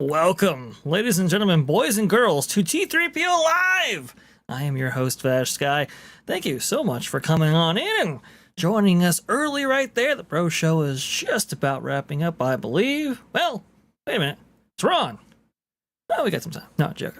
Welcome, ladies and gentlemen, boys and girls, to T3PO Live! I am your host, VashSky. Thank you so much for coming on in and joining us early right there. The Pro Show is just about wrapping up, I believe. Well, wait a minute. It's Ron. Oh, we got some time. No, joke.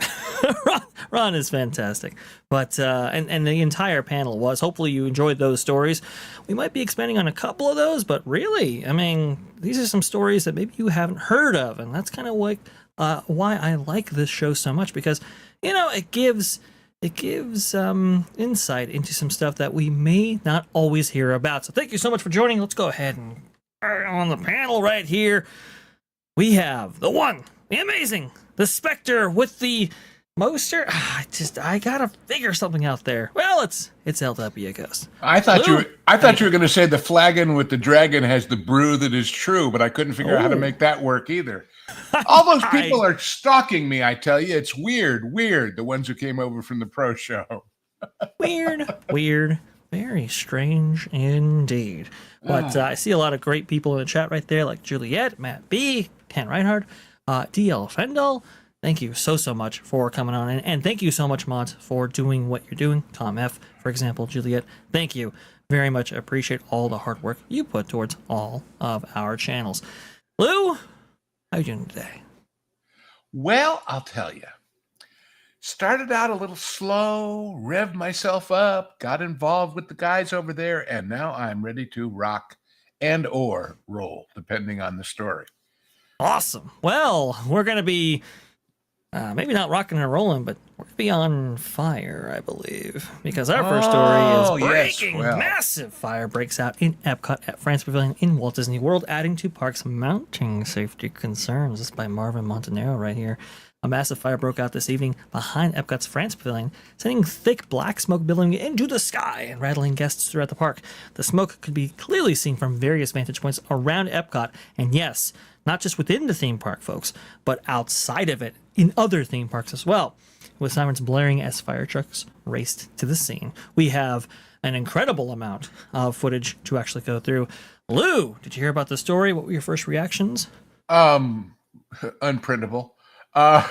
Ron is fantastic. But, and the entire panel was. Hopefully you enjoyed those stories. We might be expanding on a couple of those, but really, I mean, these are some stories that maybe you haven't heard of. And that's kind of like, why I like this show so much, because, you know, it gives insight into some stuff that we may not always hear about. So thank you so much for joining. Let's go ahead and on the panel right here. We have the one, the amazing, the Spectre with the Moster. I gotta figure something out there. Well, it's LW Ghost. I thought you were going to say the flagon with the dragon has the brew that is true, but I couldn't figure out how to make that work either. All those people are stalking me. I tell you, it's weird. The ones who came over from the Pro Show. weird, very strange indeed. But I see a lot of great people in the chat right there, like Juliet, Matt B, Ken Reinhardt, DL Fendel. Thank you so much for coming on. And thank you so much, Mont, for doing what you're doing. Tom F, for example, Juliet. Thank you very much. I appreciate all the hard work you put towards all of our channels. Lou, how you doing today? Well, I'll tell you. Started out a little slow, revved myself up, got involved with the guys over there, and now I'm ready to rock and or roll, depending on the story. Awesome. Well, we're going to be maybe not rocking and rolling, but we're going to be on fire, I believe, because our first story is breaking. Yes, well. Massive fire breaks out in Epcot at France Pavilion in Walt Disney World, adding to park's mounting safety concerns. This is by Marvin Montanaro right here. A massive fire broke out this evening behind Epcot's France Pavilion, sending thick black smoke billowing into the sky and rattling guests throughout the park. The smoke could be clearly seen from various vantage points around Epcot, and yes, not just within the theme park, folks, but outside of it, in other theme parks as well, with sirens blaring as fire trucks raced to the scene. We have an incredible amount of footage to actually go through. Lou, did you hear about the story? What were your first reactions? Unprintable. Uh,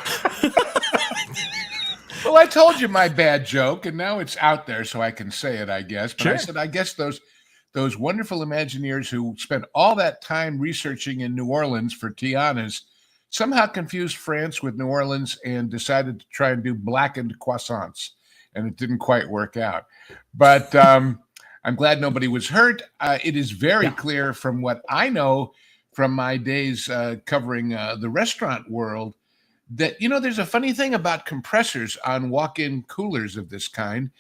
well, I told you my bad joke, and now it's out there, so I can say it, I guess. But Sure. I said, I guess those wonderful Imagineers who spent all that time researching in New Orleans for Tiana's somehow confused France with New Orleans and decided to try and do blackened croissants, and it didn't quite work out. But I'm glad nobody was hurt. It is very clear from what I know from my days covering the restaurant world that, there's a funny thing about compressors on walk-in coolers of this kind.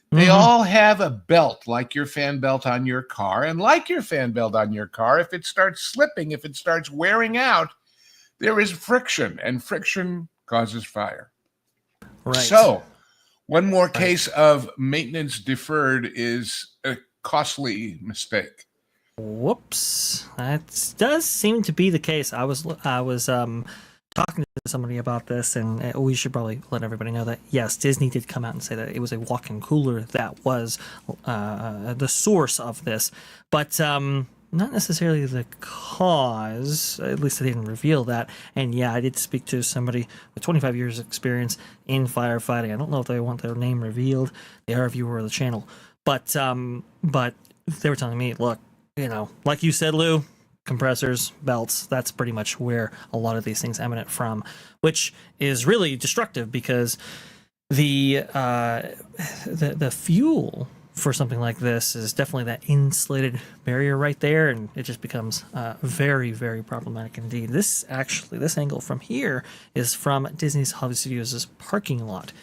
They all have a belt, like your fan belt on your car. And like your fan belt on your car, if it starts slipping, if it starts wearing out, there is friction, and friction causes fire. Right. So one more case of maintenance deferred is a costly mistake. Whoops. That does seem to be the case. I was talking to somebody about this, and we should probably let everybody know that, yes, Disney did come out and say that it was a walk-in cooler that was the source of this, but not necessarily the cause. At least they didn't reveal that. And yeah, I did speak to somebody with 25 years experience in firefighting. I don't know if they want their name revealed. They are a viewer of the channel, but they were telling me, look, like you said, Lou, compressors, belts, that's pretty much where a lot of these things emanate from, which is really destructive because the fuel for something like this is definitely that insulated barrier right there, and it just becomes very, very problematic indeed. This angle from here is from Disney's Hollywood Studios' parking lot.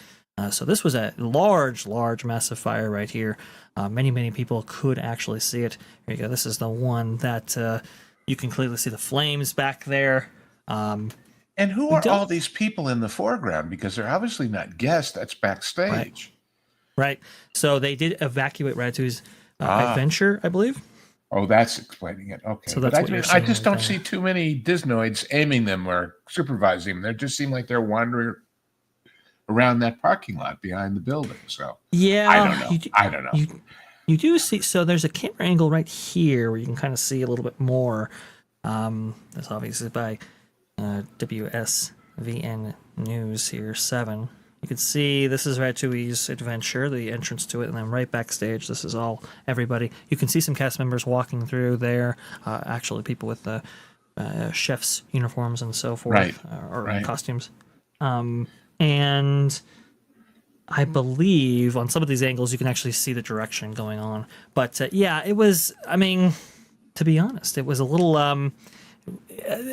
So this was a large, massive fire right here. Many people could actually see it. Here you go. This is the one that you can clearly see the flames back there. And who are all these people in the foreground? Because they're obviously not guests. That's backstage. Right. So they did evacuate Ratatouille's adventure, I believe. Oh, that's explaining it. Okay. So that's but I just don't see too many Disnoids aiming them or supervising them. They just seem like they're wandering around that parking lot behind the building. So yeah, I don't know. You do see. So there's a camera angle right here where you can kind of see a little bit more. That's obviously by WSVN News here 7. You can see this is Ratatouille's adventure, the entrance to it, and then right backstage, this is all everybody. You can see some cast members walking through there, actually people with the chef's uniforms and so forth, or costumes. And I believe on some of these angles, you can actually see the direction going on. But yeah, it was, to be honest, it was a little...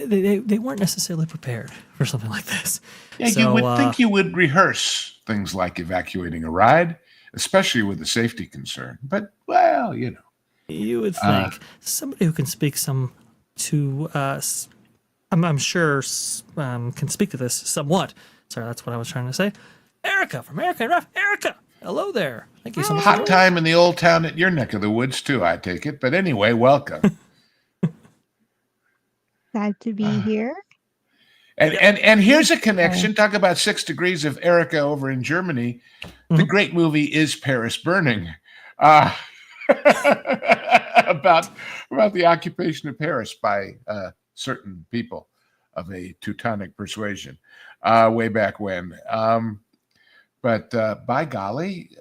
They weren't necessarily prepared for something like this. Yeah, so, you would think you would rehearse things like evacuating a ride, especially with the safety concern. But, well, you would think somebody who can speak to us, I'm sure, can speak to this somewhat. Sorry, that's what I was trying to say. Erica from Erica and Ruff. Erica, hello there. Thank you so much. Hot time in the old town at your neck of the woods too, I take it. But anyway, welcome. Glad to be here. And here's a connection. Talk about 6 degrees of Erica over in Germany. The great movie is Paris Burning, about the occupation of Paris by certain people of a Teutonic persuasion way back when. But by golly,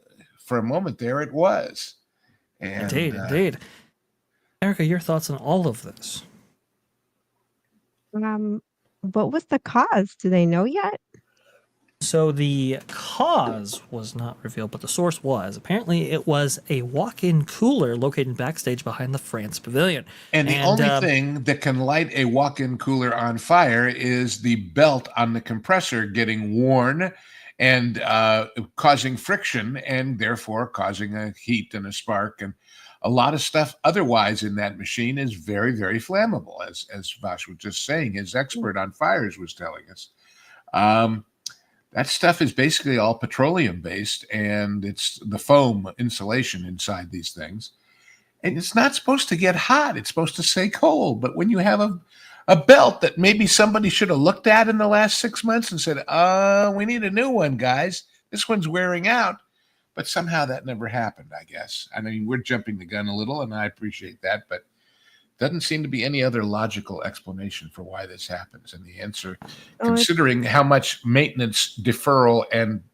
for a moment there it was. And, indeed. Erica, your thoughts on all of this? What was the cause? Do they know yet? So the cause was not revealed, but the source was. Apparently, it was a walk-in cooler located backstage behind the France Pavilion. And the only thing that can light a walk-in cooler on fire is the belt on the compressor getting worn and causing friction, and therefore causing a heat and a spark. And a lot of stuff otherwise in that machine is very, very flammable, as Vash was just saying. His expert on fires was telling us. That stuff is basically all petroleum-based, and it's the foam insulation inside these things. And it's not supposed to get hot. It's supposed to stay cold. But when you have a belt that maybe somebody should have looked at in the last 6 months and said, we need a new one, guys. This one's wearing out. but somehow that never happened, I guess. I mean, we're jumping the gun a little, and I appreciate that, but doesn't seem to be any other logical explanation for why this happens. And the answer, Oh, it's considering how much maintenance deferral and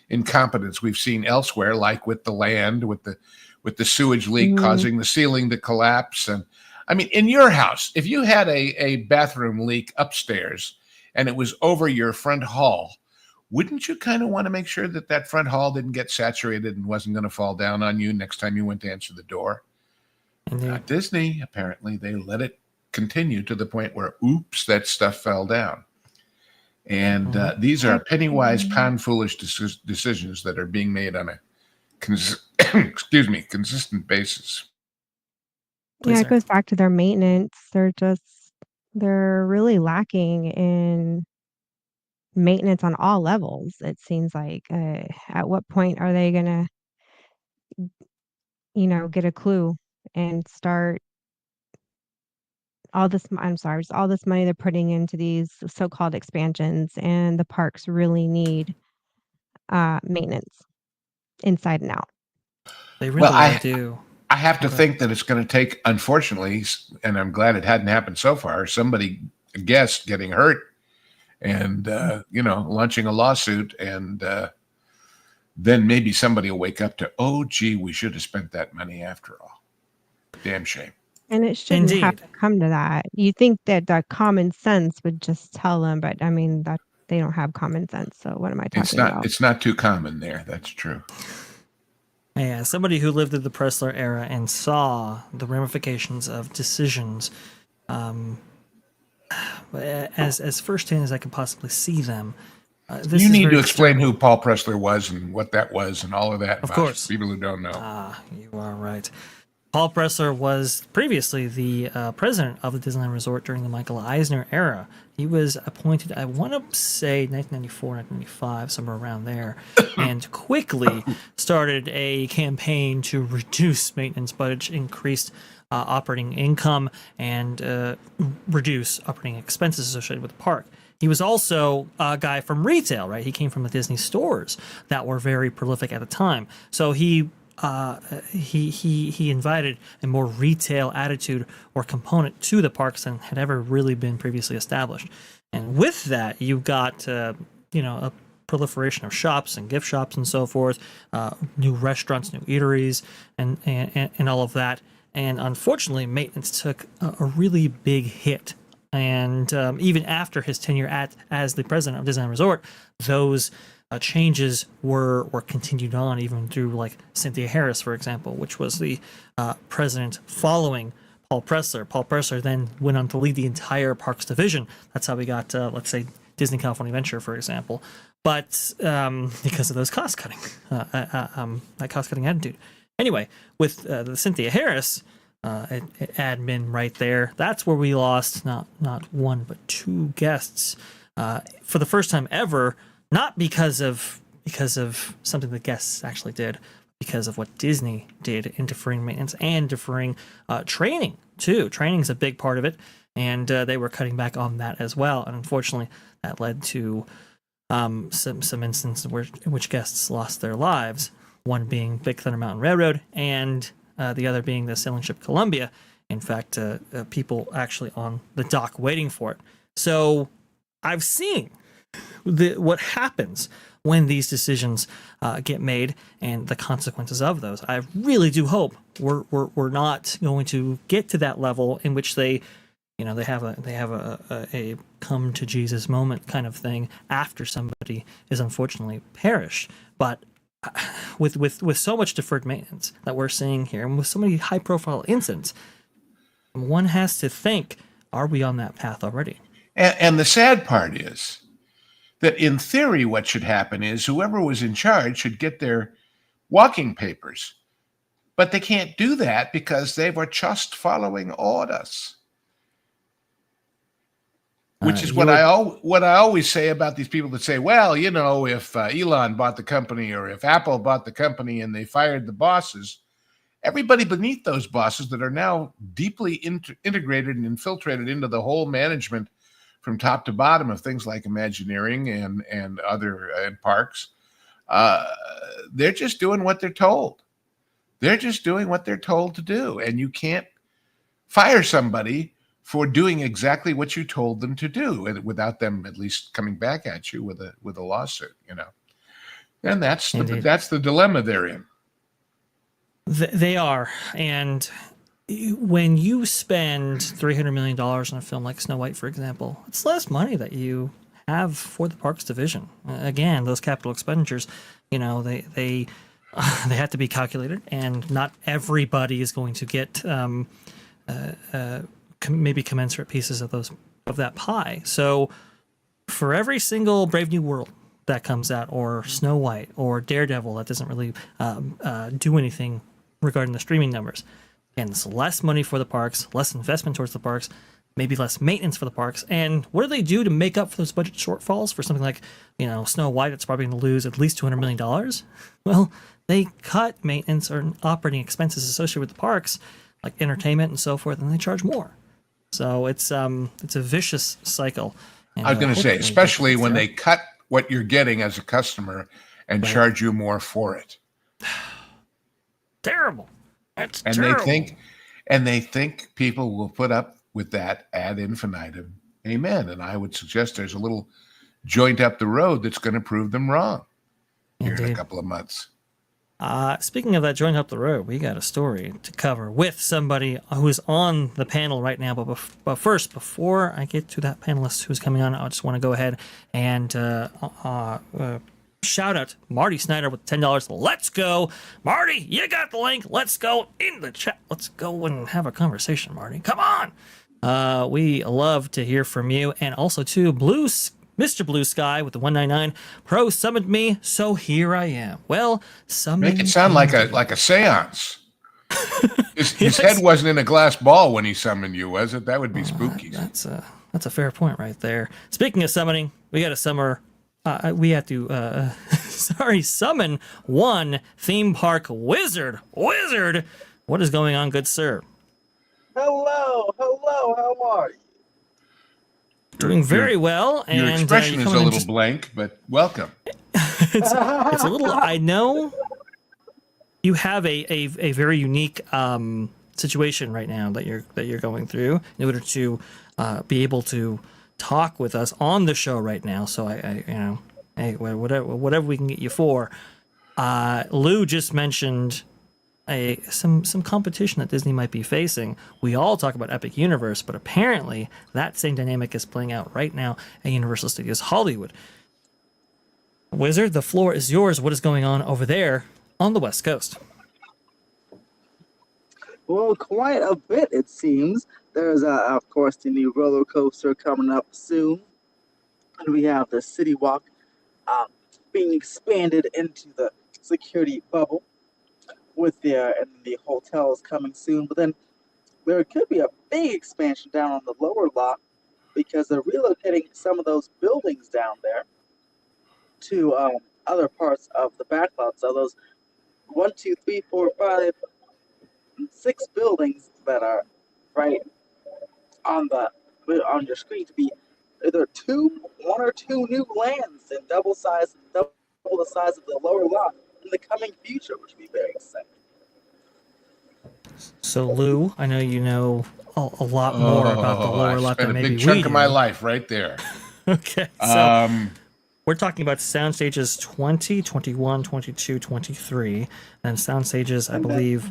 incompetence we've seen elsewhere, like with the land, with the sewage leak mhm. causing the ceiling to collapse. And I mean, in your house, if you had a bathroom leak upstairs and it was over your front hall, wouldn't you kind of want to make sure that that front hall didn't get saturated and wasn't going to fall down on you next time you went to answer the door? Indeed. Not Disney. Apparently, they let it continue to the point where, oops, that stuff fell down. And these are penny wise, pound foolish decisions that are being made on a consistent basis. Please, Yeah, it sir. goes back to their maintenance. They're really lacking in maintenance on all levels, it seems like. At what point are they gonna, get a clue and start I'm sorry, just all this money they're putting into these so-called expansions, and the parks really need, maintenance inside and out. They Well, really, really do. I have to Okay. think that it's going to take, unfortunately, and I'm glad it hadn't happened so far, somebody, a guest getting hurt and, launching a lawsuit. And then maybe somebody will wake up to, oh, gee, we should have spent that money after all. Damn shame. And it shouldn't have Indeed. to come to that. You think that the common sense would just tell them, but I mean, that they don't have common sense, so what am I talking about? It's not too common there. That's true. Yeah, somebody who lived in the Pressler era and saw the ramifications of decisions, as firsthand as I can possibly see them. This You is need very to explain disturbing. who Paul Pressler was and what that was and all of that. Of Vash, course. people who don't know. You are right. Paul Pressler was previously the president of the Disneyland Resort during the Michael Eisner era. He was appointed, I want to say 1994, 1995, somewhere around there, and quickly started a campaign to reduce maintenance budget, increased operating income, and reduce operating expenses associated with the park. He was also a guy from retail, right? He came from the Disney stores that were very prolific at the time. So he invited a more retail attitude or component to the parks than had ever really been previously established. And with that, you got a proliferation of shops and gift shops and so forth, new restaurants, new eateries, and all of that. And unfortunately, maintenance took a really big hit. And even after his tenure as the president of Disneyland Resort, those changes were continued on even through like Cynthia Harris, for example, which was the president following Paul Pressler. Paul Pressler then went on to lead the entire parks division. That's how we got, let's say, Disney California Adventure, for example. But because of those cost-cutting, that cost-cutting attitude. Anyway, with the Cynthia Harris admin right there, that's where we lost not one but two guests for the first time ever. Not because of something the guests actually did, because of what Disney did in deferring maintenance and deferring training too. Training is a big part of it, and they were cutting back on that as well. And unfortunately, that led to some instances in which guests lost their lives. One being Big Thunder Mountain Railroad, and the other being the sailing ship Columbia. In fact, people actually on the dock waiting for it. So I've seen what happens when these decisions get made and the consequences of those. I really do hope we're not going to get to that level in which they have a come to Jesus moment kind of thing after somebody is unfortunately perished. But with so much deferred maintenance that we're seeing here, and with so many high profile incidents, one has to think, are we on that path already? And the sad part is that in theory, what should happen is whoever was in charge should get their walking papers, but they can't do that because they were just following orders. Which is what I always say about these people that say, well, if Elon bought the company or if Apple bought the company and they fired the bosses, everybody beneath those bosses that are now deeply integrated and infiltrated into the whole management from top to bottom of things like Imagineering and other parks They're just doing what they're told. They're just doing what they're told to do. And you can't fire somebody for doing exactly what you told them to do, and without them at least coming back at you with a lawsuit, And that's the dilemma they're in. They are. And when you spend $300 million on a film like Snow White, for example, it's less money that you have for the parks division. Again, those capital expenditures, they have to be calculated, and not everybody is going to get maybe commensurate pieces of that pie. So for every single Brave New World that comes out, or Snow White, or Daredevil that doesn't really do anything regarding the streaming numbers, and it's less money for the parks, less investment towards the parks, maybe less maintenance for the parks. And what do they do to make up for those budget shortfalls for something like, Snow White? It's probably going to lose at least $200 million. Well, they cut maintenance or operating expenses associated with the parks, like entertainment and so forth, and they charge more. So it's a vicious cycle. And, I was going to say, especially when they cut what you're getting as a customer and charge you more for it. Terrible. That's and terrible. They think people will put up with that ad infinitum. Amen. And I would suggest there's a little joint up the road that's going to prove them wrong here in a couple of months. Speaking of that joint up the road, we got a story to cover with somebody who's on the panel right now. But first, before I get to that panelist who's coming on, I just want to go ahead and shout out Marty Snyder with $10. Let's go. Marty, you got the link. Let's go in the chat. Let's go and have a conversation, Marty. Come on. We love to hear from you. And also, too, Mr. Blue Sky with the 199 Pro summoned me, so here I am. Well, make it sound like a seance. His head wasn't in a glass ball when he summoned you, was it? That would be spooky. That's a fair point right there. Speaking of summoning, we got to summon one theme park wizard. Wizard, what is going on, good sir? Hello, how are you? Doing very well. Your and expression is a little blank, but welcome. it's a little. I know you have a very unique situation right now that you're going through in order to be able to talk with us on the show right now. So hey, whatever we can get you for. Lou just mentioned some competition that Disney might be facing. We all talk about Epic Universe, but apparently that same dynamic is playing out right now at Universal Studios Hollywood. Wizard, the floor is yours. What is going on over there on the West Coast? Well, quite a bit, it seems. There's, of course, the new roller coaster coming up soon. And we have the City Walk being expanded into the security bubble with and the hotels coming soon. But then there could be a big expansion down on the lower lot because they're relocating some of those buildings down there to other parts of the back lot. So those 1, 2, 3, 4, 5, 6 buildings that are right on your screen to be either 1 or 2 new lands and double the size of the lower lot in the coming future, which would be very exciting. So Lou, I know you know a lot more about the lower lot than maybe we do. I spent a big chunk of my life right there. Okay, so we're talking about sound stages 20, 21, 22, 23, and sound stages, I believe,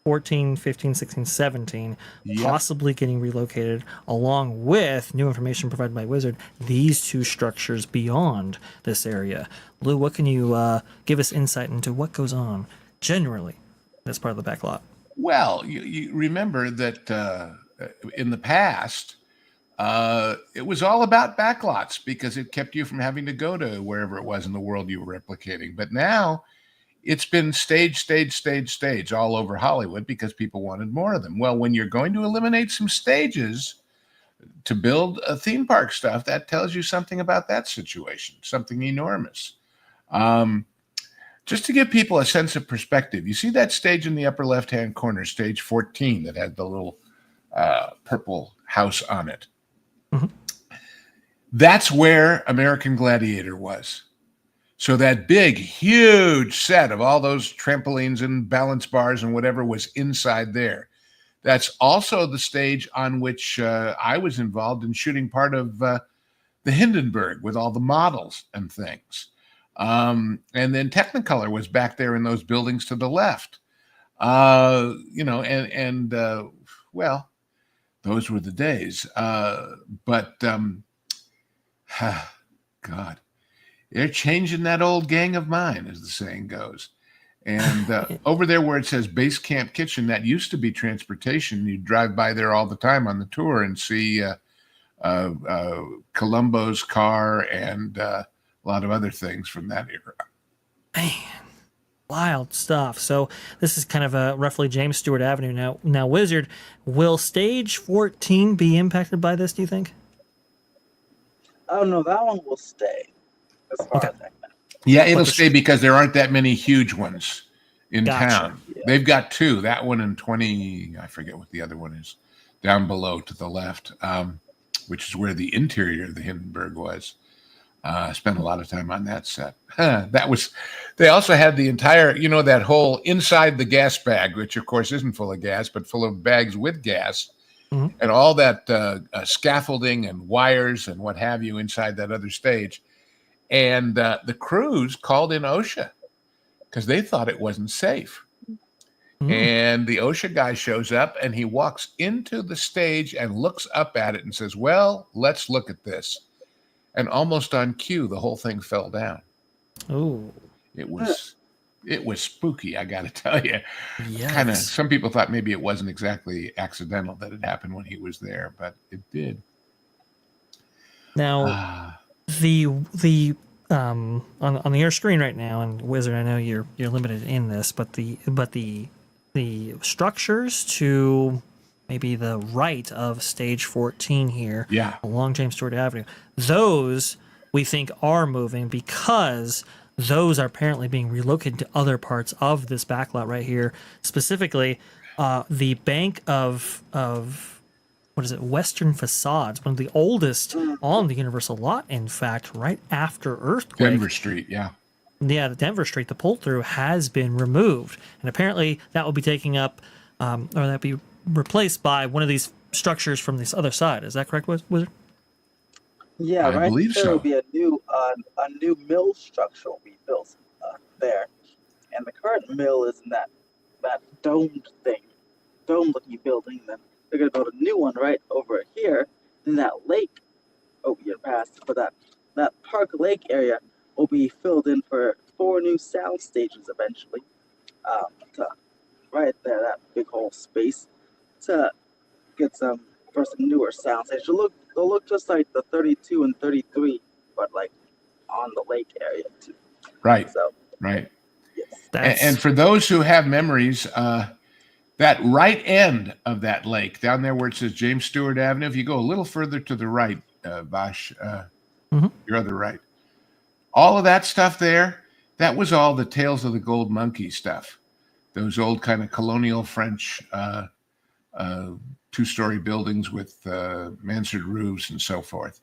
14, 15, 16, 17, possibly getting relocated, along with new information provided by Wizard, these 2 structures beyond this area. Lou, what can you give us insight into what goes on generally in this part of the back lot? Well, you remember that in the past, it was all about backlots because it kept you from having to go to wherever it was in the world you were replicating. But now it's been stage all over Hollywood because people wanted more of them. Well, when you're going to eliminate some stages to build a theme park stuff, that tells you something about that situation, something enormous. Just to give people a sense of perspective, you see that stage in the upper left-hand corner, stage 14, that had the little purple house on it. Mm-hmm. That's where American Gladiator was. So that big, huge set of all those trampolines and balance bars and whatever was inside there. That's also the stage on which I was involved in shooting part of the Hindenburg with all the models and things. And then Technicolor was back there in those buildings to the left. Well, those were the days. God, they're changing that old gang of mine, as the saying goes. And over there where it says Base Camp Kitchen, that used to be transportation. You'd drive by there all the time on the tour and see Columbo's car and a lot of other things from that era. Man, wild stuff. So this is kind of a roughly James Stewart Avenue. Now, Wizard, will stage 14 be impacted by this, do you think? Oh, no, that one will stay. As far as I know. Yeah, it'll stay because there aren't that many huge ones in town. Yeah. They've got two. That one and 20, I forget what the other one is, down below to the left, which is where the interior of the Hindenburg was. I spent a lot of time on that set. They also had the entire, that whole inside the gas bag, which of course isn't full of gas, but full of bags with gas. Mm-hmm. And all that scaffolding and wires and what have you inside that other stage. And the crews called in OSHA because they thought it wasn't safe. Mm. And the OSHA guy shows up and he walks into the stage and looks up at it and says, well, let's look at this. And almost on cue, the whole thing fell down. Oh, it was spooky, I got to tell you. Yes. Kind of. Some people thought maybe it wasn't exactly accidental that it happened when he was there, but it did. Now, the on your screen right now, and Wizard, I know you're limited in this, but the structures to maybe the right of stage 14 here, along James Stewart Avenue, those we think are moving because those are apparently being relocated to other parts of this backlot right here. Specifically, the bank of what is it? Western Facades, one of the oldest on the Universal lot. In fact, right after earthquake, Denver Street, the Denver Street, the pull through has been removed, and apparently that will be taking up, or that be replaced by one of these structures from this other side. Is that correct, Wizard? Yeah, I believe there so. will be a new mill structure will be built there, and the current mill is in that dome-looking building. Then they're gonna build a new one right over here in that lake over here past. For that Park Lake area will be filled in for 4 new sound stages eventually. Right there, that big whole space to get some newer sound stages. They'll look just like the 32 and 33, but like on the lake area too. Right. So, right. Yes. And for those who have memories, that right end of that lake down there where it says James Stewart Avenue, if you go a little further to the right, Vash, your other right, all of that stuff there, that was all the Tales of the Gold Monkey stuff. Those old kind of colonial French 2-story buildings with mansard roofs and so forth.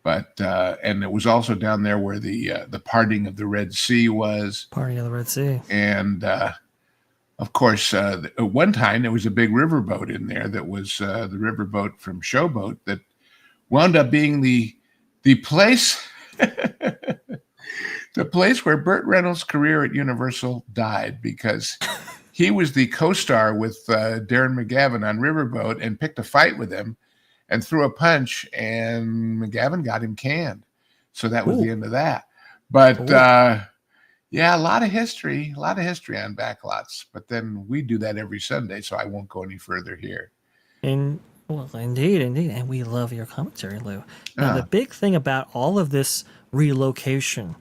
But and it was also down there where the parting of the Red Sea was. Parting of the Red Sea. And of course, at one time there was a big riverboat in there that was the riverboat from Showboat that wound up being the place the place where Burt Reynolds' career at Universal died, because he was the co-star with Darren McGavin on Riverboat and picked a fight with him and threw a punch, and McGavin got him canned. So that was the end of that. But a lot of history on backlots. But then we do that every Sunday, so I won't go any further here. Well, indeed. And we love your commentary, Lou. Now, the big thing about all of this relocation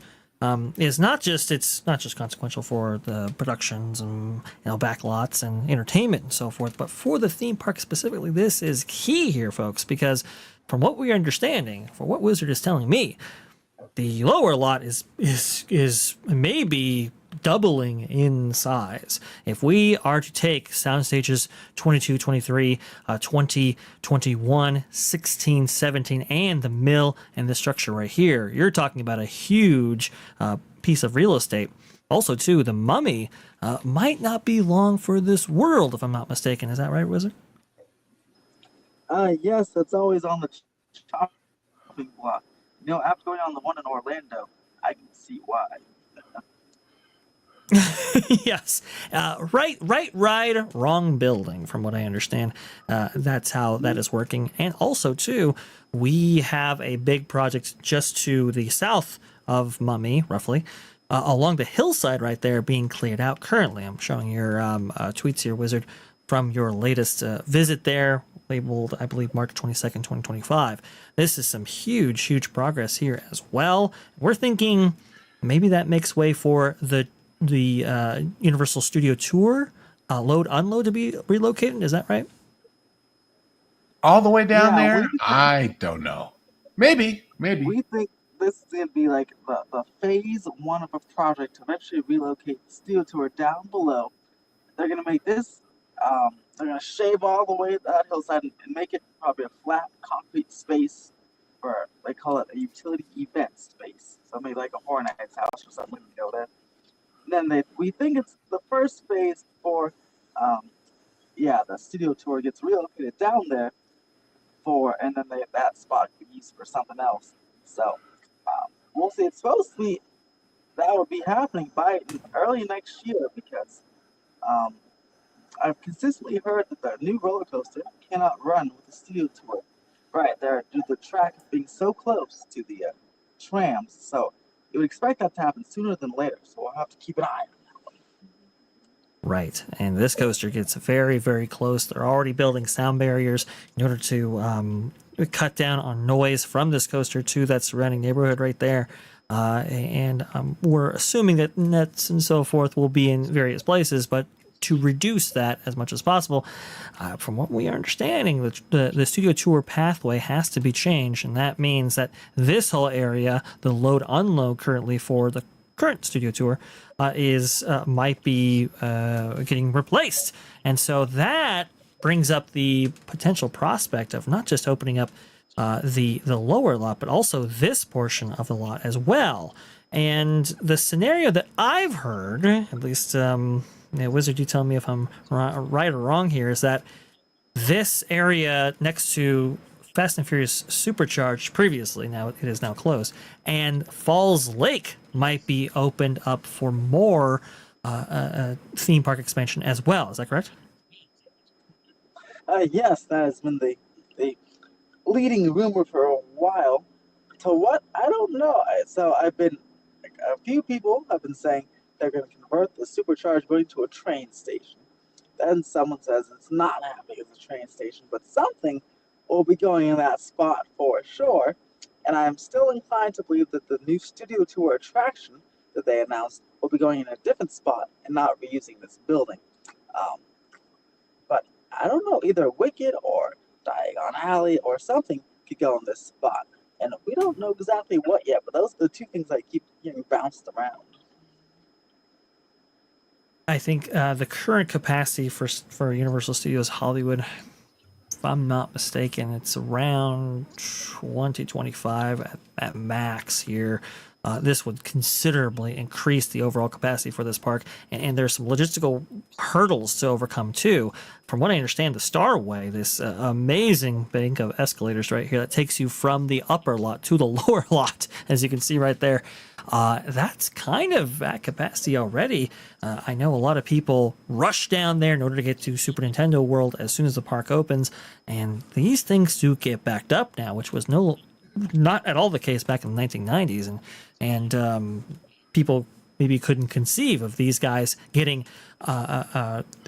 is it's not just consequential for the productions and backlots and entertainment and so forth, but for the theme park specifically, this is key here, folks, because from what we are understanding, for what Wizard is telling me, the lower lot is maybe doubling in size. If we are to take sound stages 22, 23, 20, 21, 16, 17, and the mill and the structure right here, you're talking about a huge piece of real estate. Also, too, the Mummy might not be long for this world, if I'm not mistaken. Is that right, Wizard? Yes, that's always on the chopping block. After going on the one in Orlando, I can see why. Yes. Right, wrong building, from what I understand. That's how that is working. And also, too, we have a big project just to the south of Mummy, roughly, along the hillside right there being cleared out currently. I'm showing your tweets here, Wizard, from your latest visit there, labeled, I believe, March 22nd, 2025. This is some huge progress here as well. We're thinking maybe that makes way for the Universal Studio Tour load unload to be relocated. Is that right? All the way down Yeah, there? I don't know. Maybe. we think this is going to be like the phase one of a project to eventually relocate the Steel Tour down below. They're going to make this, they're going to shave all the way that hillside and make it probably a flat concrete space for, they call it a utility event space. So maybe like a Hornet's house or something, there. Then we think it's the first phase before, the studio tour gets relocated down there and then that spot could be used for something else. So we'll see. It's supposed to be that would be happening by early next year because I've consistently heard that the new roller coaster cannot run with the studio tour right there due to the track being so close to the trams. So you would expect that to happen sooner than later, so we'll have to keep an eye on that one. Right, and this coaster gets very close. They're already building sound barriers in order to cut down on noise from this coaster to that surrounding neighborhood right there. And we're assuming that nets and so forth will be in various places, but to reduce that as much as possible, from what we are understanding, the studio tour pathway has to be changed, and that means that this whole area, the load unload currently for the current studio tour, might be getting replaced, and so that brings up the potential prospect of not just opening up the lower lot, but also this portion of the lot as well. And the scenario that I've heard, at least. Wizard, you tell me if I'm right or wrong here, is that this area next to Fast and Furious Supercharged previously, now it is now closed, and Falls Lake might be opened up for more theme park expansion as well. Is that correct? Yes, that has been the leading rumor for a while. To what? I don't know. So a few people have been saying they're going to convert the supercharged building to a train station. Then someone says it's not happening as a train station, but something will be going in that spot for sure. And I'm still inclined to believe that the new studio tour attraction that they announced will be going in a different spot and not reusing this building. But I don't know, either Wicked or Diagon Alley or something could go in this spot. And we don't know exactly what yet, but those are the two things I keep getting bounced around. I think the current capacity for Universal Studios Hollywood, if I'm not mistaken, it's around 2025 at max here. This would considerably increase the overall capacity for this park, and there's some logistical hurdles to overcome too. From what I understand, the Starway, this amazing bank of escalators right here that takes you from the upper lot to the lower lot, as you can see right there, that's kind of at capacity already. I know a lot of people rush down there in order to get to Super Nintendo World as soon as the park opens, and these things do get backed up now, which was not at all the case back in the 1990s, and people maybe couldn't conceive of these guys getting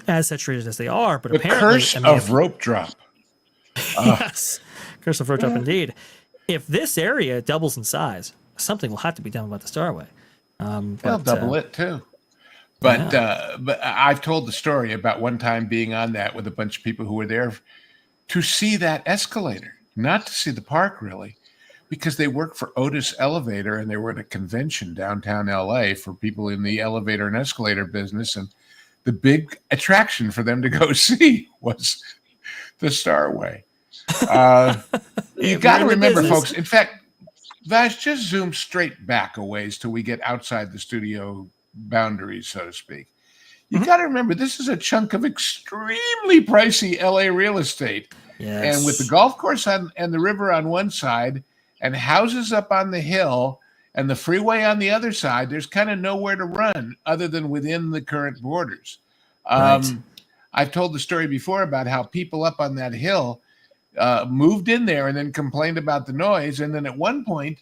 as saturated as they are. But the apparently, curse of rope drop. Yes, curse of rope drop indeed. If this area doubles in size, something will have to be done about the Starway. They'll double it too. But I've told the story about one time being on that with a bunch of people who were there to see that escalator, not to see the park really, because they work for Otis Elevator and they were at a convention downtown LA for people in the elevator and escalator business. And the big attraction for them to go see was the Starway. You got to remember, folks, in fact, Vash, just zoom straight back a ways till we get outside the studio boundaries, so to speak. You Mhm. got to remember, this is a chunk of extremely pricey LA real estate. Yes. And with the golf course and the river on one side and houses up on the hill and the freeway on the other side, there's kind of nowhere to run other than within the current borders. Right. I've told the story before about how people up on that hill moved in there and then complained about the noise. And then at one point,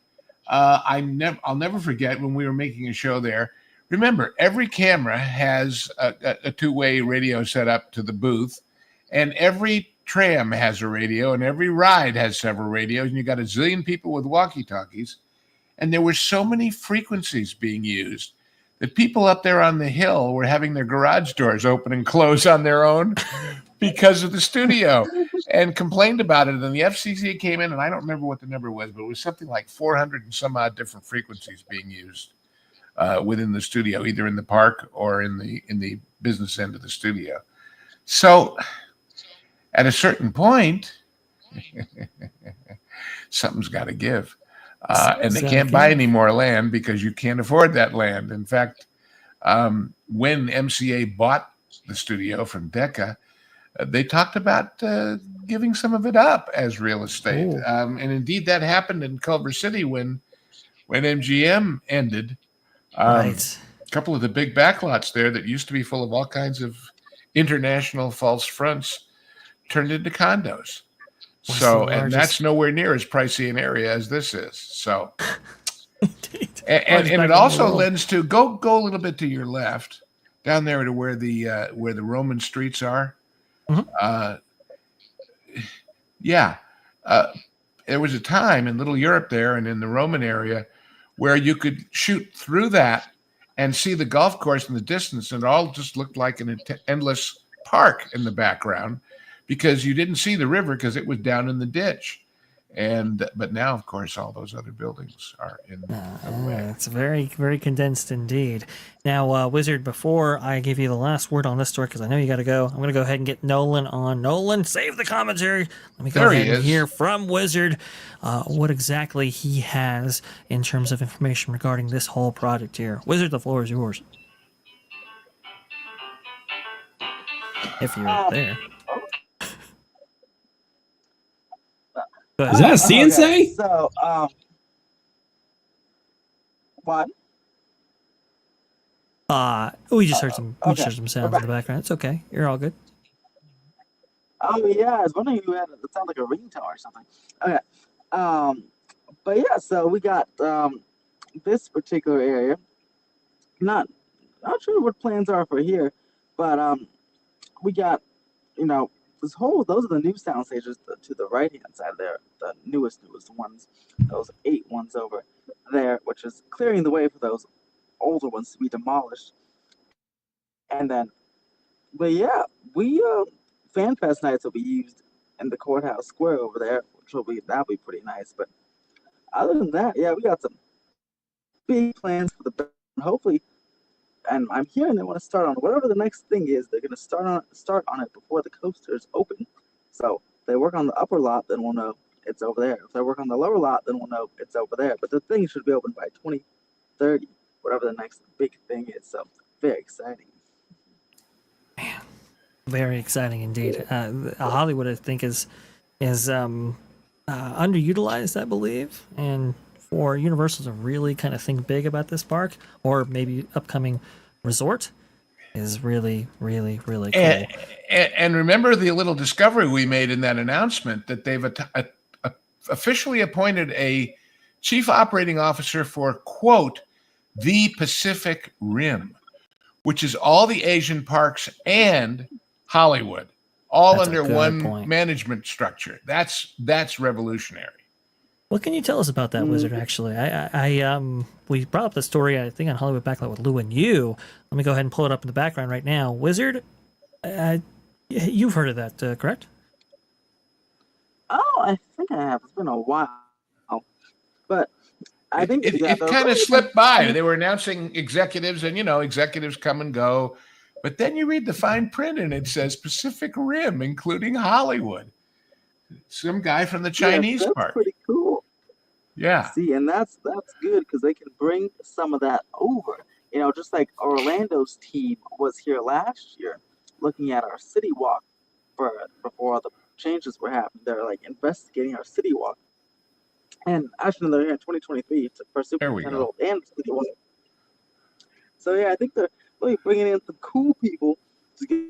I'll never forget when we were making a show there. Remember, every camera has a two-way radio set up to the booth, and every tram has a radio, and every ride has several radios, and you got a zillion people with walkie-talkies. And there were so many frequencies being used that people up there on the hill were having their garage doors open and close on their own because of the studio, and complained about it. And then the FCC came in, and I don't remember what the number was, but it was something like 400 and some odd different frequencies being used within the studio, either in the park or in the business end of the studio. So at a certain point, something's got to give. And they can't buy any more land because you can't afford that land. In fact, when MCA bought the studio from Decca, they talked about giving some of it up as real estate. And indeed, that happened in Culver City when MGM ended. Right. A couple of the big backlots there that used to be full of all kinds of international false fronts turned into condos. So, and that's nowhere near as pricey an area as this is. So, and it also lends to go a little bit to your left, down there to where the Roman streets are. Mhm. There was a time in Little Europe there and in the Roman area where you could shoot through that and see the golf course in the distance, and it all just looked like an endless park in the background because you didn't see the river because it was down in the ditch. But now, of course, all those other buildings are in the way. It's very, very condensed indeed. Now, Wizard, before I give you the last word on this story, because I know you got to go, I'm going to go ahead and get Nolan on. Nolan, save the commentary. Let me go ahead and hear from Wizard what exactly he has in terms of information regarding this whole project here. Wizard, the floor is yours. If you're there. Is that a CNC? Okay, so, what? We just heard some sounds in the background. It's okay. You're all good. Oh yeah, I was wondering if you had it sound like a ringtone or something. Okay. But yeah, so we got this particular area. Not sure what plans are for here, but we got, those are the new sound stages to the right hand side there, the newest ones, those 8 ones over there, which is clearing the way for those older ones to be demolished. And then, but yeah, Fan Fest nights will be used in the courthouse square over there, that'll be pretty nice. But other than that, yeah, we got some big plans for the hopefully. And I'm hearing they want to start on whatever the next thing is. They're going to start on it before the coasters open. So if they work on the upper lot, then we'll know it's over there. If they work on the lower lot, then we'll know it's over there. But the thing should be open by 2030, whatever the next big thing is. So very exciting. Man, very exciting indeed. Hollywood, I think, is underutilized, I believe, and for Universal to really kind of think big about this park or maybe upcoming resort is really, really, really cool. And remember the little discovery we made in that announcement that they've officially appointed a chief operating officer for, quote, the Pacific Rim, which is all the Asian parks and Hollywood, all under one management structure. That's revolutionary. What can you tell us about that, Wizard? Actually, we brought up the story, I think, on Hollywood Backlight with Lou and you. Let me go ahead and pull it up in the background right now. Wizard, you've heard of that, correct? Oh, I think I have. It's been a while, but I think it kind of slipped by. They were announcing executives, and executives come and go, but then you read the fine print, and it says Pacific Rim, including Hollywood. Some guy from the Chinese part. Pretty cool. Yeah. See, and that's good because they can bring some of that over. Just like Orlando's team was here last year, looking at our city walk before all the changes were happening. They're like investigating our city walk, and actually they're here in 2023 for There we superintendent go. role and city walk. So yeah, I think they're really bringing in some cool people to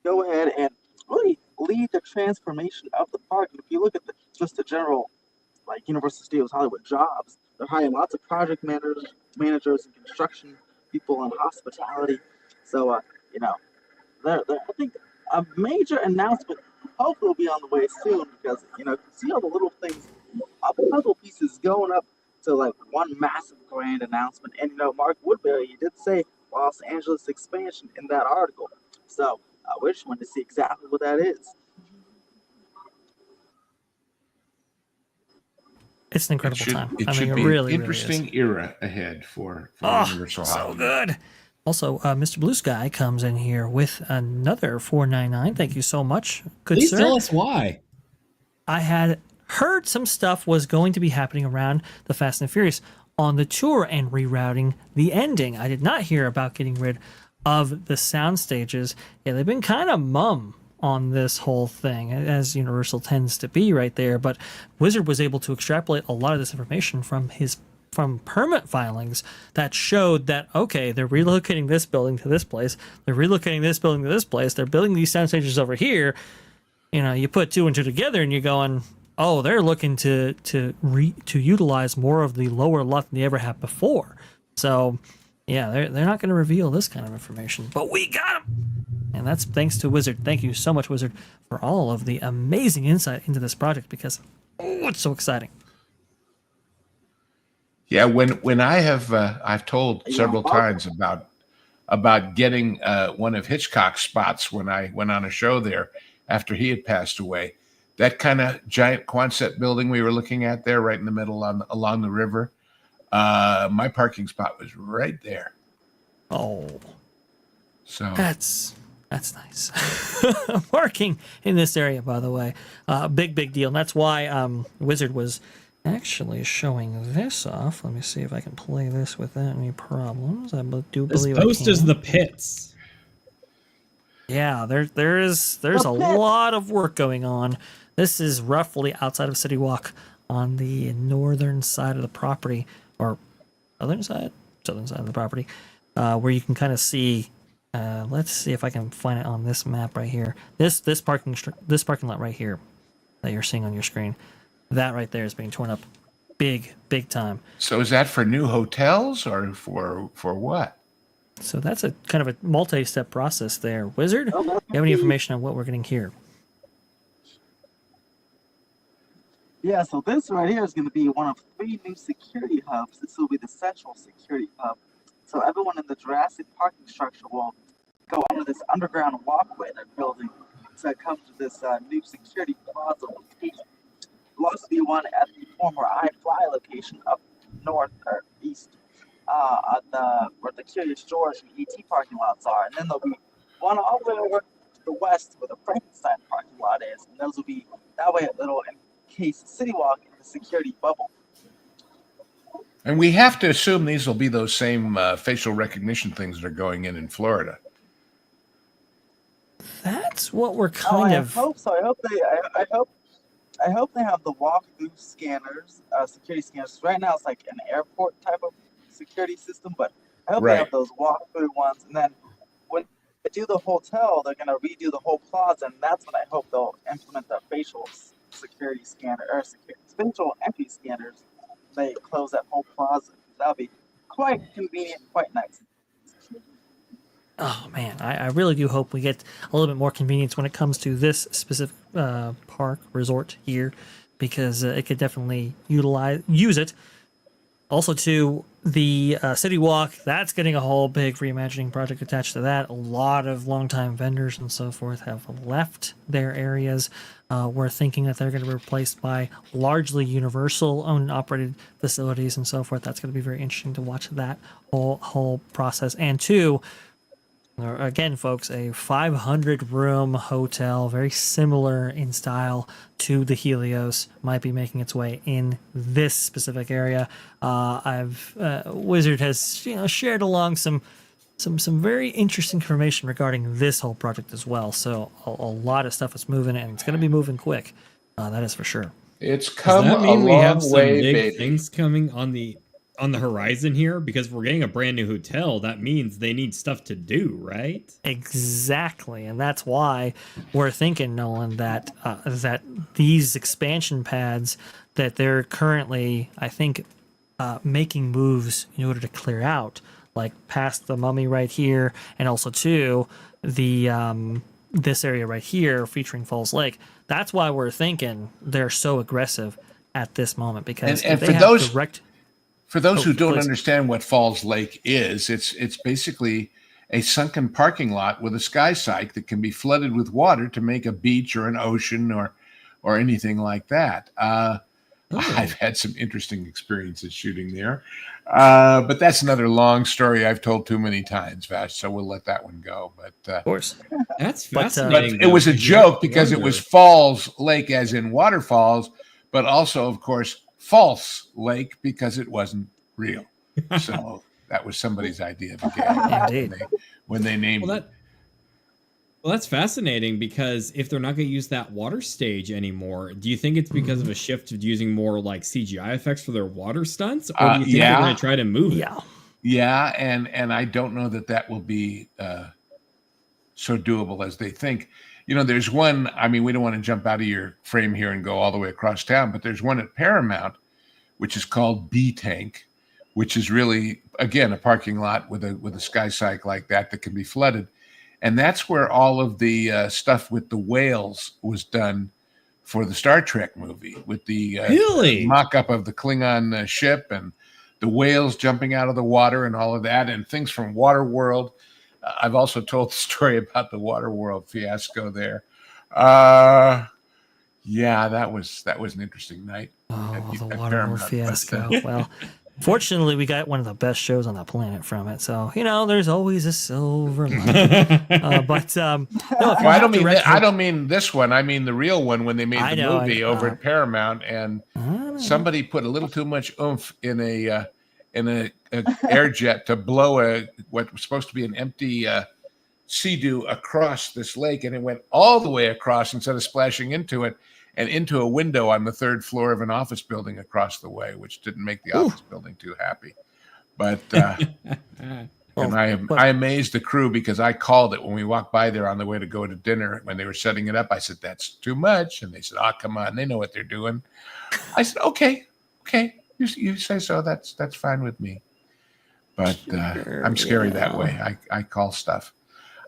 go ahead and really lead the transformation of the park. And if you look at just the general like Universal Studios Hollywood jobs, they're hiring lots of project managers and construction people and hospitality. So you know, I think a major announcement hopefully will be on the way soon because you see all the little things, puzzle pieces going up to like one massive grand announcement. And Mark Woodbury, he did say Los Angeles expansion in that article. So we just wanted to see exactly what that is. It's an incredible time. It I mean, should it be really, an really is. interesting era ahead for Oh, Universal so Hollywood. good. Also, Mr. Blue Sky comes in here with another $4.99. Thank you so much, good Please sir. tell us why. I had heard some stuff was going to be happening around the Fast and Furious on the tour and rerouting the ending. I did not hear about getting rid of the sound stages. Yeah, they've been kind of mum on this whole thing, as Universal tends to be right there. But Wizard was able to extrapolate a lot of this information from permit filings that showed that, okay, they're relocating this building to this place, they're relocating this building to this place, they're building these sound stages over here. You put two and two together and you're going, oh, they're looking to utilize more of the lower lot than they ever have before. So yeah, they're not going to reveal this kind of information, but we got them. And that's thanks to Wizard. Thank you so much, Wizard, for all of the amazing insight into this project because, oh, it's so exciting. Yeah, when I've told several times about getting one of Hitchcock's spots when I went on a show there after he had passed away. That kind of giant Quonset building we were looking at there, right in the middle along the river. My parking spot was right there. Oh, so that's nice. Parking in this area, by the way, big deal. And that's why Wizard was actually showing this off. Let me see if I can play this without any problems. I do believe this post I can. is the pits. Yeah, there's a lot of work going on. This is roughly outside of City Walk on the northern side of the property, or southern side of the property, where you can kind of see. Let's see if I can find it on this map right here. This parking lot right here that you're seeing on your screen. That right there is being torn up big time. So is that for new hotels or for what? So that's a kind of a multi-step process there. Wizard, do you have any information on what we're getting here? Yeah, so this right here is going to be one of 3 new security hubs. This will be the central security hub. So everyone in the Jurassic parking structure will go under this underground walkway they're building to come to this new security plaza location. There'll also be one at the former iFly location up north or east where the Curious George and ET parking lots are. And then there'll be one all the way over to the west where the Frankenstein parking lot is. And those will be, that way it'll encase City Walk in the security bubble. And we have to assume these will be those same facial recognition things that are going in Florida. That's what we're kind of. I hope so. I hope they have the walk-through scanners, security scanners. Right now it's like an airport type of security system, but I hope they have those walk-through ones. And then when they do the hotel, they're gonna redo the whole plaza, and that's when I hope they'll implement the facial security scanner or facial entry scanners. They close that whole plaza. That'll be quite convenient, quite nice. Oh man, I really do hope we get a little bit more convenience when it comes to this specific park resort here, because it could definitely use it. Also, to the City Walk, that's getting a whole big reimagining project attached to that. A lot of longtime vendors and so forth have left their areas. We're thinking that they're going to be replaced by largely Universal owned and operated facilities and so forth. That's going to be very interesting to watch that whole process. And two, Again, folks, a 500-room hotel, very similar in style to the Helios, might be making its way in this specific area. Wizard has shared along some very interesting information regarding this whole project as well. So a lot of stuff is moving, and it's going to be moving quick. That is for sure. It's Does come that a mean we have long some way, big baby. things coming on the horizon here? Because if we're getting a brand new hotel, that means they need stuff to do, right? Exactly, and that's why we're thinking, Nolan, that these expansion pads that they're currently, I think, making moves in order to clear out, like past the Mummy right here, and also too the this area right here featuring Falls Lake. That's why we're thinking they're so aggressive at this moment, because And if they for have those direct. For those who don't Please. understand what Falls Lake is, it's basically a sunken parking lot with a sky cyc that can be flooded with water to make a beach or an ocean or anything like that. I've had some interesting experiences shooting there, but that's another long story I've told too many times, Vash. So we'll let that one go. But Of course. That's But, fascinating. it was a though, joke because it was Falls Lake, as in waterfalls, but also, of course, false lake because it wasn't real. So that was somebody's idea of the game. Indeed. When they named it. Well, that's fascinating, because if they're not going to use that water stage anymore, do you think it's because of a shift of using more like CGI effects for their water stunts, or do you think they're going to try to move it? Yeah, and I don't know that will be so doable as they think. There's one. I mean, we don't want to jump out of your frame here and go all the way across town, but there's one at Paramount, which is called B Tank, which is really, again, a parking lot with a sky cyc like that can be flooded. And that's where all of the stuff with the whales was done for the Star Trek movie, with the mock-up of the Klingon ship and the whales jumping out of the water and all of that, and things from Waterworld. I've also told the story about the Waterworld fiasco there. Yeah, that was an interesting night. Oh, the Waterworld fiasco. Well, fortunately, we got one of the best shows on the planet from it. So there's always a silver lining. No, I don't mean this one. I mean the real one when they made the movie over at Paramount, and somebody put a little too much oomph in a air jet to blow what was supposed to be an empty sea-doo across this lake, and it went all the way across instead of splashing into it and into a window on the third floor of an office building across the way, which didn't make the office building too happy. But and I amazed the crew, because I called it when we walked by there on the way to go to dinner when they were setting it up. I said, "That's too much," and they said, "Oh, come on, they know what they're doing." I said, "Okay, you say so. That's fine with me." But I'm scary that way. I call stuff.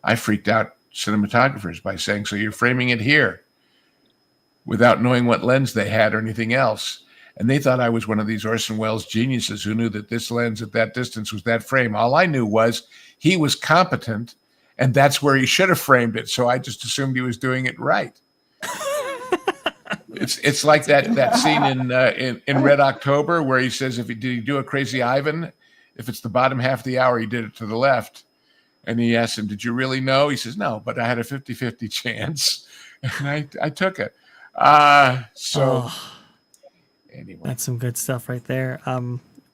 I freaked out cinematographers by saying, "So you're framing it here," without knowing what lens they had or anything else. And they thought I was one of these Orson Welles geniuses who knew that this lens at that distance was that frame. All I knew was he was competent, and that's where he should have framed it. So I just assumed he was doing it right. It's like that scene in Red October where he says, did he do a Crazy Ivan? If it's the bottom half of the hour, he did it to the left. And he asked him, "Did you really know?" He says, "No, but I had a 50-50 chance." And I took it. Anyway, that's some good stuff right there.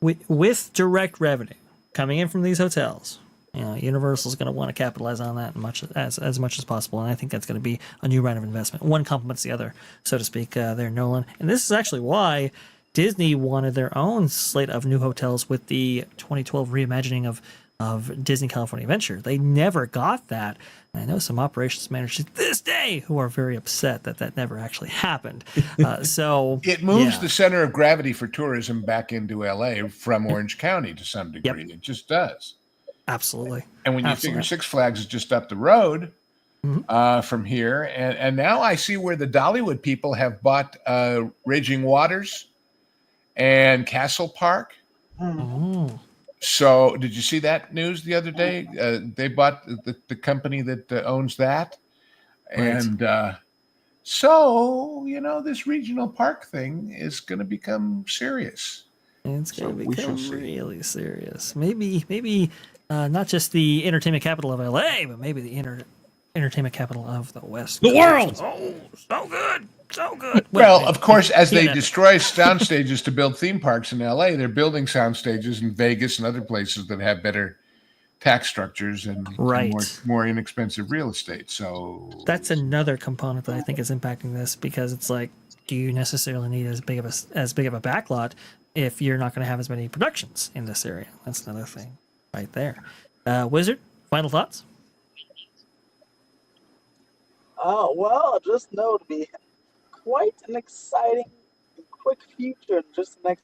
With direct revenue coming in from these hotels, Universal's going to want to capitalize on that as much as possible, and I think that's going to be a new round of investment. One complements the other, so to speak. There, Nolan, and this is actually why Disney wanted their own slate of new hotels with the 2012 reimagining of Disney California Adventure. They never got that. And I know some operations managers to this day who are very upset that never actually happened. So it moves the center of gravity for tourism back into LA from Orange County to some degree. Yep. It just does. Absolutely. And when you figure Six Flags is just up the road from here, and now I see where the Dollywood people have bought Raging Waters and Castle Park. Oh. So did you see that news the other day? They bought the company that owns that. Right. And so, this regional park thing is going to become serious. It's going to become really serious. Maybe not just the entertainment capital of LA, but maybe the entertainment capital of the West. The world! Oh, so good. So good. Well, of course, as they Yeah. destroy sound stages to build theme parks in LA, they're building sound stages in Vegas and other places that have better tax structures and Right. more inexpensive real estate. So That's another component that I think is impacting this, because it's like, do you necessarily need as big of a backlot if you're not going to have as many productions in this area? That's another thing right there. Wizard, final thoughts? Well, just know to be quite an exciting and quick future in just the next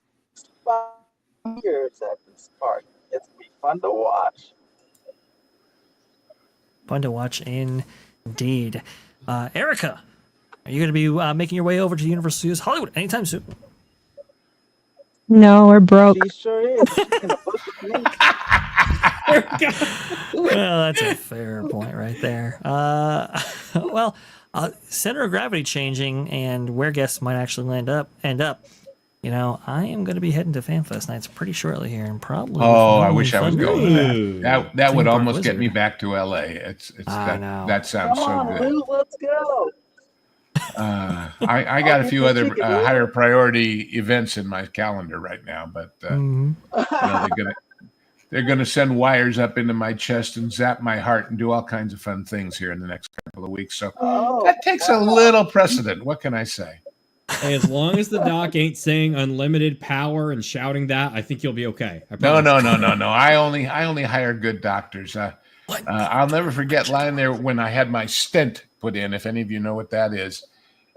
5 years at this park. It's gonna be fun to watch. Fun to watch indeed. Erica, are you going to be making your way over to Universal Studios Hollywood anytime soon? No, we're broke. She sure is. She's gonna book with me. Well, that's a fair point right there. Well, center of gravity changing and where guests might actually end up. You know, I am going to be heading to FanFest nights pretty shortly here, and probably. Oh, I with wish I was Thunder. going to that. That would Theme park almost get wizard. me back to LA. It's I know. that sounds Come so on, good. Lou, let's go. I got a few other higher priority events in my calendar right now, but Mhm. you know, they're gonna send wires up into my chest and zap my heart and do all kinds of fun things here in the next couple of weeks. So Oh, that takes a little precedent. What can I say? Hey, as long as the doc ain't saying unlimited power and shouting that, I think you'll be okay. I No. promise. I only hire good doctors. I'll never forget lying there when I had my stent put in, if any of you know what that is.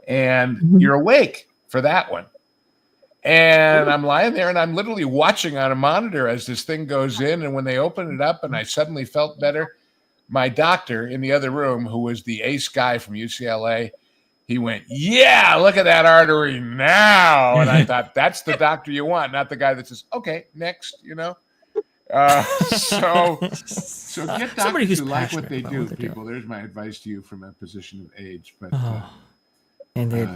And you're awake for that one. And I'm lying there and I'm literally watching on a monitor as this thing goes in. And when they open it up and I suddenly felt better, my doctor in the other room, who was the ace guy from UCLA, he went, "Yeah, look at that artery now." And I thought, that's the doctor you want, not the guy that says, "Okay, next," you know? So get Somebody doctors who's who like passionate what they about do, what they're people. There's my advice to you from a position of age. But Indeed.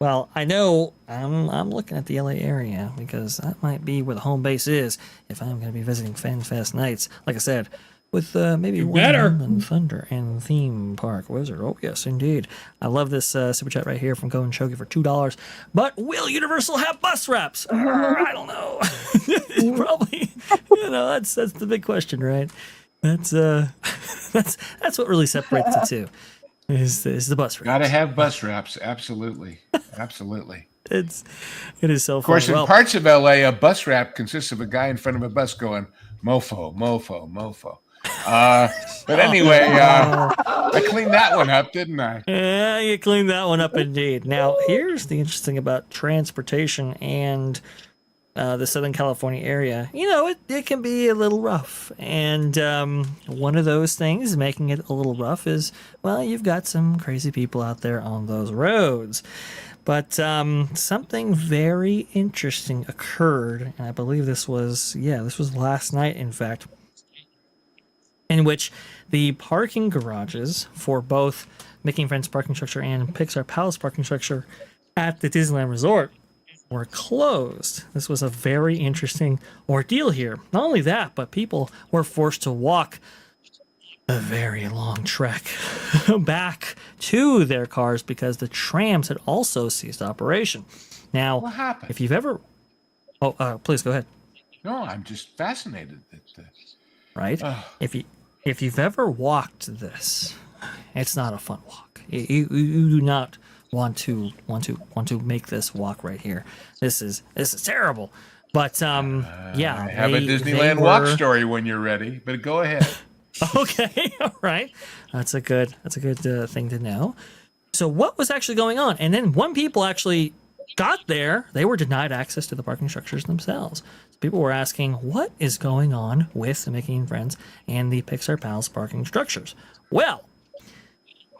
Well, I know I'm looking at the LA area because that might be where the home base is if I'm going to be visiting FanFest nights. Like I said, with maybe You one better. and Thunder and Theme Park Wizard. Oh, yes, indeed. I love this super chat right here from Go and Shogi for $2. But will Universal have bus wraps? I don't know. Probably. You know, that's the big question, right? That's what really separates the two. Is the bus wraps. gotta have bus wraps. Absolutely. Absolutely. It is so Of course, funny. in parts of LA, a bus wrap consists of a guy in front of a bus going, "Mofo, mofo, mofo." But anyway, I cleaned that one up, didn't I? Yeah, you cleaned that one up indeed. Now, here's the interesting about transportation and the Southern California area. You know, it can be a little rough. And one of those things making it a little rough is, well, you've got some crazy people out there on those roads. But something very interesting occurred, and I believe this was last night, in fact, in which the parking garages for both Mickey and Friends parking structure and Pixar Palace parking structure at the Disneyland Resort were closed. This was a very interesting ordeal here. Not only that, but people were forced to walk a very long trek back to their cars because the trams had also ceased operation. Now, What happened? if you've ever... Oh, please go ahead. No, I'm just fascinated. Right? If you've ever walked this, it's not a fun walk. You do not want to make this walk right here. This is terrible. But yeah, I have a they Disneyland walk were- story when you're ready, but go ahead. Okay, all right. That's a good thing to know. So what was actually going on? And then when people actually got there, they were denied access to the parking structures themselves. So people were asking, what is going on with the Mickey and Friends and the Pixar Palace parking structures? Well,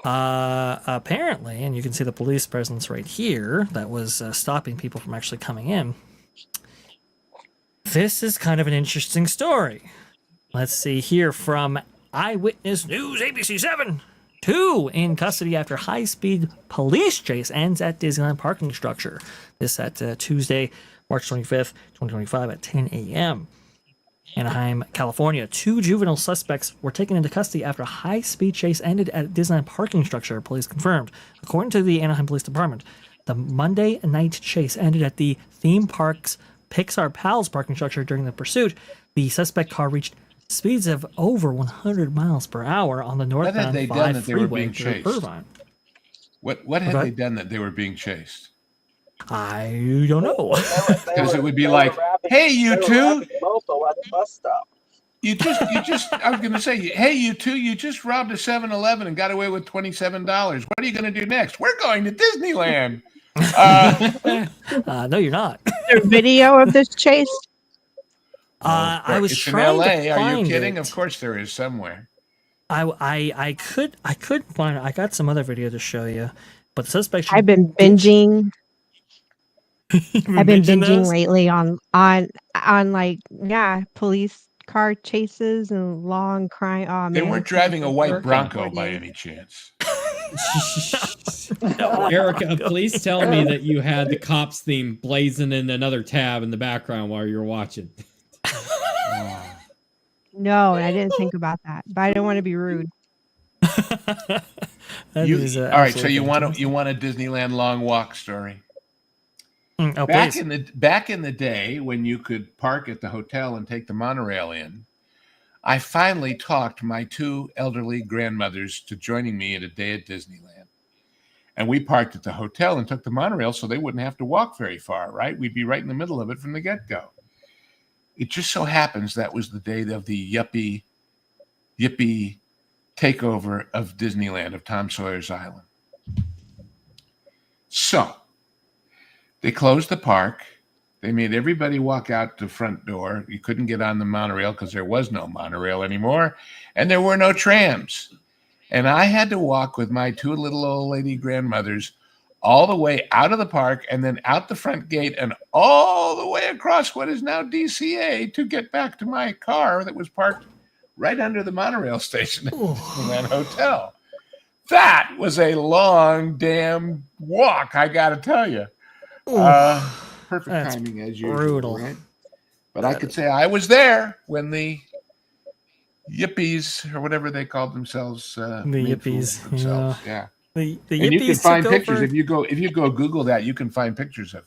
apparently, and you can see the police presence right here that was stopping people from actually coming in. This is kind of an interesting story. Let's see here from Eyewitness News ABC7. 2 in custody after high-speed police chase ends at Disneyland parking structure. This at Tuesday, March 25th, 2025 at 10 a.m. Anaheim, California. 2 juvenile suspects were taken into custody after a high-speed chase ended at Disneyland parking structure, police confirmed. According to the Anaheim Police Department, the Monday night chase ended at the theme park's Pixar Pals parking structure. During the pursuit, the suspect car reached speeds of over 100 miles per hour on the northbound 5 freeway through Irvine. What had they done that they were being chased? I don't know. Because it would be like, hey, you two. You just, I was going to say, hey, you two, you just robbed a 7-Eleven and got away with $27. What are you going to do next? We're going to Disneyland. No, you're not. Is there video of this chase? I was it's trying in LA. to find Are you kidding? it. Of course there is somewhere. I could find it. I got some other video to show you, but the suspect. I've been binging. I've been binging those? lately on like police car chases and long crime. Oh, man, They weren't driving a white Bronco by by any chance. Erica, please tell me that you had the cops theme blazing in another tab in the background while you were watching. No, I didn't think about that, but I don't want to be rude. All right, so you want a Disneyland long walk story? Oh, back please. in the day when you could park at the hotel and take the monorail in, I finally talked my 2 elderly grandmothers to joining me at a day at Disneyland. And we parked at the hotel and took the monorail so they wouldn't have to walk very far, right? We'd be right in the middle of it from the get-go. It just so happens that was the day of the yippee takeover of Disneyland, of Tom Sawyer's Island. So they closed the park. They made everybody walk out the front door. You couldn't get on the monorail because there was no monorail anymore, and there were no trams. And I had to walk with my 2 little old lady grandmothers all the way out of the park and then out the front gate and all the way across what is now DCA to get back to my car that was parked right under the monorail station in that hotel. That was a long damn walk, I got to tell you. Perfect timing as usual. Brutal. Right? But I could say I was there when the yippies or whatever they called themselves. The yippies. Yeah. The and you can yippies find took pictures over. if you go Google that. You can find pictures of,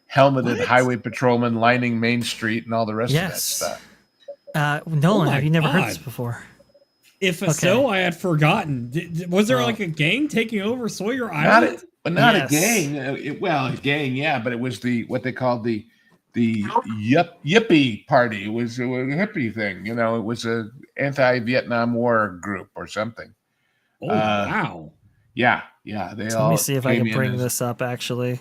helmeted highway patrolmen lining Main Street and all the rest of that stuff. Nolan, have you never heard God. this before? If so, I had forgotten. Was there like a gang taking over Sawyer Island? Not a gang. A gang, yeah, but it was what they called the yippie party. It was a hippie thing. It was a anti-Vietnam War group or something. Oh, wow. Yeah. Let me see if I can bring this up, actually.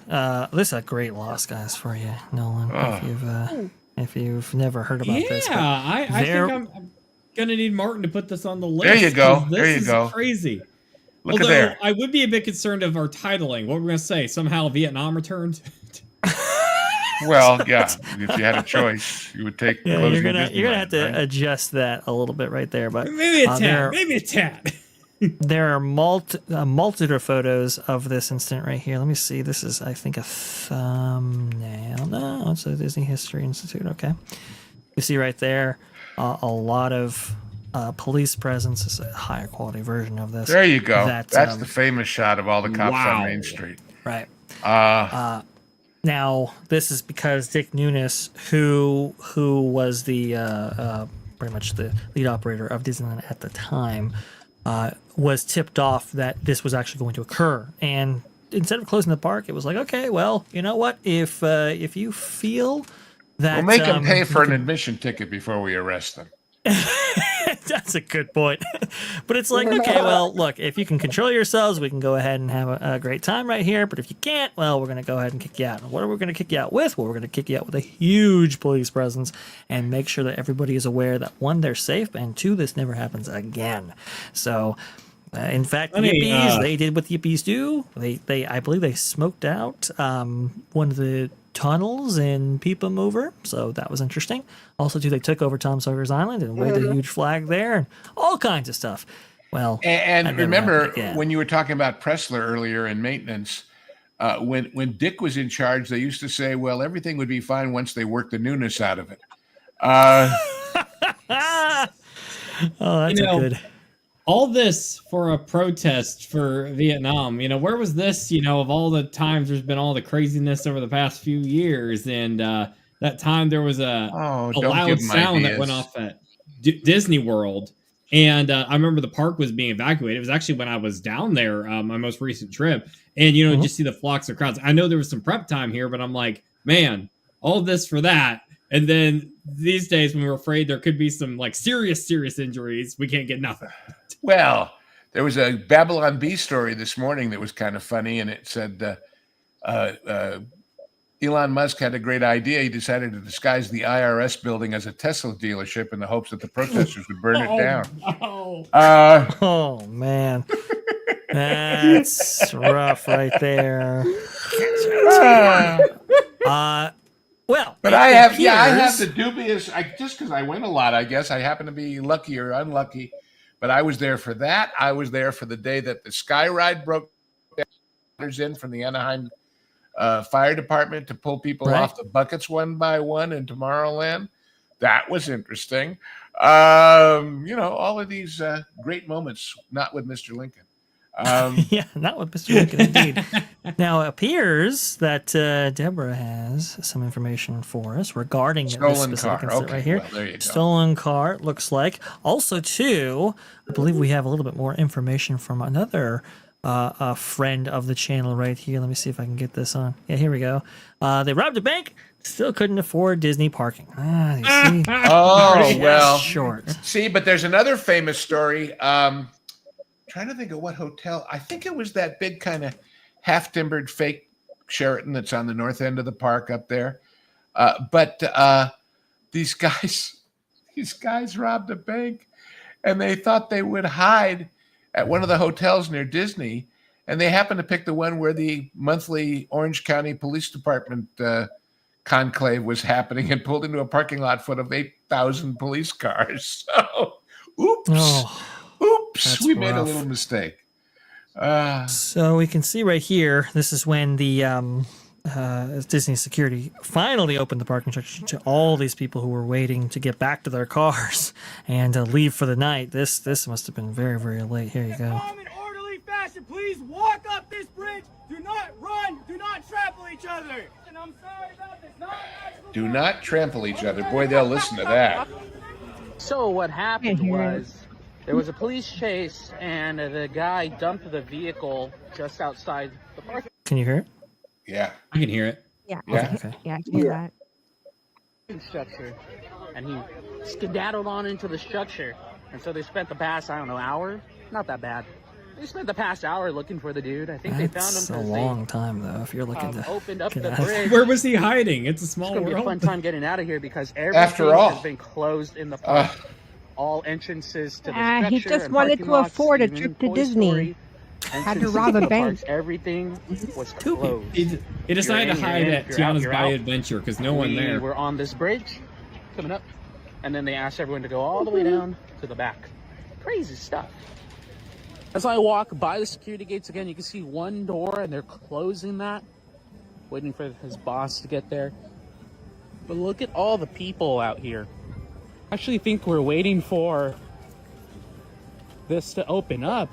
This is a great loss, guys, for you, Nolan, if you've never heard about this. Yeah, I think I'm going to need Martin to put this on the list. There you go. This is crazy. Look at there. I would be a bit concerned of our titling. What we're going to say, somehow Vietnam returned? Well, yeah. If you had a choice, you would take. Yeah, you're gonna have to adjust that a little bit right there, but maybe a tad. There are multitude of photos of this incident right here. Let me see. This is, I think, a thumbnail. No, it's a Disney History Institute. Okay, you see right there a lot of police presence. This is a higher quality version of this. There you go. That's the famous shot of all the cops on Main Street. Right. Now, this is because Dick Nunes, who was the pretty much the lead operator of Disneyland at the time, was tipped off that this was actually going to occur. And instead of closing the park, it was like, okay, well, you know what? If you feel that... We'll make them pay for an admission ticket before we arrest them. That's a good point. But it's like, okay, well, look, if you can control yourselves, we can go ahead and have a great time right here. But if you can't, well, we're going to go ahead and kick you out. And what are we going to kick you out with? Well, we're going to kick you out with a huge police presence and make sure that everybody is aware that, 1, they're safe, and 2, this never happens again. So... in fact, yippies, they did what yippies do. I believe they smoked out one of the tunnels in People Mover, so that was interesting. Also, too, they took over Tom Sawyer's Island and waved a huge flag there, and all kinds of stuff. Well, and remember when you were talking about Pressler earlier in maintenance, when Dick was in charge, they used to say, "Well, everything would be fine once they worked the newness out of it." Oh, that's good. All this for a protest for Vietnam. Where was this? Of all the times there's been all the craziness over the past few years, and that time there was a loud sound that went off at Disney World, and I remember the park was being evacuated. It was actually when I was down there, my most recent trip, and just see the flocks of crowds. I know there was some prep time here, but I'm like, man, all this for that. And then these days, when we're afraid there could be some serious injuries, we can't get nothing. Well, there was a Babylon Bee story this morning that was kind of funny, and it said Elon Musk had a great idea. He decided to disguise the IRS building as a Tesla dealership in the hopes that the protesters would burn it down. No. Oh, man. That's rough right there. Well, but I have the dubious. Just because I went a lot, I guess I happen to be lucky or unlucky. But I was there for that. I was there for the day that the Sky Ride broke down in from the Anaheim fire department to pull people off the buckets one by one in Tomorrowland. That was interesting. All of these great moments, not with Mr. Lincoln. Yeah, not with Mr. Lincoln, indeed. Now, it appears that Deborah has some information for us regarding this specific incident right here. Well, there you go. Stolen car, looks like. Also, too, I believe we have a little bit more information from another a friend of the channel right here. Let me see if I can get this on. Yeah, here we go. They robbed a bank, still couldn't afford Disney parking. You see? Oh, well. Short. See, but there's another famous story. Trying to think of what hotel. I think it was that big kind of half-timbered fake Sheraton that's on the north end of the park up there. But these guys robbed a bank, and they thought they would hide at one of the hotels near Disney, and they happened to pick the one where the monthly Orange County Police Department conclave was happening, and pulled into a parking lot full of 8,000 police cars. So, oops, we made a little mistake. So we can see right here, this is when the Disney security finally opened the parking structure to all these people who were waiting to get back to their cars and leave for the night. This must have been very, very late. Here you go. In orderly fashion, please walk up this bridge. Do not run. Do not trample each other. And I'm sorry about this. Do not trample each other. Boy, they'll listen to that. So what happened was there was a police chase, and the guy dumped the vehicle just outside the park. Can you hear it? Yeah. I can hear it. Yeah. Okay. Yeah, I can hear that. Structure, and he skedaddled on into the structure. And so they spent the past, hour, not that bad. They spent the past hour looking for the dude. I think they found him. That's a long time, though, if you're looking to opened up get the out of bridge. Where was he hiding? It's a small It's gonna world. be a fun time getting out of here because everything has been closed in the park. All entrances to the structure. He just and wanted parking to lots, afford a even trip to Toy Disney. Story, Had to rob a bank. parks, everything was closed. He decided to hide at Tiana's Bay Adventure because no one there. We were on this bridge coming up, and then they asked everyone to go all the way down to the back. Crazy stuff. As I walk by the security gates again, you can see one door, and they're closing that, waiting for his boss to get there. But look at all the people out here. I actually think we're waiting for this to open up.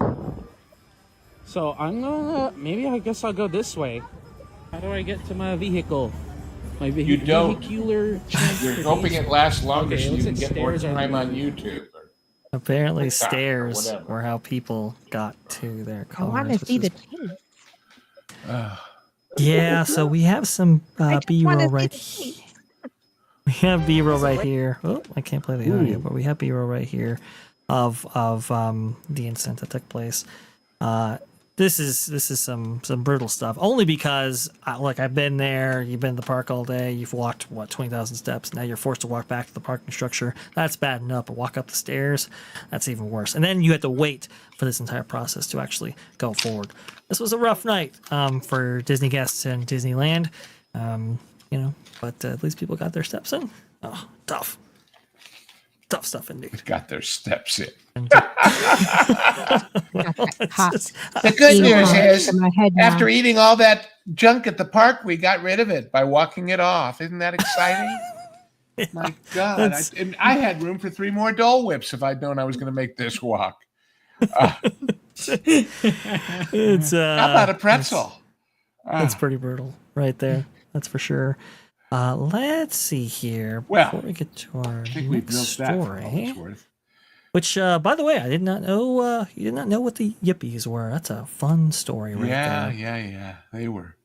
So I guess I'll go this way. How do I get to my vehicle? My You don't. vehicular You're hoping it lasts longer Okay, so it you looks can like get more stairs are time on moving. YouTube. Apparently, TikTok or stairs whatever. were how people got to their I cars. want to see the which chase. is- Yeah, so we have some I just B-roll wanna see right the here. chase. We have B-roll right here. Oh, I can't play the audio, but we have B-roll right here of the incident that took place. This is some brutal stuff. Only because look, I've been there. You've been in the park all day. You've walked 20,000 steps. Now you're forced to walk back to the parking structure. That's bad enough. But walk up the stairs, that's even worse. And then you had to wait for this entire process to actually go forward. This was a rough night for Disney guests in Disneyland. But at least people got their steps in. Oh, tough stuff indeed. Got their steps in. Hot. The good news is, in my head now. after eating all that junk at the park, we got rid of it by walking it off. Isn't that exciting? My God. I had room for 3 more Dole Whips if I'd known I was going to make this walk. It's How about a pretzel? That's pretty brutal right there. That's for sure. Let's see here Well, before we get to our I think we next built that for all story. it's worth. Which, by the way, I did not know. You did not know what the yippies were. That's a fun story, right there. Yeah. They were.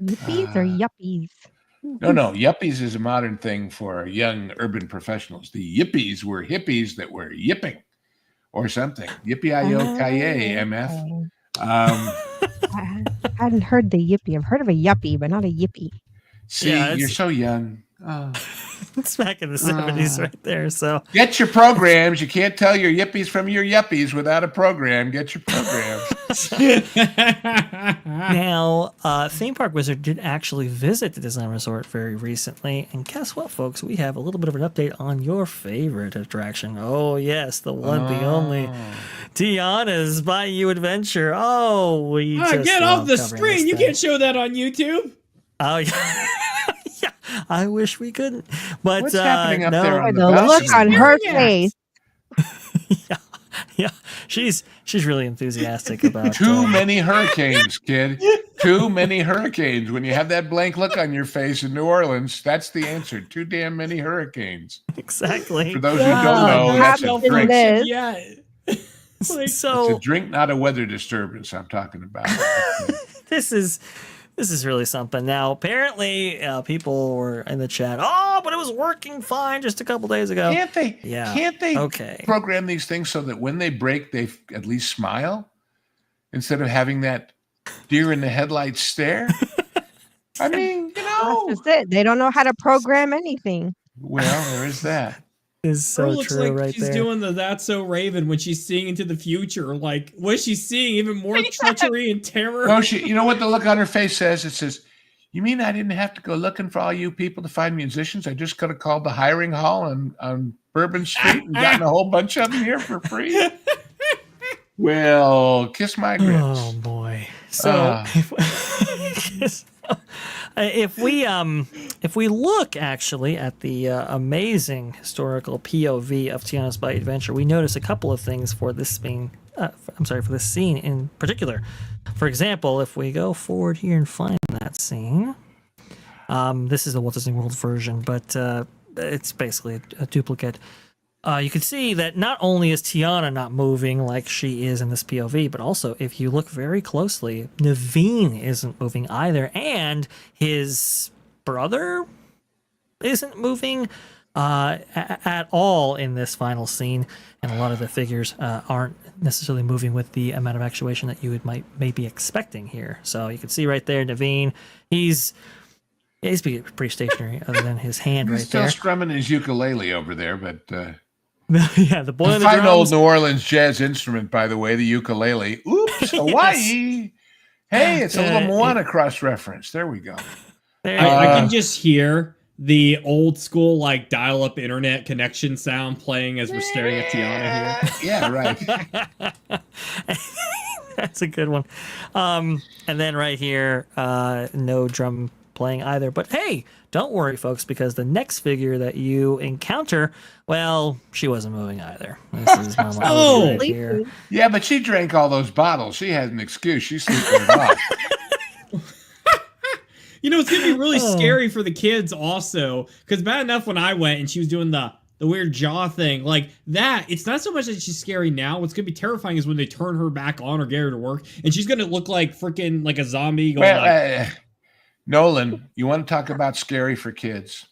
Yippies or yuppies? No. Yuppies is a modern thing for young urban professionals. The yippies were hippies that were yipping or something. Yippee-I-O-Ki-yay, MF. I hadn't heard the yippie. I've heard of a yuppie, but not a yippie. See, you're so young. It's back in the 70s right there. So get your programs. You can't tell your yippies from your yuppies without a program. Get your programs. Now, Theme Park Wizard did actually visit the Disneyland Resort very recently. And guess what, folks? We have a little bit of an update on your favorite attraction. Oh, yes, the one, the only Tiana's Bayou Adventure. Oh, we just get off the love covering screen. this You thing. can't show that on YouTube. Oh, yeah. Yeah, I wish we couldn't. But What's happening up there on The the look bus? on her face. yeah, she's really enthusiastic about Too many hurricanes, kid. Too many hurricanes. When you have that blank look on your face in New Orleans, that's the answer. Too damn many hurricanes. Exactly. For those who don't know, that's a happened drink. this. Yeah. Like, So It's a drink, not a weather disturbance I'm talking about. this is really something. Now, apparently, people were in the chat. Oh, but it was working fine just a couple days ago. Can't they? Yeah. Can't they Okay. program these things so that when they break, they at least smile instead of having that deer in the headlights stare? I mean, That's just it. They don't know how to program anything. Well, there is that. Is so Her looks true like right she's there. doing the That's So Raven when she's seeing into the future. Like, what is she seeing? Even more treachery and terror? Well, you know what the look on her face says? It says, you mean I didn't have to go looking for all you people to find musicians? I just could have called the hiring hall on Bourbon Street and gotten a whole bunch of them here for free? Well, kiss my grits. Oh boy. So if we look actually at the amazing historical POV of Tiana's Bayou Adventure, we notice a couple of things for this being for this scene in particular. For example, if we go forward here and find that scene, this is the Walt Disney World version, but it's basically a duplicate. You can see that not only is Tiana not moving like she is in this POV, but also if you look very closely, Naveen isn't moving either, and his brother isn't moving at all in this final scene, and a lot of the figures aren't necessarily moving with the amount of actuation that you may be expecting here. So you can see right there, Naveen, he's pretty stationary other than his hand He's right still there. strumming his ukulele over there, but Yeah, the boy in the fine old drums. New Orleans jazz instrument, by the way, the ukulele. Oops, Hawaii. Hey, it's a little Moana cross reference. There we go. There I you can just hear the old school like dial-up internet connection sound playing as we're staring at Tiana here. Yeah, right. That's a good one. And then right here, no drum playing either. But hey, don't worry, folks, because the next figure that you encounter, well, she wasn't moving either. This is Mama Oh! right here. Yeah, but she drank all those bottles. She has an excuse. She's sleeping it off. You know, it's gonna be really Oh. scary for the kids also, because bad enough when I went and she was doing the weird jaw thing like that. It's not so much that she's scary now. What's gonna be terrifying is when they turn her back on or get her to work, and she's gonna look like freaking like a zombie. Going Well, Nolan, you want to talk about scary for kids?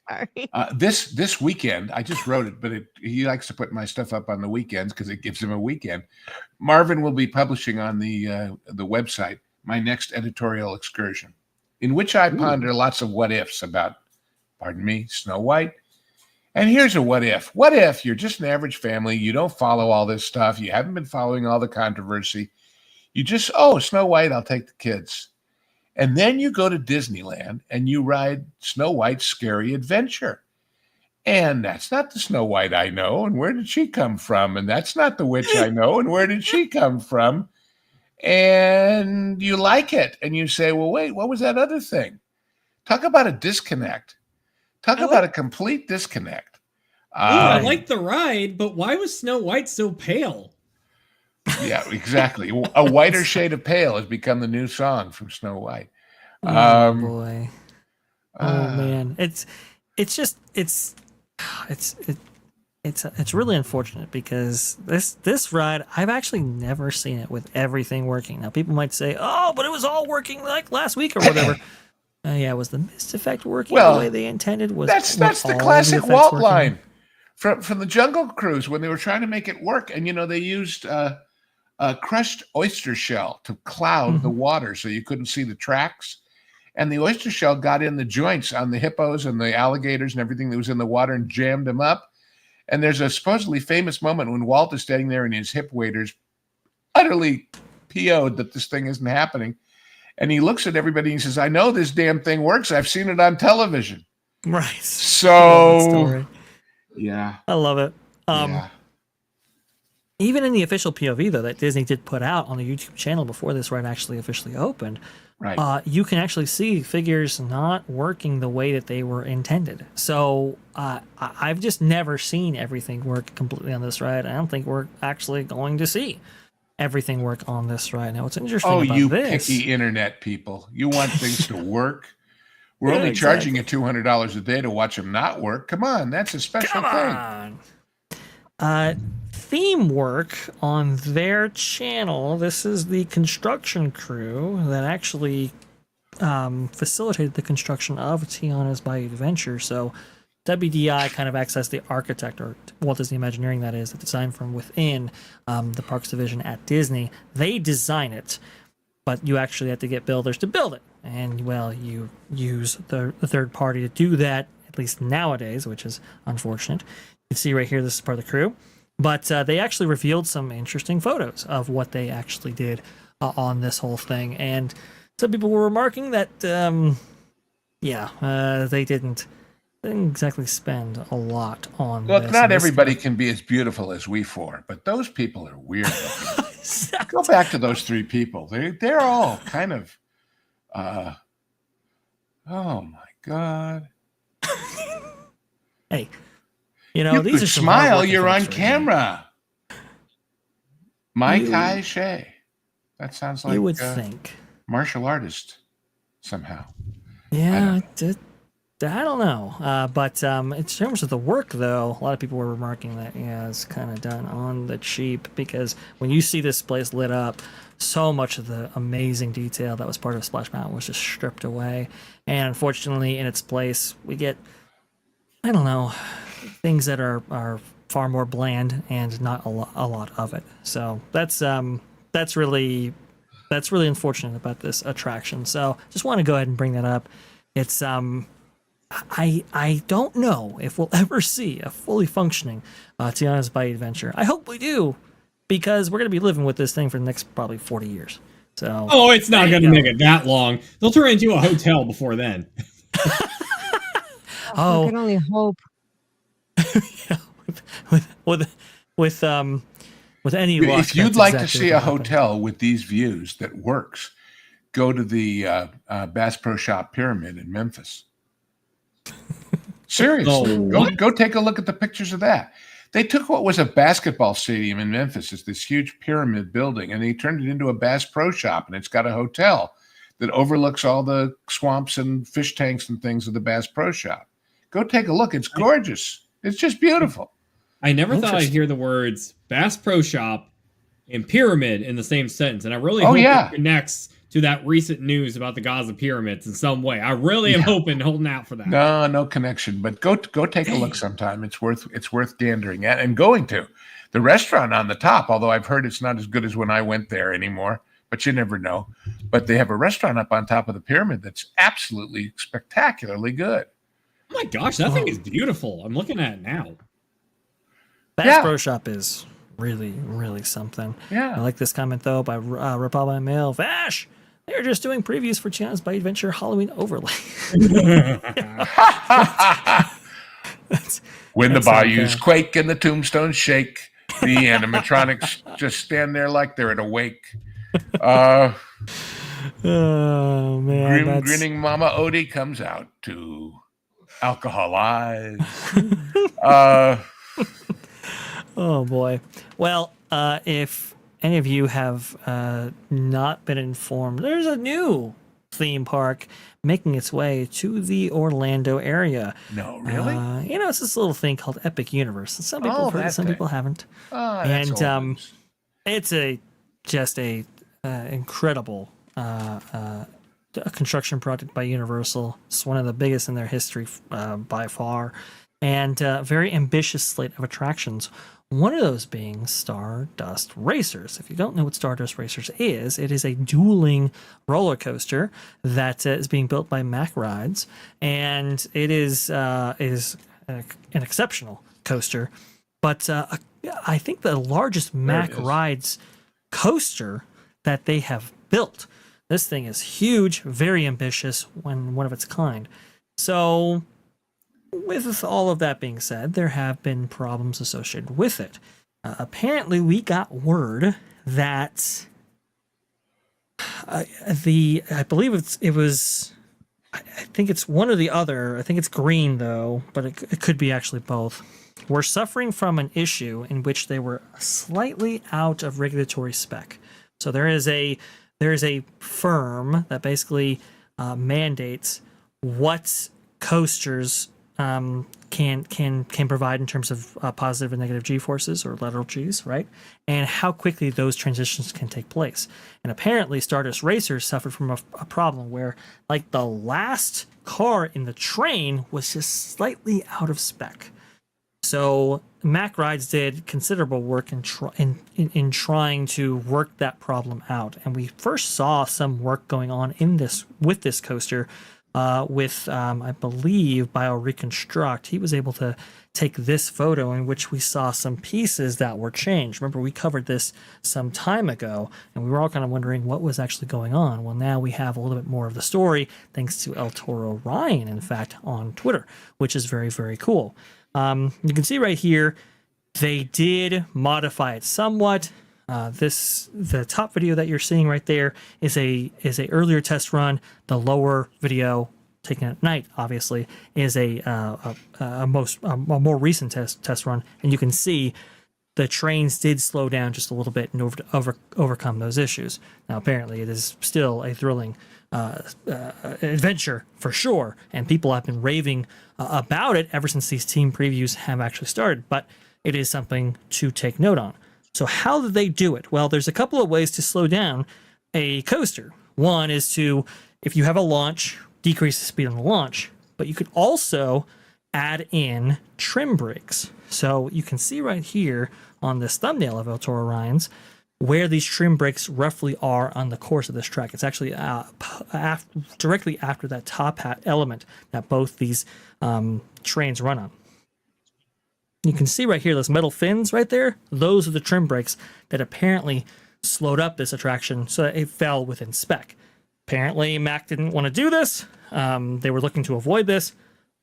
Sorry. This weekend, I just wrote it, but he likes to put my stuff up on the weekends because it gives him a weekend. Marvin will be publishing on the website my next editorial excursion, in which I ponder lots of what ifs about, pardon me, Snow White. And here's a what if. What if you're just an average family, you don't follow all this stuff, you haven't been following all the controversy, you just, Snow White, I'll take the kids. And then you go to Disneyland and you ride Snow White's Scary Adventure. And that's not the Snow White I know. And where did she come from? And that's not the witch I know. And where did she come from? And you like it. And you say, well, wait, what was that other thing? Talk about a disconnect. Talk about a complete disconnect. I like the ride, but why was Snow White so pale? Yeah, exactly. A whiter shade of pale has become the new song from Snow White. Oh boy. Oh man. It's really unfortunate because this ride, I've actually never seen it with everything working. Now people might say, "Oh, but it was all working like last week or whatever." Yeah, was the mist effect working the way they intended? That's the classic Walt line from the Jungle Cruise when they were trying to make it work, and they used a crushed oyster shell to cloud the water so you couldn't see the tracks, and the oyster shell got in the joints on the hippos and the alligators and everything that was in the water and jammed them up. And there's a supposedly famous moment when Walt is standing there and his hip waders utterly PO'd that this thing isn't happening. And he looks at everybody and he says, "I know this damn thing works. I've seen it on television." Right. So, yeah. I love it. Even in the official POV, though, that Disney did put out on the YouTube channel before this ride actually officially opened, you can actually see figures not working the way that they were intended. So I've just never seen everything work completely on this ride. I don't think we're actually going to see everything work on this ride. Now, what's interesting about you this... picky internet people. You want things to work. We're only charging you $200 a day to watch them not work. Come on, that's a special thing. Theme work on their channel. This is the construction crew that actually facilitated the construction of Tiana's Bayou Adventure. So WDI kind of acts as the architect, or Walt Disney Imagineering, that is, the design from within the Parks Division at Disney. They design it, but you actually have to get builders to build it. And, well, you use the third party to do that, at least nowadays, which is unfortunate. You can see right here, this is part of the crew. But they actually revealed some interesting photos of what they actually did on this whole thing. And some people were remarking that, they didn't exactly spend a lot on Look, this. not everybody can be as beautiful as we four, but those people are weird. Go back to those three people. They're all kind of, oh my God. Hey. These are smile. You're on camera. Mike Hai Shea. That sounds like you would think martial artist somehow. Yeah, I don't know. But in terms of the work, though, a lot of people were remarking that it's kind of done on the cheap, because when you see this place lit up, so much of the amazing detail that was part of Splash Mountain was just stripped away, and unfortunately, in its place, we get, I don't know, things that are far more bland and not a lot of it. So that's really unfortunate about this attraction. So just want to go ahead and bring that up. It's I don't know if we'll ever see a fully functioning Tiana's Bayou Adventure. I hope we do, because we're going to be living with this thing for the next probably 40 years. So it's not going to make it that long. They'll turn it into a hotel before then. I can only hope. with any luck, if you'd like to see a hotel with these views that works, go to the Bass Pro Shop Pyramid in Memphis. Seriously, go take a look at the pictures of that. They took what was a basketball stadium in Memphis, it's this huge pyramid building, and they turned it into a Bass Pro Shop, and it's got a hotel that overlooks all the swamps and fish tanks and things of the Bass Pro Shop. Go take a look. It's gorgeous. It's just beautiful. I never thought I'd hear the words Bass Pro Shop and pyramid in the same sentence, and I really hope it connects to that recent news about the Gaza pyramids in some way. I really am holding out for that. No connection, but go take a look sometime. It's worth gandering at and going to. The restaurant on the top, although I've heard it's not as good as when I went there anymore, but you never know. But they have a restaurant up on top of the pyramid that's absolutely spectacularly good. Oh my gosh, that thing is beautiful. I'm looking at it now. Bass Pro Shop is really, really something. Yeah. I like this comment, though, by Republican Mail. Vash! They're just doing previews for Tiana's Bayou Adventure Halloween overlay. When the bayous quake and the tombstones shake, the animatronics just stand there like they're at a wake. Oh, man. Grinning Mama Odie comes out to alcoholized. uh, Oh boy. Well, if any of you have not been informed, there's a new theme park making its way to the Orlando area. no, really? It's this little thing called Epic Universe. Some people Oh, have heard it, that some thing. people haven't. That's and old news. it's just a incredible construction project by Universal. It's one of the biggest in their history by far, and very ambitious slate of attractions. One of those being Stardust Racers. If you don't know what Stardust Racers is, it is a dueling roller coaster that is being built by Mack Rides, and it is an exceptional coaster. But I think the largest Mack Rides coaster that they have built. This thing is huge, very ambitious, one of its kind. So, with all of that being said, there have been problems associated with it. Apparently, we got word that I believe it was. I think it's one or the other. I think it's green though, but it could be actually both. We're suffering from an issue in which they were slightly out of regulatory spec. So there is a firm that basically mandates what coasters can provide in terms of positive and negative g-forces or lateral g's, right? And how quickly those transitions can take place. And apparently Stardust Racers suffered from a problem where, like, the last car in the train was just slightly out of spec. So Mack Rides did considerable work in trying to work that problem out, and we first saw some work going on with this coaster with I believe BioReconstruct. He was able to take this photo in which we saw some pieces that were changed. Remember, we covered this some time ago, and we were all kind of wondering what was actually going on. Well, now we have a little bit more of the story thanks to El Toro Ryan, in fact, on Twitter, which is very, very cool. You can see right here, they did modify it somewhat. The top video that you're seeing right there is a earlier test run. The lower video taken at night, obviously, is a more recent test run, and you can see the trains did slow down just a little bit in order to overcome those issues. Now, apparently, it is still a thrilling adventure for sure, and people have been raving about it ever since these team previews have actually started, but it is something to take note on. So how did they do it? Well, there's a couple of ways to slow down a coaster. One is to, if you have a launch, decrease the speed on the launch, but you could also add in trim brakes. So you can see right here on this thumbnail of El Toro Ryan's where these trim brakes roughly are on the course of this track. It's actually directly after that top hat element that both these trains run on. You can see right here, those metal fins right there, those are the trim brakes that apparently slowed up this attraction so that it fell within spec. Apparently, Mack didn't want to do this. They were looking to avoid this,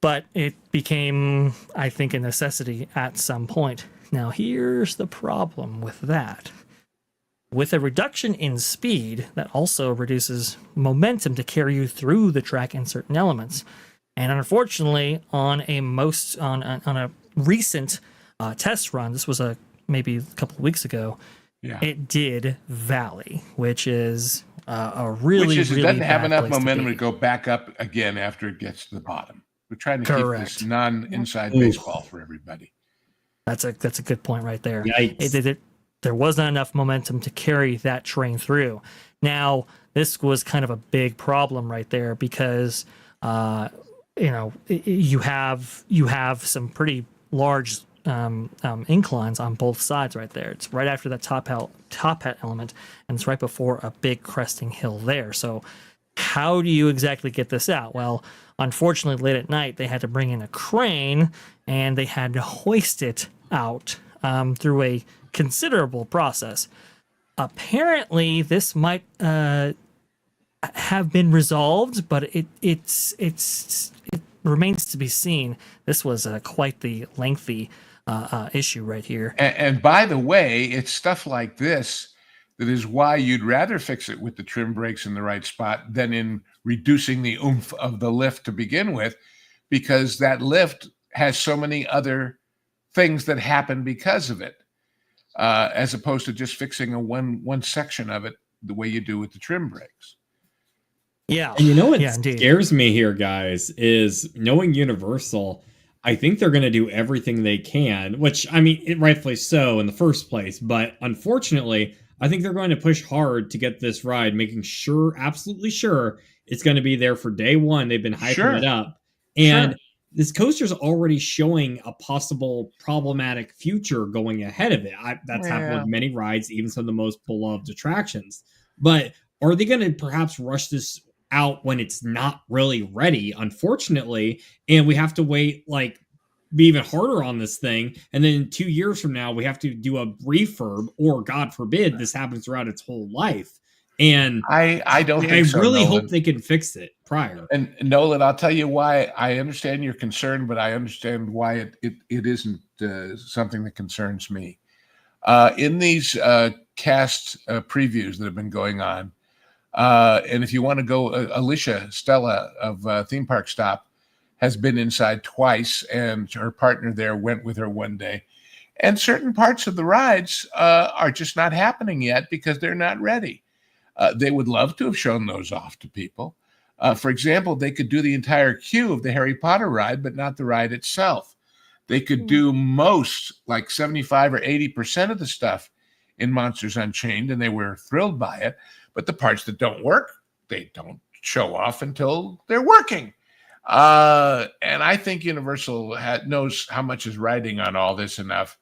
but it became, I think, a necessity at some point. Now, here's the problem with that. With a reduction in speed, that also reduces momentum to carry you through the track in certain elements. And unfortunately, on a recent test run, this was maybe a couple of weeks ago, it did valley, which is a really, it doesn't have enough momentum to go back up again after it gets to the bottom. We're trying to keep this non-inside baseball for everybody. That's a good point right there. Yikes. There was not enough momentum to carry that train through. Now, this was kind of a big problem right there because you have some pretty large inclines on both sides right there. It's right after that top hat element, and it's right before a big cresting hill there. So how do you exactly get this out? Well, unfortunately, late at night, they had to bring in a crane, and they had to hoist it out through a considerable process. Apparently, this might have been resolved, but it remains to be seen. This was quite the lengthy issue right here. And by the way, it's stuff like this that is why you'd rather fix it with the trim brakes in the right spot than in reducing the oomph of the lift to begin with, because that lift has so many other things that happen because of it, as opposed to just fixing one section of it the way you do with the trim brakes. Yeah. And you know what indeed. scares me here, guys, is knowing Universal. I think they're going to do everything they can, which, I mean, rightfully so in the first place. But unfortunately, I think they're going to push hard to get this ride, making sure, absolutely sure, it's going to be there for day one. They've been hyping it up. And this coaster's already showing a possible problematic future going ahead of it. That's happened with many rides, even some of the most beloved attractions. But are they going to perhaps rush this out when it's not really ready, unfortunately, and we have to wait, like, be even harder on this thing, and then 2 years from now we have to do a refurb, or God forbid this happens throughout its whole life? And I don't think so, really Nolan. hope they can fix it prior. And Nolan, I'll tell you why. I understand your concern, but I understand why it isn't something that concerns me. In these cast previews that have been going on, and if you want to go, Alicia Stella of Theme Park Stop has been inside twice, and her partner there went with her one day. And certain parts of the rides are just not happening yet because they're not ready. They would love to have shown those off to people. For example, they could do the entire queue of the Harry Potter ride, but not the ride itself. They could do most, like 75 or 80% of the stuff in Monsters Unchained, and they were thrilled by it. But the parts that don't work, they don't show off until they're working. And I think Universal knows how much is riding on all this enough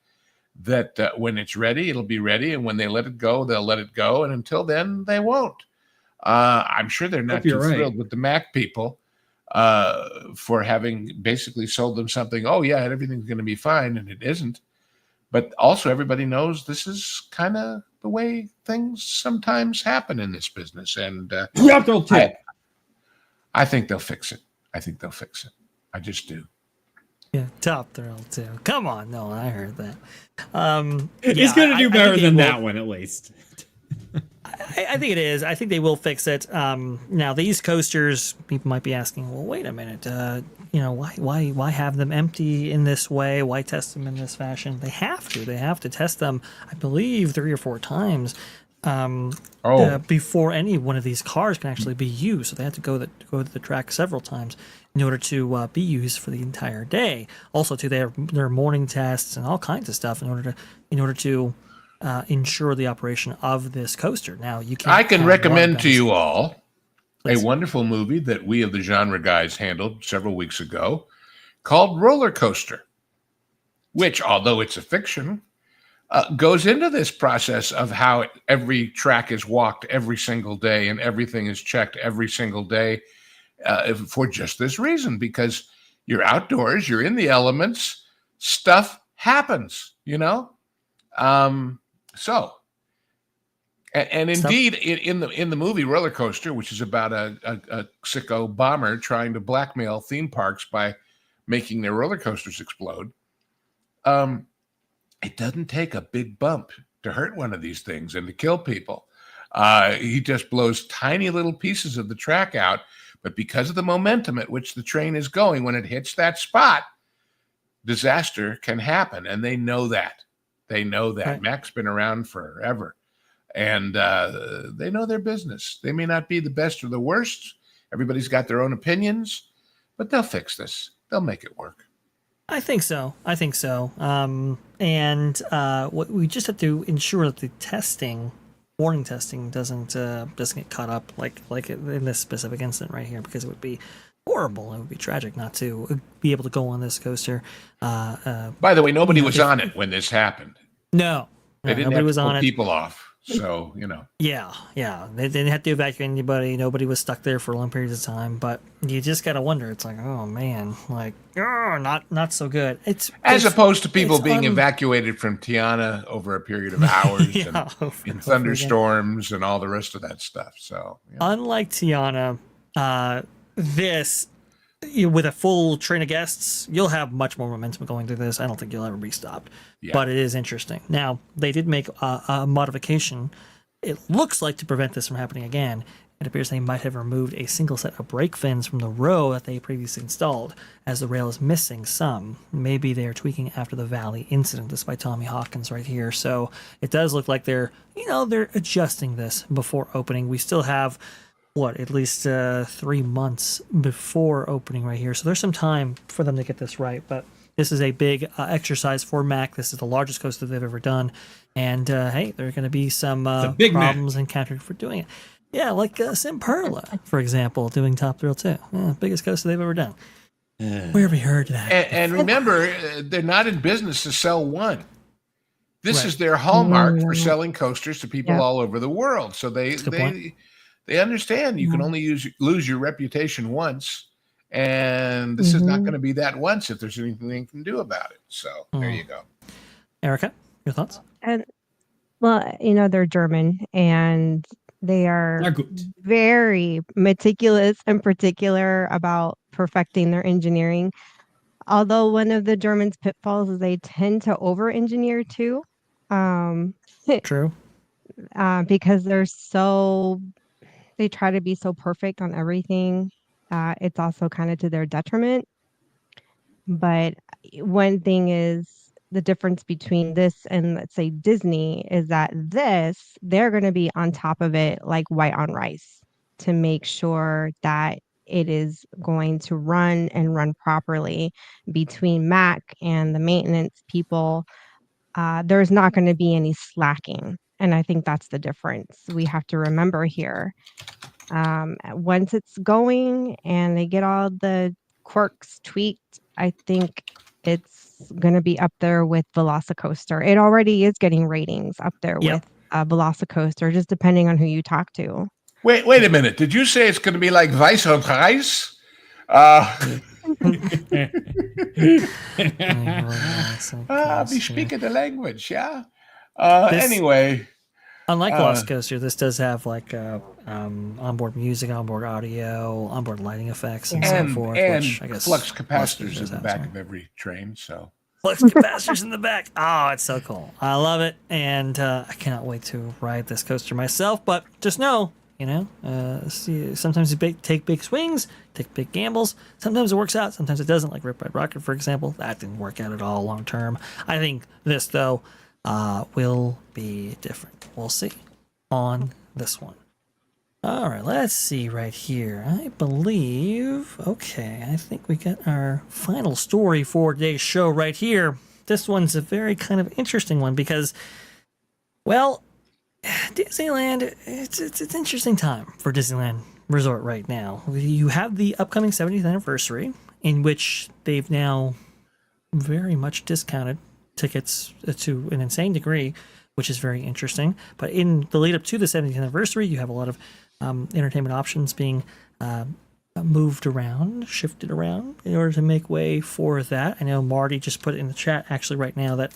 that when it's ready, it'll be ready. And when they let it go, they'll let it go. And until then, they won't. I'm sure they're not too thrilled with the Mac people for having basically sold them something. Oh, yeah, everything's going to be fine. And it isn't. But also everybody knows this is kind of the way things sometimes happen in this business. And I think they'll fix it. I think they'll fix it. I just do. Yeah, Top Thrill too. Come on, no, I heard that. He's going to do better than that one, at least. I think it is. I think they will fix it. Now, these coasters, people might be asking, well, wait a minute. Why have them empty in this way? Why test them in this fashion? They have to. They have to test them, I believe, 3 or 4 times before any one of these cars can actually be used. So they have to go to the track several times in order to be used for the entire day. Also, too, their morning tests and all kinds of stuff in order to ensure the operation of this coaster. Now, you can't. I can recommend to you all a wonderful movie that we of the genre guys handled several weeks ago called Roller Coaster, which, although it's a fiction, goes into this process of how every track is walked every single day and everything is checked every single day for just this reason, because you're outdoors, you're in the elements, stuff happens, So, and indeed, in the movie Roller Coaster, which is about a sicko bomber trying to blackmail theme parks by making their roller coasters explode, it doesn't take a big bump to hurt one of these things and to kill people. He just blows tiny little pieces of the track out, but because of the momentum at which the train is going, when it hits that spot, disaster can happen, and they know that. They know that. Right. Mac's been around forever, and they know their business. They may not be the best or the worst. Everybody's got their own opinions, but they'll fix this. They'll make it work. I think so. We just have to ensure that the warning testing doesn't get caught up like in this specific incident right here, because it would be horrible. It would be tragic not to be able to go on this coaster. By the way, nobody was on it when this happened. No, they didn't have to pull people off. So, Yeah. They didn't have to evacuate anybody. Nobody was stuck there for long periods of time. But you just got to wonder. It's like, oh, man. Not so good. It's opposed to people being evacuated from Tiana over a period of hours in thunderstorms and all the rest of that stuff. So, unlike Tiana, this, with a full train of guests, you'll have much more momentum going through this. I don't think you'll ever be stopped. Yeah. But it is interesting. Now, they did make a modification, it looks like, to prevent this from happening again. It appears they might have removed a single set of brake fins from the row that they previously installed, as the rail is missing some. Maybe they are tweaking after the Valley incident. This is by Tommy Hawkins right here. So it does look like they're adjusting this before opening. We still have, at least 3 months before opening right here. So there's some time for them to get this right. But this is a big exercise for Mac. This is the largest coaster they've ever done. And hey, there are going to be some problems encountered for doing it. Yeah, like Simperla, for example, doing Top Thrill 2. Yeah, biggest coaster they've ever done. Where have we heard that? And remember, they're not in business to sell one. This is their hallmark for selling coasters to people all over the world. So they understand you can only lose your reputation once, and this is not going to be that once if there's anything they can do about it. So there you go. Erica, your thoughts? And well, they're German, and they are very meticulous and particular about perfecting their engineering. Although one of the Germans' pitfalls is they tend to over-engineer too. True. Because they try to be so perfect on everything. It's also kind of to their detriment. But one thing is, the difference between this and, let's say, Disney is that they're going to be on top of it like white on rice to make sure that it is going to run and run properly. Between Mac and the maintenance people, there's not going to be any slacking. And I think that's the difference we have to remember here. Once it's going and they get all the quirks tweaked, I think it's going to be up there with Velocicoaster. It already is getting ratings up there with Velocicoaster, just depending on who you talk to. Wait a minute. Did you say it's going to be like Weiss und Reis? We speak the language, yeah? Anyway. Unlike Velocicoaster, this does have like onboard music, onboard audio, onboard lighting effects, and so forth. And which I guess flux capacitors in the back of every train. So flux capacitors in the back. Oh, it's so cool. I love it, and I cannot wait to ride this coaster myself. But just know, sometimes you take big swings, take big gambles. Sometimes it works out, sometimes it doesn't. Like Rip Ride Rocket, for example, that didn't work out at all long term. I think this though will be different. We'll see on this one. All right, let's see right here. I believe, I think we got our final story for today's show right here. This one's a very kind of interesting one because, well, Disneyland, it's an interesting time for Disneyland Resort right now. You have the upcoming 70th anniversary, in which they've now very much discounted tickets to an insane degree, which is very interesting. But in the lead up to the 70th anniversary, you have a lot of entertainment options being moved around, shifted around in order to make way for that. I know Marty just put it in the chat actually right now that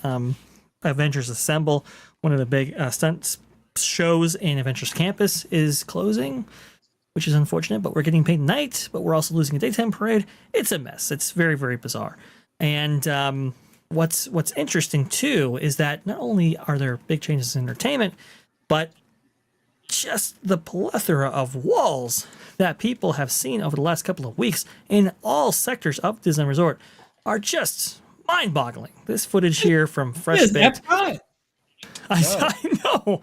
Avengers Assemble, one of the big stunt shows in Avengers Campus, is closing, which is unfortunate, but we're getting paid night, but we're also losing a daytime parade. It's a mess. It's very, very bizarre. And what's interesting too is that not only are there big changes in entertainment, but just the plethora of walls that people have seen over the last couple of weeks in all sectors of Disneyland Resort are just mind-boggling. This footage here from Fresh Baked. I know.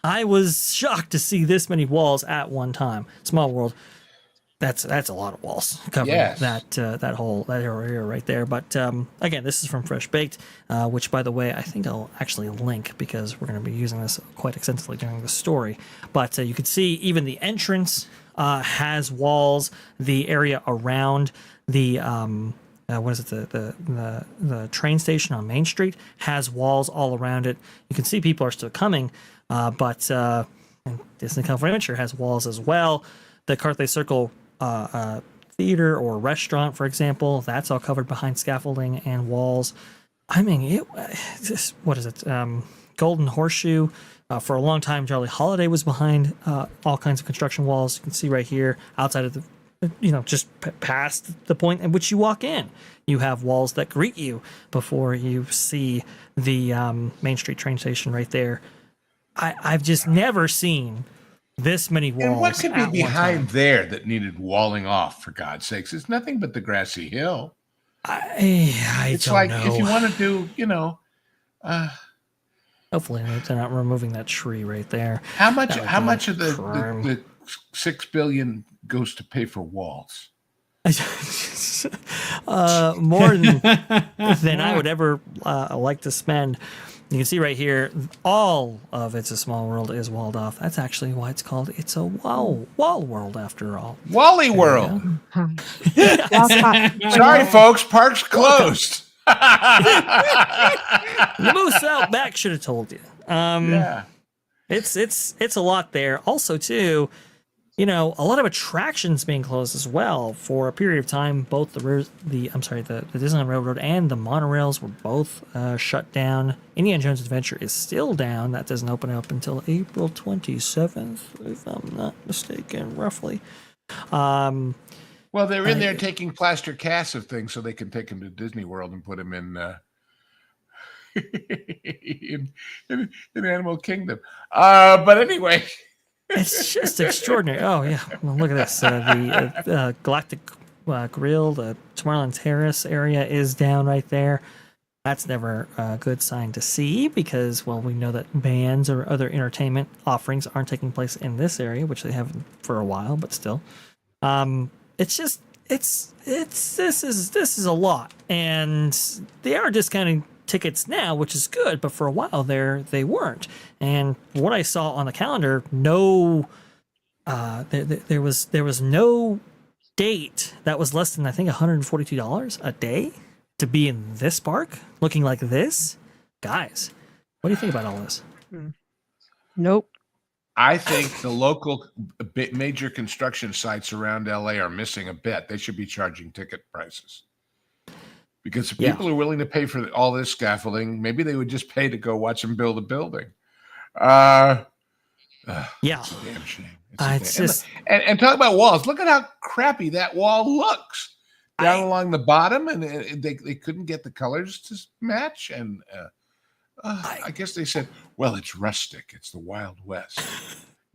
I was shocked to see this many walls at one time. Small World. That's a lot of walls covering that whole area right there. But again, this is from Fresh Baked, which, by the way, I think I'll actually link because we're going to be using this quite extensively during the story. But you can see even the entrance has walls. The area around the the train station on Main Street has walls all around it. You can see people are still coming, but Disney California Adventure has walls as well. The Carthay Circle theater or restaurant, for example, that's all covered behind scaffolding and walls. I mean, what is it? Golden Horseshoe. For a long time, Jolly Holiday was behind all kinds of construction walls. You can see right here outside of the, just past the point at which you walk in, you have walls that greet you before you see the Main Street train station right there. I've just never seen this many walls. And what could be at one behind time. there that needed walling off, for God's sakes? It's nothing but the grassy hill. I It's don't like know. if you want to do, Hopefully they're not removing that tree right there. how much That would be of crime. the $6 billion goes to pay for walls? More than I would ever like to spend. You can see right here, all of It's a Small World is walled off. That's actually why it's called It's a Wall World after all. Wally World. Walcott. Sorry, folks, park's closed. The Moose out back should have told you. Yeah. It's a lot there. Also, too, a lot of attractions being closed as well for a period of time. Both the Disneyland Railroad and the monorails were both shut down. Indiana Jones Adventure is still down. That doesn't open up until April 27th, if I'm not mistaken, roughly. Well, they're in there taking plaster casts of things so they can take them to Disney World and put them in in Animal Kingdom. But anyway. It's just extraordinary. Oh, yeah. Well, look at this. The Galactic Grill, the Tomorrowland Terrace area is down right there. That's never a good sign to see because, well, we know that bands or other entertainment offerings aren't taking place in this area, which they haven't for a while, but still. It's just, this is a lot. And they are discounting tickets now, which is good, but for a while there they weren't. And what I saw on the calendar, there was no date that was less than I think $142 a day to be in this park looking like this. Guys, what do you think about all this? Nope. I think the local major construction sites around LA are missing a bet. They should be charging ticket prices. Because if people are willing to pay for all this scaffolding, maybe they would just pay to go watch them build a building. Yeah. It's a damn shame. It's just... And talk about walls. Look at how crappy that wall looks down along the bottom, and they couldn't get the colors to match. And I guess they said, well, it's rustic. It's the Wild West.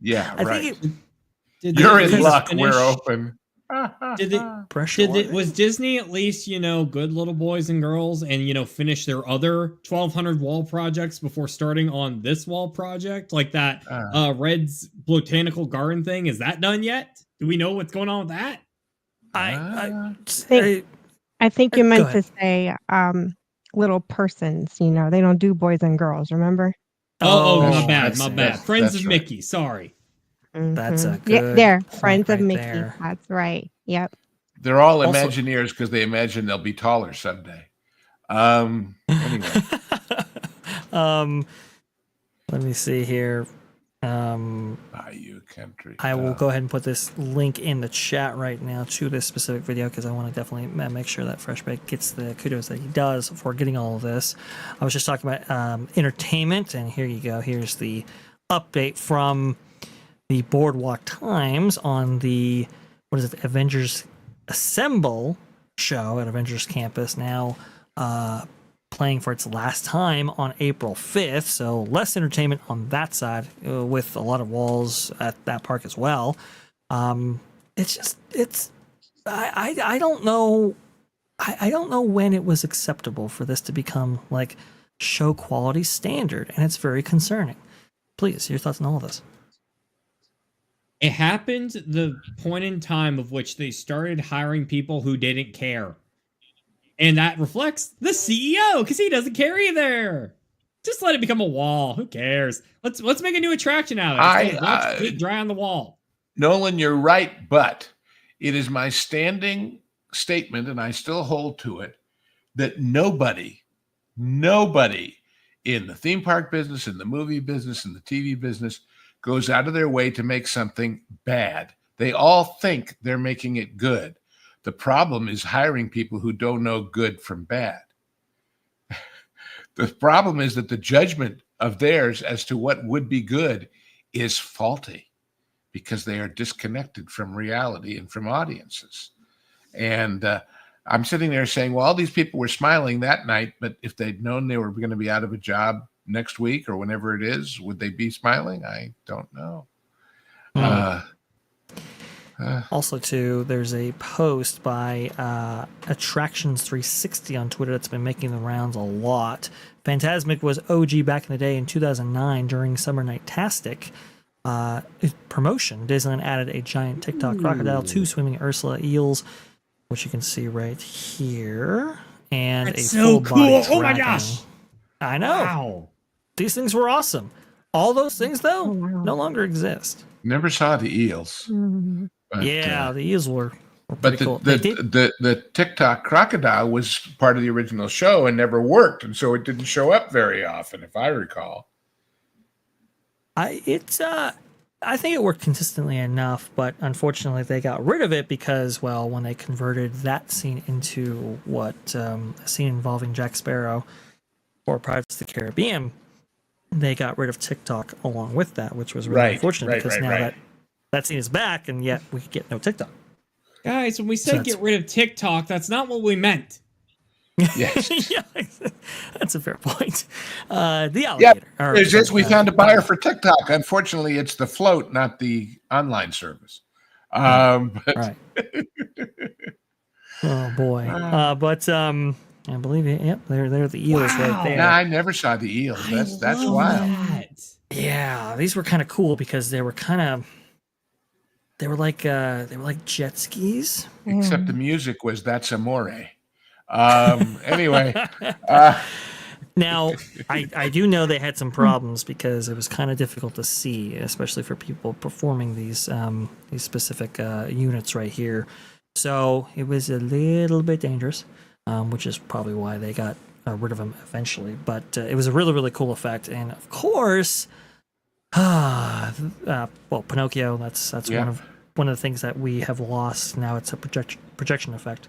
Yeah, right. You're in luck. We're open. Was Disney at least, good little boys and girls and, finish their other 1,200 wall projects before starting on this wall project? Like that Red's Botanical Garden thing. Is that done yet? Do we know what's going on with that? I think you meant to say little persons, they don't do boys and girls, remember? Oh, my bad. Friends of Mickey, sorry. That's a good Friends of Mickey. there. That's right. Yep. They're all Imagineers because they imagine they'll be taller someday. Anyway. Let me see here. Bayou Country. I will go ahead and put this link in the chat right now to this specific video because I want to definitely make sure that Fresh Bake gets the kudos that he does for getting all of this. I was just talking about entertainment, and here you go. Here's the update from the Boardwalk Times on the Avengers Assemble show at Avengers Campus, now playing for its last time on April 5th. So less entertainment on that side, with a lot of walls at that park as well. I don't know. I don't know when it was acceptable for this to become like show quality standard, and it's very concerning. Please, your thoughts on all of this. It happened the point in time of which they started hiring people who didn't care. And that reflects the CEO, because he doesn't care either. Just let it become a wall. Who cares? Let's make a new attraction out of it. Watch paint dry on the wall. Nolan, you're right, but it is my standing statement, and I still hold to it, that nobody in the theme park business, in the movie business, in the TV business goes out of their way to make something bad. They all think they're making it good. The problem is hiring people who don't know good from bad. The problem is that the judgment of theirs as to what would be good is faulty because they are disconnected from reality and from audiences. And I'm sitting there saying, well, all these people were smiling that night, but if they'd known they were going to be out of a job next week or whenever it is, would they be smiling? I don't know. Also, too, there's a post by Attractions 360 on Twitter that's been making the rounds a lot. Fantasmic was OG back in the day in 2009 during Summer Night-tastic promotion. Disneyland added a giant TikTok crocodile, 2 swimming Ursula eels, which you can see right here, and That's a so full cool. body Oh my dragon. gosh. I know. Wow. These things were awesome. All those things, though, Oh, wow. no longer exist. Never saw the eels. Mhm. But, Yeah, the eels were but pretty cool. They did. the TikTok crocodile was part of the original show and never worked, and so it didn't show up very often, if I recall. I think it worked consistently enough, but unfortunately they got rid of it because, well, when they converted that scene into a scene involving Jack Sparrow for Pirates of the Caribbean, they got rid of TikTok along with that, which was really unfortunate because now that scene is back, and yet we get no TikTok. Guys, when we said get rid of TikTok, that's not what we meant. Yes. Yeah, that's a fair point. The alligator. Yeah, it's just we found a buyer for TikTok. Unfortunately, it's the float, not the online service. Right. Oh boy. I believe it. Yep, they're the eels right there. No, I never saw the eels. That's wild. Yeah, these were kind of cool because they were like jet skis. Except the music was That's Amore. Anyway. Now, I do know they had some problems because it was kind of difficult to see, especially for people performing these specific units right here. So it was a little bit dangerous, which is probably why they got rid of them eventually. But it was a really, really cool effect. And of course, Pinocchio, that's one of the things that we have lost. Now it's a projection effect.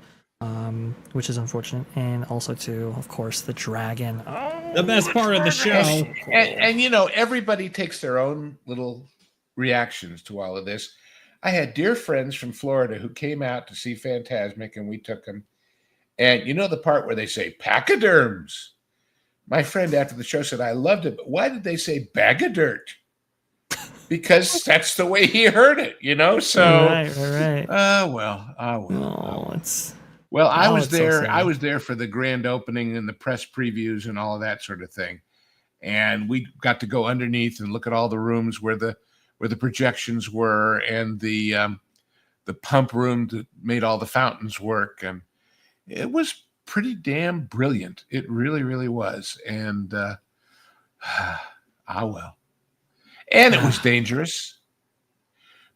Which is unfortunate, and also too, of course, the dragon. The best part of the show. And everybody takes their own little reactions to all of this. I had dear friends from Florida who came out to see Fantasmic, and we took them. And the part where they say pachyderms? My friend after the show said, I loved it, but why did they say bag of dirt? Because that's the way he heard it, So, right. Well, I was there. So I was there for the grand opening and the press previews and all of that sort of thing, and we got to go underneath and look at all the rooms where the projections were, and the pump room that made all the fountains work, and it was pretty damn brilliant. It really, really was, and and it was dangerous.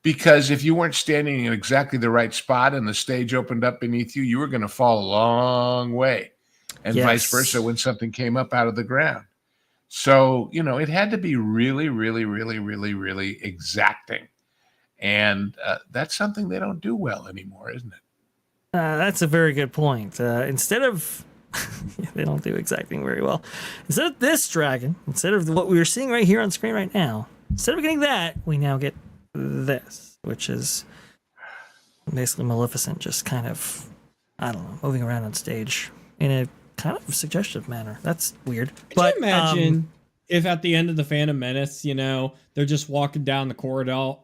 Because if you weren't standing in exactly the right spot and the stage opened up beneath you, you were going to fall a long way, and vice versa when something came up out of the ground. So, it had to be really, really, really, really, really exacting. And that's something they don't do well anymore, isn't it? That's a very good point. Instead of they don't do exacting very well. Instead of this dragon, instead of what we were seeing right here on screen right now, instead of getting that, we now get this, which is basically Maleficent, just kind of, I don't know, moving around on stage in a kind of suggestive manner. That's weird. Could you imagine if at the end of the Phantom Menace, they're just walking down the corridor,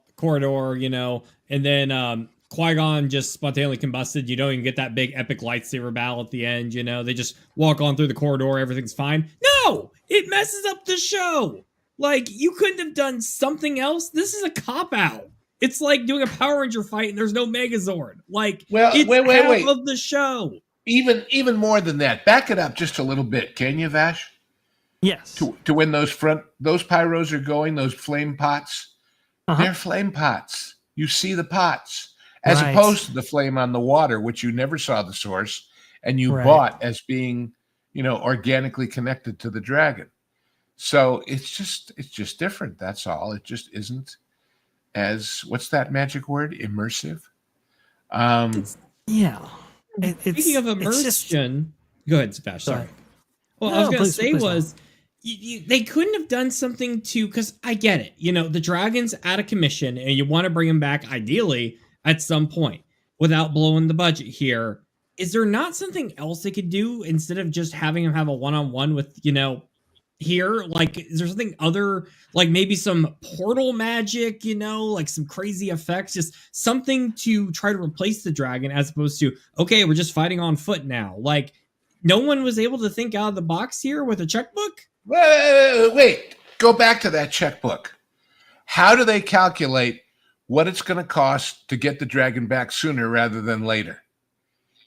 and then Qui-Gon just spontaneously combusted. You don't even get that big epic lightsaber battle at the end. They just walk on through the corridor. Everything's fine. No, it messes up the show. Like, you couldn't have done something else. This is a cop-out. It's like doing a Power Ranger fight and there's no Megazord. Like, it's half of the show. Even more than that. Back it up just a little bit, can you, Vash? Yes. To when those pyros are going, those flame pots, they're flame pots. You see the pots. As opposed to the flame on the water, which you never saw the source, and you bought as being, organically connected to the dragon. So it's just different. That's all. It just isn't as, what's that magic word? Immersive. Speaking of immersion, go ahead, Vash. Sorry. Well, I was going to say was they couldn't have done something because I get it. The dragon's out of commission, and you want to bring him back ideally at some point without blowing the budget here. Is there not something else they could do instead of just having him have a one-on-one with here? Like, is there something other, like maybe some portal magic, like some crazy effects, just something to try to replace the dragon as opposed to, okay, we're just fighting on foot now. Like, no one was able to think out of the box here with a checkbook? Wait, go back to that checkbook. How do they calculate what it's going to cost to get the dragon back sooner rather than later?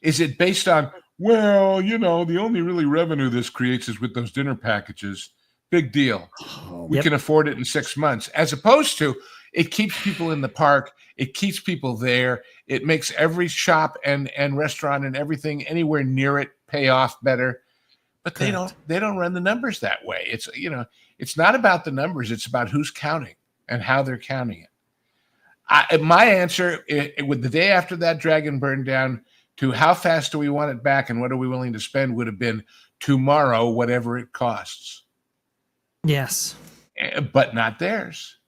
Is it based on, well, the only really revenue this creates is with those dinner packages. Big deal. We can afford it in 6 months. As opposed to, it keeps people in the park. It keeps people there. It makes every shop and restaurant and everything anywhere near it pay off better. But they don't run the numbers that way. It's, it's not about the numbers. It's about who's counting and how they're counting it. My answer, with the day after that dragon burned down, to how fast do we want it back and what are we willing to spend, would have been tomorrow, whatever it costs. Yes. But not theirs.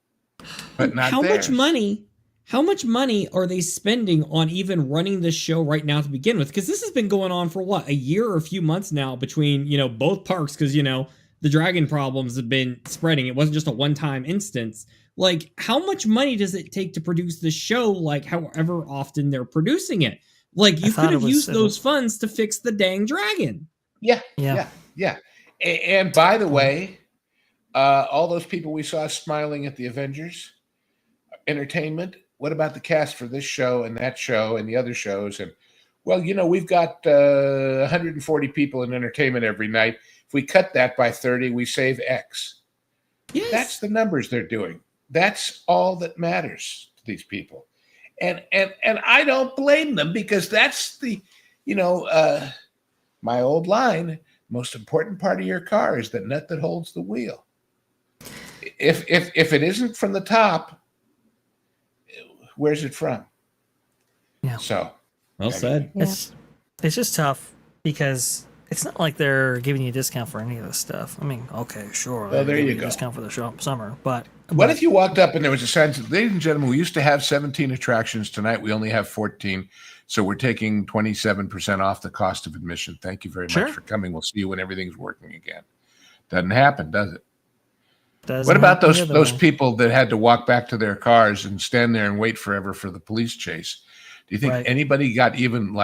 How much money are they spending on even running this show right now to begin with? Because this has been going on for what, a year or a few months now between, both parks, because, the dragon problems have been spreading. It wasn't just a one-time instance. Like, how much money does it take to produce this show, like, however often they're producing it? Like, you could have used those funds to fix the dang dragon. Yeah. And by the way, all those people we saw smiling at the Avengers entertainment, what about the cast for this show and that show and the other shows? And, well, we've got 140 people in entertainment every night. If we cut that by 30, we save X. Yes. That's the numbers they're doing. That's all that matters to these people. And I don't blame them, because that's the, my old line, most important part of your car is that nut that holds the wheel. If it isn't from the top, where's it from? Yeah. So well said. It's just tough because it's not like they're giving you a discount for any of this stuff. I mean, okay, sure. Well, there you go. Discount for the summer, but what if you walked up and there was a sign, ladies and gentlemen, we used to have 17 attractions. Tonight we only have 14. So we're taking 27% off the cost of admission. Thank you very much for coming. We'll see you when everything's working again. Doesn't happen, does it? What about those people that had to walk back to their cars and stand there and wait forever for the police chase? Do you think anybody got even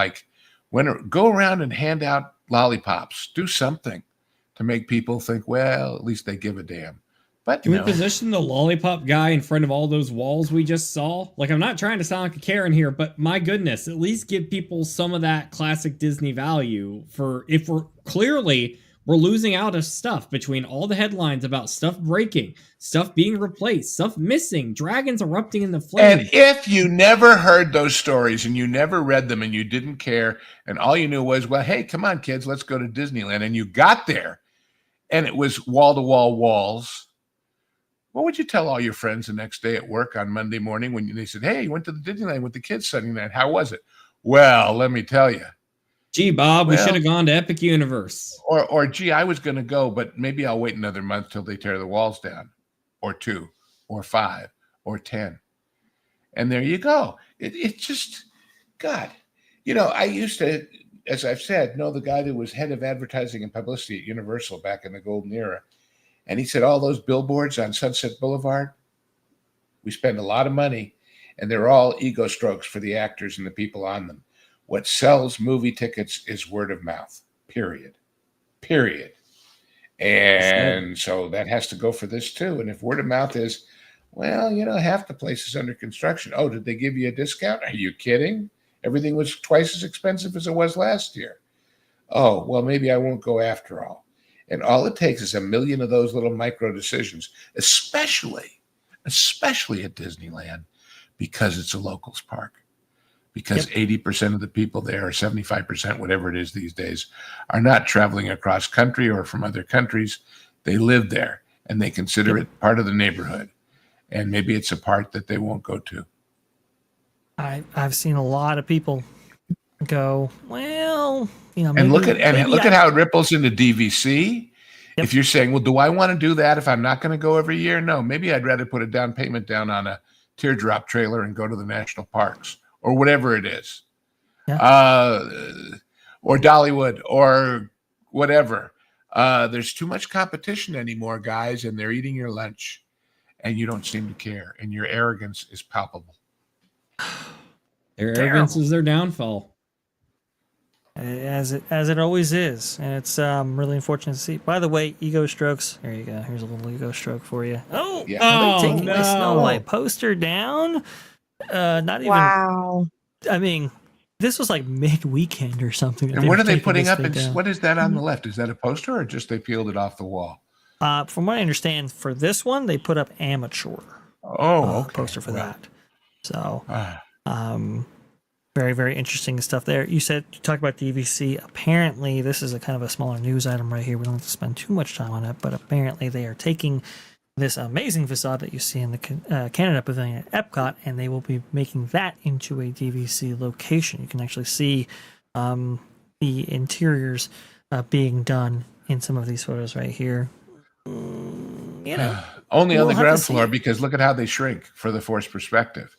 go around and hand out lollipops? Do something to make people think, well, at least they give a damn. But can we position the lollipop guy in front of all those walls we just saw? Like, I'm not trying to sound like a Karen here, but my goodness, at least give people some of that classic Disney value for if we're losing out of stuff between all the headlines about stuff breaking, stuff being replaced, stuff missing, dragons erupting in the flames. And if you never heard those stories and you never read them and you didn't care and all you knew was, well, hey, come on, kids, let's go to Disneyland. And you got there and it was wall-to-wall walls. What would you tell all your friends the next day at work on Monday morning when they said, hey, you went to the Disneyland with the kids Sunday night. How was it? Well, let me tell you. Gee, Bob, we should have gone to Epic Universe. Or gee, I was going to go, but maybe I'll wait another month till they tear the walls down. Or 2, or 5, or 10. And there you go. It's just, God. I used to, as I've said, know the guy that was head of advertising and publicity at Universal back in the golden era. And he said, all those billboards on Sunset Boulevard, we spend a lot of money, and they're all ego strokes for the actors and the people on them. What sells movie tickets is word of mouth, period. And so that has to go for this too. And if word of mouth is, well, half the place is under construction. Oh, did they give you a discount? Are you kidding? Everything was twice as expensive as it was last year. Oh, well, maybe I won't go after all. And all it takes is a million of those little micro decisions, especially at Disneyland, because it's a locals park. Because 80% of the people there, or 75%, whatever it is these days, are not traveling across country or from other countries. They live there, and they consider it part of the neighborhood. And maybe it's a part that they won't go to. I've seen a lot of people go, well, and look at how it ripples into DVC. Yep. If you're saying, well, do I want to do that if I'm not going to go every year? No, maybe I'd rather put a down payment down on a teardrop trailer and go to the national parks or whatever it is. Yeah. Or Dollywood or whatever. There's too much competition anymore, guys, and they're eating your lunch, and you don't seem to care, and your arrogance is palpable. Their arrogance is their downfall. As it always is, and it's really unfortunate to see. By the way, ego strokes. There you go. Here's a little ego stroke for you. Oh, Yeah. are they taking no. the Snow White poster down? Not even. Wow. I mean, this was like mid-weekend or something. And what are they putting up? Down. What is that on the left? Is that a poster, or just they peeled it off the wall? From what I understand, for this one, they put up amateur. Okay. Poster for that. So, very, very interesting stuff there. You talked about DVC. Apparently, this is a kind of a smaller news item right here. We don't have to spend too much time on it, but apparently they are taking this amazing facade that you see in the Canada Pavilion at Epcot, and they will be making that into a DVC location. You can actually see the interiors being done in some of these photos right here. Only on the ground floor, because look at how they shrink for the forced perspective.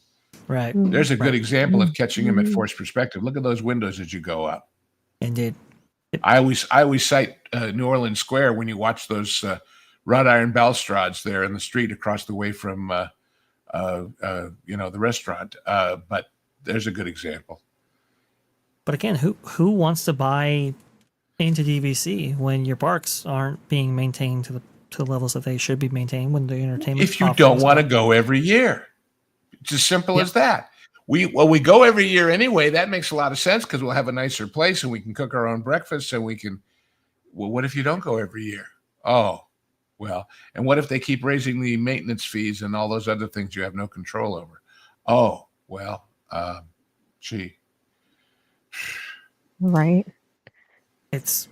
Right. There's a good example of catching them at forced perspective. Look at those windows as you go up. Indeed. I always cite New Orleans Square when you watch those wrought iron balustrades there in the street across the way from the restaurant. But there's a good example. But again, who wants to buy into DVC when your parks aren't being maintained to the levels that they should be maintained when the entertainment? If you don't want to go every year, it's as simple as that. We go every year anyway. That makes a lot of sense because we'll have a nicer place and we can cook our own breakfast and we can. Well, what if you don't go every year? Oh, well, and what if they keep raising the maintenance fees and all those other things you have no control over? Oh, well, gee. Right. It's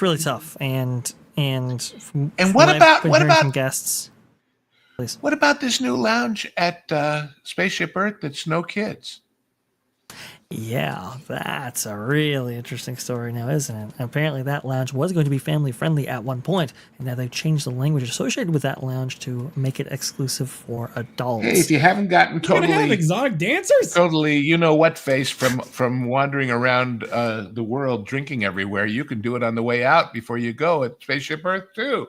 really tough, and what about guests? Please. What about this new lounge at Spaceship Earth that's no kids? Yeah, that's a really interesting story now, isn't it? Apparently that lounge was going to be family friendly at one point, and now they've changed the language associated with that lounge to make it exclusive for adults. Hey, if you haven't gotten totally have exotic dancers, totally what face from wandering around the world drinking everywhere, you can do it on the way out before you go at Spaceship Earth too.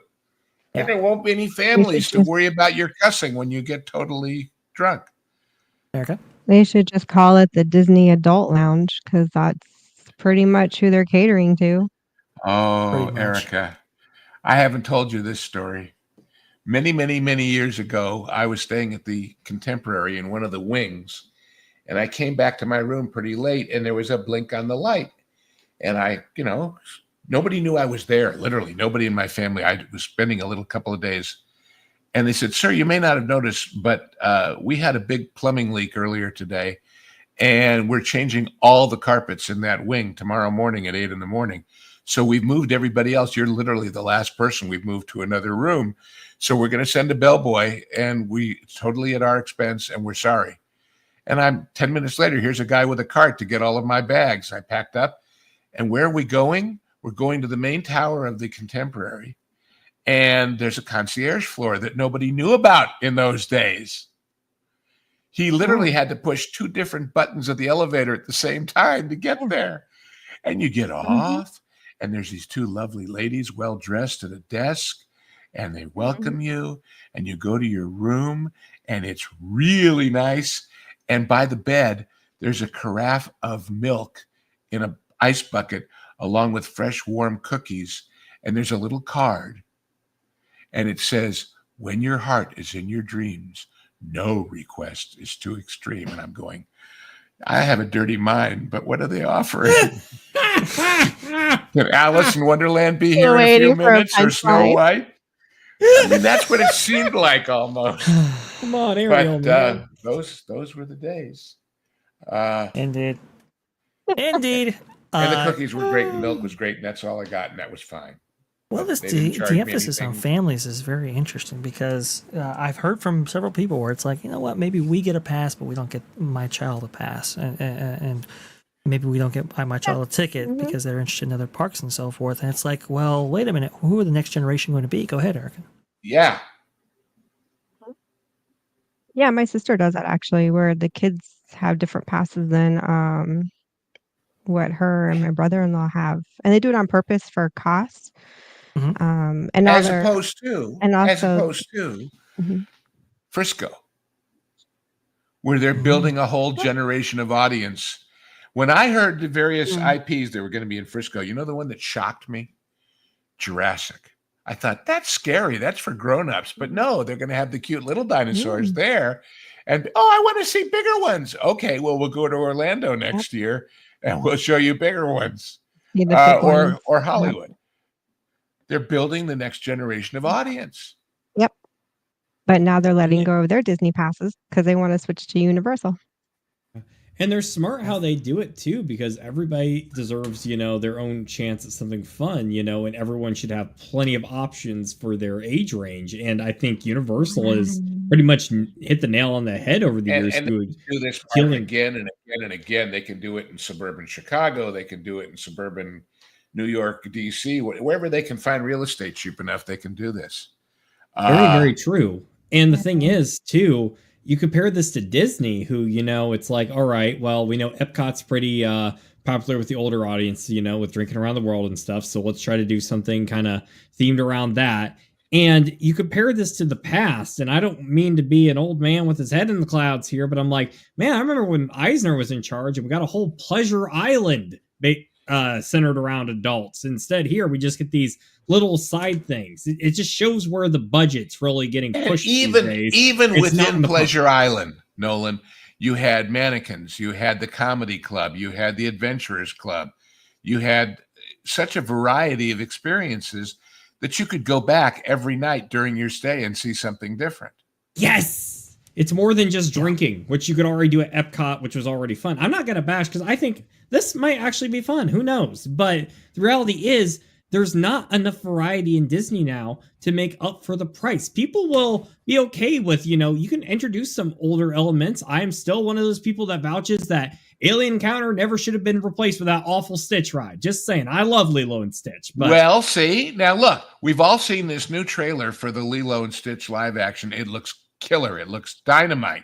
Yeah. And there won't be any families to worry about your cussing when you get totally drunk. Erica? They should just call it the Disney Adult Lounge because that's pretty much who they're catering to. Oh, Erica, I haven't told you this story. Many, many, many years ago, I was staying at the Contemporary in one of the wings, and I came back to my room pretty late, and there was a blink on the light. And I, nobody knew I was there, literally. Nobody in my family. I was spending a couple of days. And they said, sir, you may not have noticed, but we had a big plumbing leak earlier today, and we're changing all the carpets in that wing tomorrow morning at 8 a.m. So we've moved everybody else. You're literally the last person. We've moved to another room. So we're going to send a bellboy, and it's totally at our expense, and we're sorry. And I'm 10 minutes later, here's a guy with a cart to get all of my bags. I packed up. And where are we going? We're going to the main tower of the Contemporary. And there's a concierge floor that nobody knew about in those days. He literally had to push 2 different buttons of the elevator at the same time to get there. And you get off, and there's these 2 lovely ladies well-dressed at a desk, and they welcome you, and you go to your room, and it's really nice. And by the bed, there's a carafe of milk in an ice bucket along with fresh, warm cookies, and there's a little card. And it says, when your heart is in your dreams, no request is too extreme. And I'm going, I have a dirty mind, but what are they offering? Can Alice in Wonderland be here in a few minutes or Snow White? I mean, that's what it seemed like almost. Come on, Ariel. But those were the days. Indeed. And the cookies were great, and milk was great, and that's all I got, and that was fine. Well, the emphasis on families is very interesting because I've heard from several people where it's like, you know what, maybe we get a pass, but we don't get my child a pass. And maybe we don't get my child a ticket because they're interested in other parks and so forth. And it's like, well, wait a minute. Who are the next generation going to be? Go ahead, Erica. Yeah. Yeah, my sister does that actually, where the kids have different passes than what her and my brother-in-law have, and they do it on purpose for cost. Mhm. And As other, opposed to, and also, mhm. Frisco, where they're Mhm. building a whole generation of audience. When I heard the various Mm. IPs that were going to be in Frisco, you know the one that shocked me? Jurassic. I thought, that's scary. That's for grown-ups. But no, they're going to have the cute little dinosaurs there. And, I want to see bigger ones. Okay, well, we'll go to Orlando next year, and we'll show you bigger ones. See the big ones. Or Yep. Hollywood. They're building the next generation of audience. Yep. But now they're letting go of their Disney passes because they want to switch to Universal. And they're smart how they do it too, because everybody deserves, their own chance at something fun, and everyone should have plenty of options for their age range. And I think Universal has pretty much hit the nail on the head over the years. And they can do this park again and again and again. They can do it in suburban Chicago. They can do it in suburban New York, DC, wherever they can find real estate cheap enough, they can do this. Very, very true. And the thing is, too, you compare this to Disney, who, it's like, all right, well, we know Epcot's pretty popular with the older audience, with drinking around the world and stuff. So let's try to do something kind of themed around that. And you compare this to the past, and I don't mean to be an old man with his head in the clouds here, but I'm like, man, I remember when Eisner was in charge and we got a whole Pleasure Island centered around adults. Instead, here we just get these little side things. It just shows where the budget's really getting pushed. Even within Pleasure Island, Nolan, you had mannequins, you had the comedy club, you had the adventurers club, you had such a variety of experiences that you could go back every night during your stay and see something different. Yes. It's more than just drinking, which you could already do at Epcot, which was already fun. I'm not going to bash because I think this might actually be fun. Who knows? But the reality is there's not enough variety in Disney now to make up for the price. People will be okay with, you can introduce some older elements. I am still one of those people that vouches that Alien Encounter never should have been replaced with that awful Stitch ride. Just saying. I love Lilo and Stitch. But well, see, now look, we've all seen this new trailer for the Lilo and Stitch live action. It looks killer. It looks dynamite.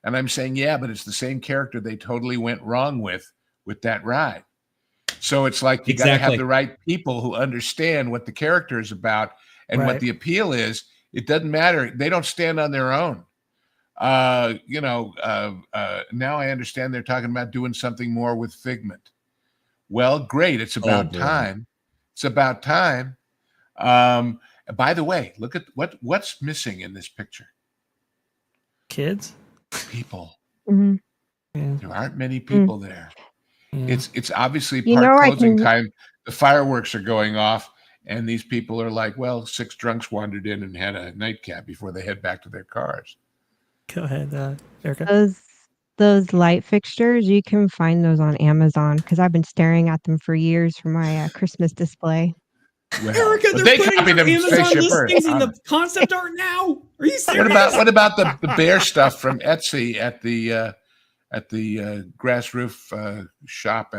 And I'm saying, yeah, but it's the same character they totally went wrong with that ride. So it's like you got to have the right people who understand what the character is about and what the appeal is. It doesn't matter. They don't stand on their own. Now I understand they're talking about doing something more with Figment. Well, great. It's about time. It's about time. By the way, look at what's missing in this picture. Kids? People. Mm-hmm. Yeah. There aren't many people there. Yeah. It's obviously park closing time. The fireworks are going off, and these people are like, well, 6 drunks wandered in and had a nightcap before they head back to their cars. Go ahead, Erica. Those light fixtures, you can find those on Amazon because I've been staring at them for years for my Christmas display. Well, Erica, they copied them Amazon listings in the concept art now. Are you serious? What about the bear stuff from Etsy at the grass roof shop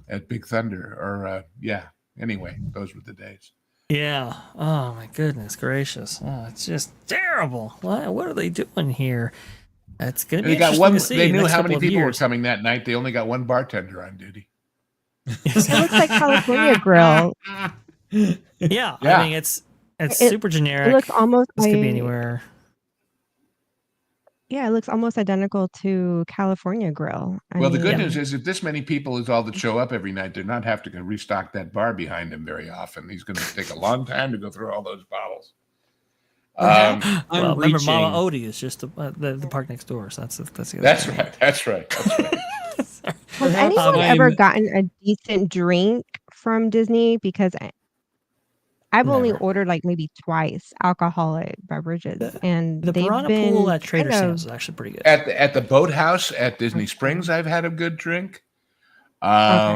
at Big Thunder? Or anyway, those were the days. Yeah. Oh my goodness gracious. Oh, it's just terrible. What are they doing here? It's gonna be interesting to see. They knew how many people were coming that night. They only got one bartender on duty. It looks like California Grill. Yeah. I mean, it's super generic. It looks almost this could be anywhere. Yeah, it looks almost identical to California Grill. The good news is if this many people is all that show up every night, they're not have to restock that bar behind him very often. He's going to take a long time to go through all those bottles. Remember, Mama Odie is just the park next door. So that's right. That's right. Has anyone ever gotten a decent drink from Disney? Because I've only ordered like maybe twice alcoholic beverages, and the Piranha Pool at Trader Sam's is actually pretty good. At the boathouse at Disney Springs, I've had a good drink. I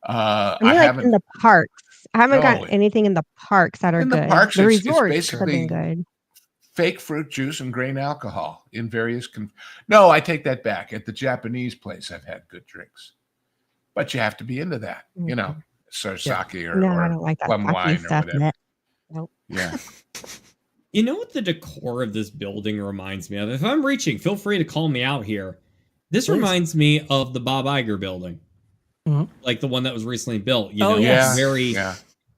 haven't in the parks. I haven't gotten anything in the parks that are good. The parks, the resorts it's have been good. Fake fruit juice and grain alcohol in various. No, I take that back. At the Japanese place, I've had good drinks, but you have to be into that, sake or I don't like that plum wine stuff. or whatever. Nope. Yeah. You know what the decor of this building reminds me of? If I'm reaching, feel free to call me out here. This reminds me of the Bob Iger building. like the one that was recently built. You Oh, know, yes. it's very. Yeah.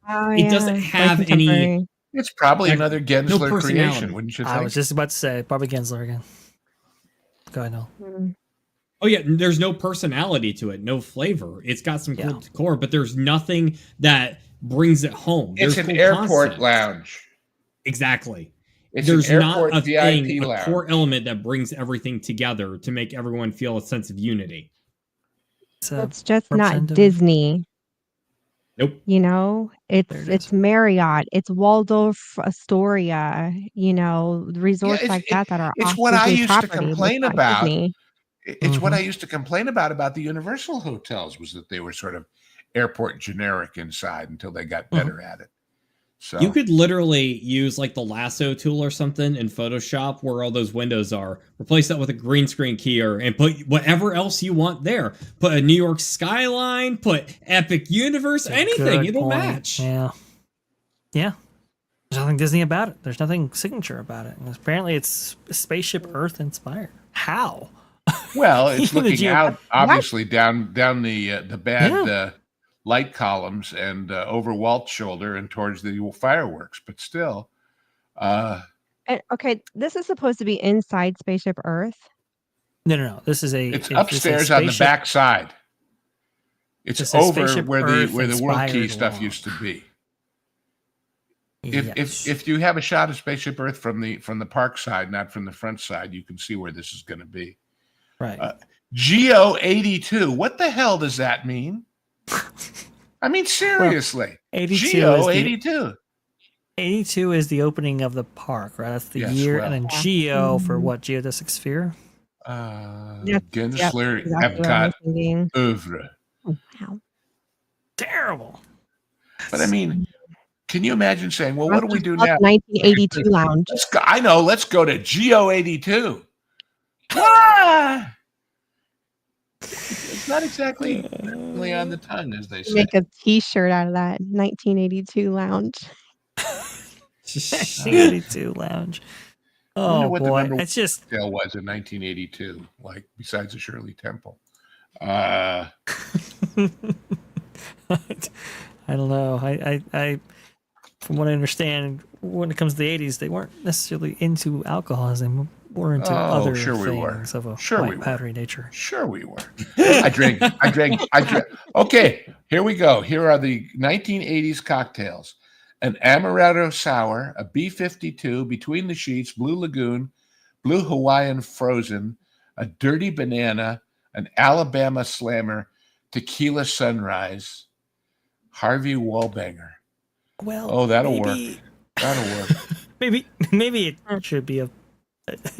Oh, It doesn't have like any. contemporary. It's probably Like, another no Gensler personality. creation, wouldn't you think? I was just about to say, probably Gensler again. Go ahead, Noel. Mm. Oh yeah, there's no personality to it, no flavor. It's got some cool Yeah. decor, but there's nothing that brings it home. It's There's an cool airport concepts. lounge. Exactly. It's There's an not airport a VIP thing, a lounge. core element that brings everything together to make everyone feel a sense of unity. It's just not representative. Disney. Nope. You know, There it it's is. Marriott, it's Waldorf Astoria. You know, resorts it's- like that are it's off what I Disney used to property, but it's complain not about. Disney. It's what Mhm. I used to complain about the Universal hotels was that they were sort of airport generic inside until they got better at it. So You could literally use like the lasso tool or something in Photoshop where all those windows are, replace that with a green screen keyer and put whatever else you want there. Put a New York skyline, put Epic Universe, That's a anything, good it'll point. match. Yeah. There's nothing Disney about it. There's nothing signature about it. And apparently, it's Spaceship Earth inspired. How? well, it's Even the looking geo- out obviously down the bad Yeah. light columns and over Walt's shoulder and towards the fireworks, but still. Okay, this is supposed to be inside Spaceship Earth. No. This is a. It's it's a upstairs on the spaceship- back side. It's Just a over Spaceship where Earth the World Key inspired stuff lawn. used to be. Yes. If you have a shot of Spaceship Earth from the park side, not from the front side, you can see where this is going to be. Right. Geo 82. What the hell does that mean? I mean, seriously. 82 Geo is the 82. 82 is the opening of the park, right? That's the Yes, year, well. and then Yeah. Geo for Mhm. what? Geodesic Sphere. Gensler Exactly what I Epcot was thinking. oeuvre. Oh, wow. Terrible. But I mean, can you imagine saying, well, what do we do That's now? 1982 lounge. Let's go. I know. Let's go to Geo 82. Why? It's not exactly really on the tongue, as they say. Make a T-shirt out of that 1982 lounge. 82 Lounge. wonder Oh what the boy, number it's just Sale was in 1982, like besides the Shirley Temple. Uh, I don't know. I from what I understand, when it comes to the 80s, they weren't necessarily into alcoholism, more into other sure we were. things of a Sure we white were. powdery nature. Sure we were. I drank. Okay, here we go. Here are the 1980s cocktails. An Amaretto Sour, a B-52, Between the Sheets, Blue Lagoon, Blue Hawaiian Frozen, a Dirty Banana, an Alabama Slammer, Tequila Sunrise, Harvey Wallbanger. Well, Oh, that'll maybe, work. That'll work. maybe it should be a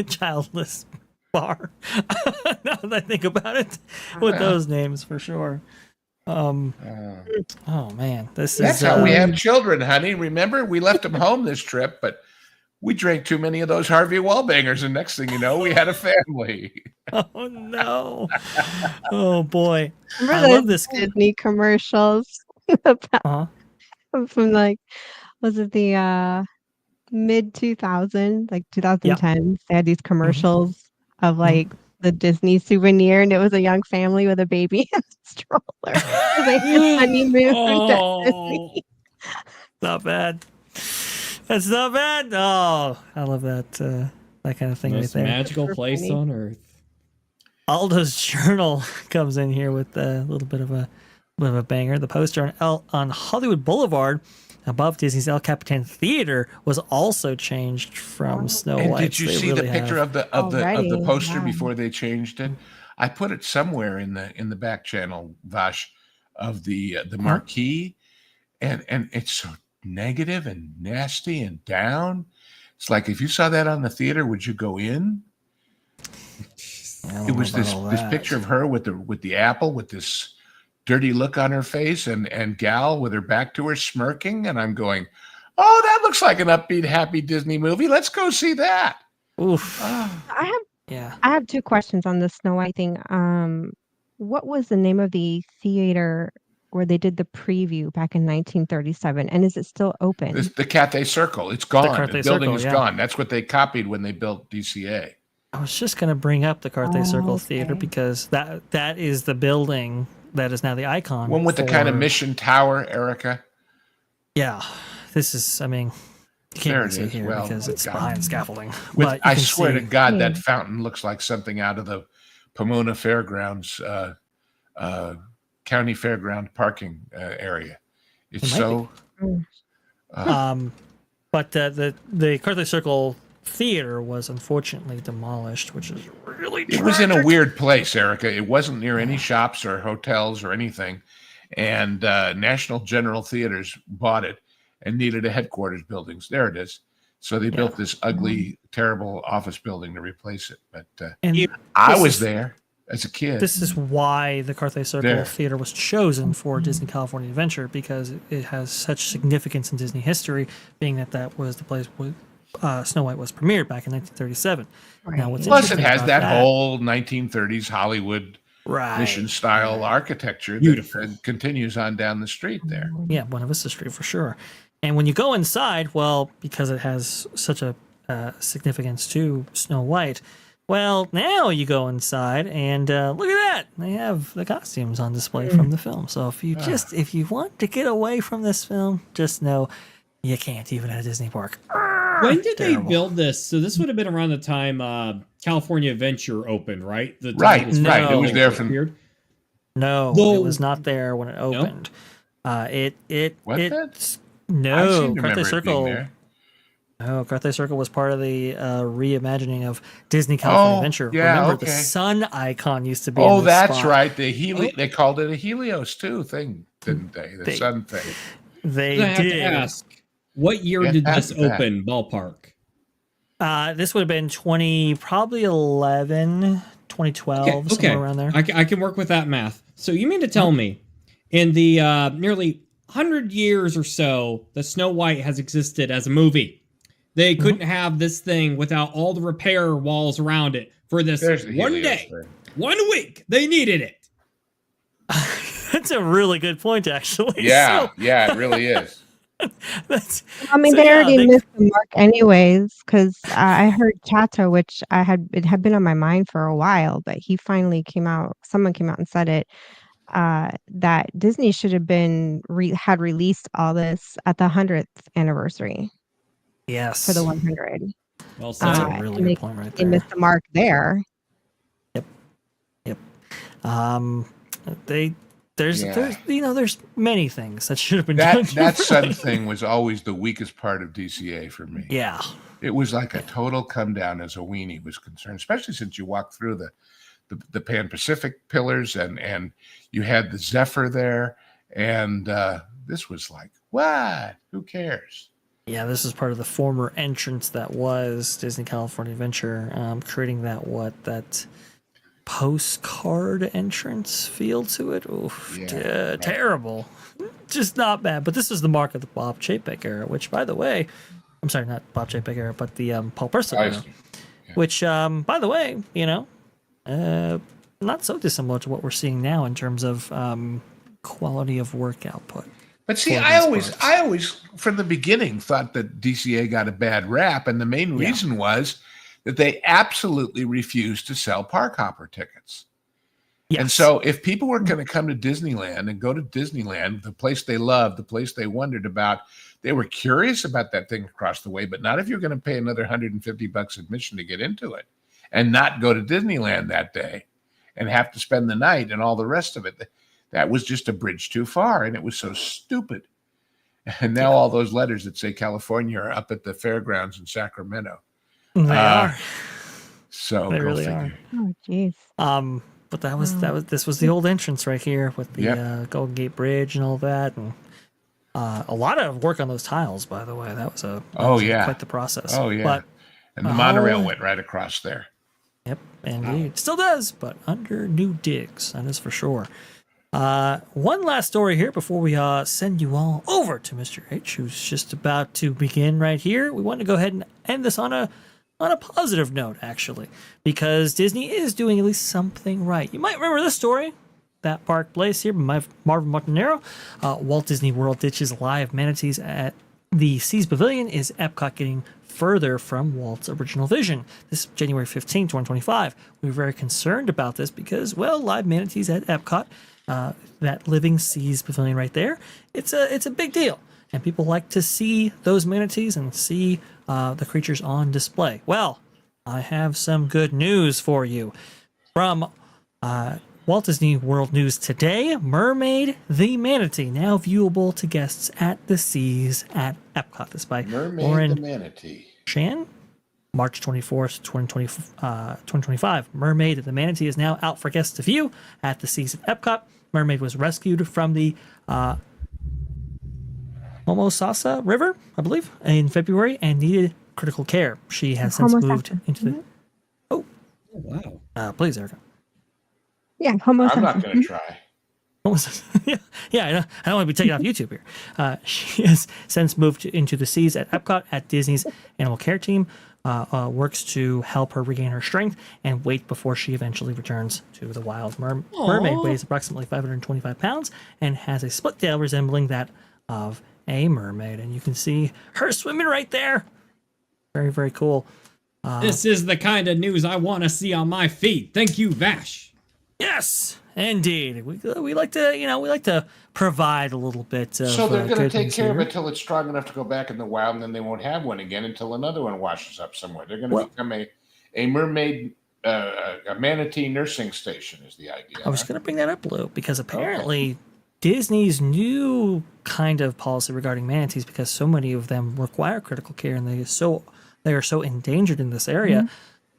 childless bar. Now that I think about it, with Yeah. those names for sure. Oh man, this That's is how we have children, honey. Remember, we left them home this trip, but we drank too many of those Harvey Wallbangers, and next thing you know, we had a family. Oh no! Oh boy! Remember I love those this. Disney commercials about Uh-huh. from like, was it the mid 2000s, like 2010s? They had these commercials of like the Disney souvenir, and it was a young family with a baby in a stroller. It was like a honeymoon at Disney. Not bad. That's not bad. Oh, I love that that kind of thing right Most there. magical Super place funny. on earth. Aldo's Journal comes in here with a little bit of a banger. The poster on Hollywood Boulevard above Disney's El Capitan Theater was also changed from Snow And White. did you see the picture of the Already, poster yeah. before they changed it? I put it somewhere in the back channel, Vash, of the marquee, and it's so negative and nasty and down. It's like if you saw that on the theater, would you go in? It was this picture of her with the apple with this dirty look on her face and gal with her back to her smirking, and I'm going, oh, that looks like an upbeat, happy Disney movie. Let's go see that. Oof. I Yeah. have two questions on the Snow White thing. What was the name of the theater where they did the preview back in 1937, and is it still open? The Cathay Circle, it's gone. The Carthay building Circle, is yeah. gone. That's what they copied when they built DCA. I was just gonna bring up the Carthay Circle Theater okay. because that is the building that is now the icon. One with the kind of for- mission tower, Erica. Yeah, this is. I mean, you can't There really it see is. here Well, because it's God. behind scaffolding. With, but you I can swear to see- God, that fountain looks like something out of the Pomona Fairgrounds county fairground parking area. It's It might so. But the Carthay Circle Theater was unfortunately demolished, which is really It was in a tragic. weird place, Erica. It wasn't near any shops or hotels or anything. And National General Theaters bought it and needed a headquarters buildings. There it is. So they built this ugly, terrible office building to replace it. But And I this was is- there as a kid. This is why the Carthay Circle There. Theater was chosen for Disney California Adventure, because it has such significance in Disney history, being that was the place where Snow White was premiered back in 1937. Now, what's Plus, it interesting has about that whole 1930s Hollywood right. mission style architecture Beautiful. that continues on down the street there. Yeah, Buena Vista Street for sure. And when you go inside, well, because it has such a significance to Snow White, well, now you go inside and look at that. They have the costumes on display from the film. So if you want to get away from this film, just know you can't even at a Disney park. When did Terrible. they build this? So this would have been around the time California Adventure opened, right? The time Right, it was right. It No. was there from. appeared. No, No. it was not there when it opened. What then? It's I no seem to remember Carthay it being Circle. there. No, Carthay Circle was part of the reimagining of Disney California Oh, Adventure. yeah, Remember, okay. the sun icon used to be. Oh, in this that's spot. right. They called it a Helios 2 thing, didn't they? The They- sun thing. They I have to did. ask, what year Yeah, did that's this that. open? Ballpark. This would have been 2011, 2012, somewhere around there. I can work with that math. So you mean to tell me, in the nearly 100 years or so that Snow White has existed as a movie, they couldn't have this thing without all the repair walls around it for this There's the one Helios day, thing. 1 week. They needed it. That's a really good point, actually. Yeah, So, yeah, it really is. that's, I mean, So, they yeah, already they- missed the mark anyways, because I heard chatter, which it had been on my mind for a while, but he finally came out. Someone came out and said it. That Disney should have been had released all this at the 100th anniversary yes. for the 100. Well said. That's Uh, a really and good point right They there. missed the mark there. There's Yeah. there's many things that should have been done. That sun differently. thing was always the weakest part of DCA for me. Yeah. It was like a total come down as a weenie was concerned, especially since you walked through the Pan Pacific pillars and you had the Zephyr there. And this was like, what? Who cares? Yeah, this is part of the former entrance that was Disney California Adventure, creating that postcard entrance feel to it. Oof, Yeah. terrible. Just not bad. But this is the mark of the Bob Chapek era, which, by the way, I'm sorry, not Bob Chapek era, but the Paul Purcell era, which, by the way, not so dissimilar to what we're seeing now in terms of quality of work output. But see, for I these always, from the beginning, thought that DCA got a bad rap, and the main reason was that they absolutely refused to sell park hopper tickets. Yes. And so, if people were going to come to Disneyland and go to Disneyland, the place they loved, the place they wondered about, they were curious about that thing across the way, but not if you're going to pay another $150 admission to get into it, and not go to Disneyland that day, and have to spend the night and all the rest of it. That was just a bridge too far, and it was so stupid. And now all those letters that say California are up at the fairgrounds in Sacramento. They are. So They go really figure. Oh, jeez. But this was the old entrance right here with the Golden Gate Bridge and all that, and a lot of work on those tiles, by the way. That was quite the process. Oh yeah. But And the monorail went right across there. yep, indeed, still does, but under new digs. That is for sure. One last story here before we send you all over to Mr. H, who's just about to begin right here. We want to go ahead and end this on a positive note, actually, because Disney is doing at least something right. You might remember this story. That Park Place here by Marvin Montanero. Walt Disney World ditches live manatees at the Seas Pavilion. Is Epcot getting further from Walt's original vision. This is January 15, 2025. We were very concerned about this because, well, live manatees at Epcot, that Living Seas Pavilion right there, it's a big deal. And people like to see those manatees and see the creatures on display. Well, I have some good news for you. From Walt Disney World News today, Mermaid the Manatee, now viewable to guests at the Seas at Epcot. This by Mermaid Lauren the Manatee. Shan, March 24th, 2025. Mermaid the Manatee is now out for guests to view at the Seas at Epcot. Mermaid was rescued from the Homosassa River, I believe, in February and needed critical care. She has since moved into the... Oh, wow. Please, Erica. Yeah, I'm not going to try. What was this? Yeah, I don't want to be taken off YouTube here. She has since moved into the Seas at Epcot at Disney's Animal Care Team. Works to help her regain her strength and weight before she eventually returns to the wild. Mermaid weighs approximately 525 pounds and has a split tail resembling that of a mermaid. And you can see her swimming right there. Very, very cool. This is the kind of news I want to see on my feed. Thank you, Vash. Yes, indeed. We like to provide a little bit of, so they're going to take care here. of it till it's strong enough to go back in the wild, and then they won't have one again until another one washes up somewhere. They're going to become a mermaid, a manatee nursing station is the idea. I was going to bring that up, Lou, because apparently Disney's new kind of policy regarding manatees, because so many of them require critical care and they are so endangered in this area. Mm-hmm.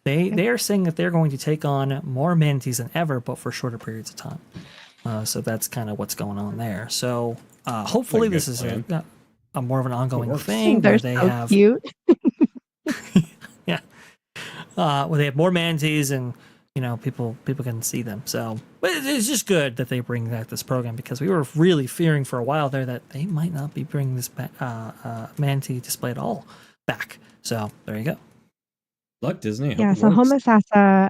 They are saying that they're going to take on more manatees than ever, but for shorter periods of time. So that's kind of what's going on there. So hopefully this is a more of an ongoing thing They're where they so have cute. yeah, where they have more manatees and people can see them. So but it's just good that they bring back this program, because we were really fearing for a while there that they might not be bringing this manatee display at all back. So there you go. Luck, Disney. Yeah, so Homosassa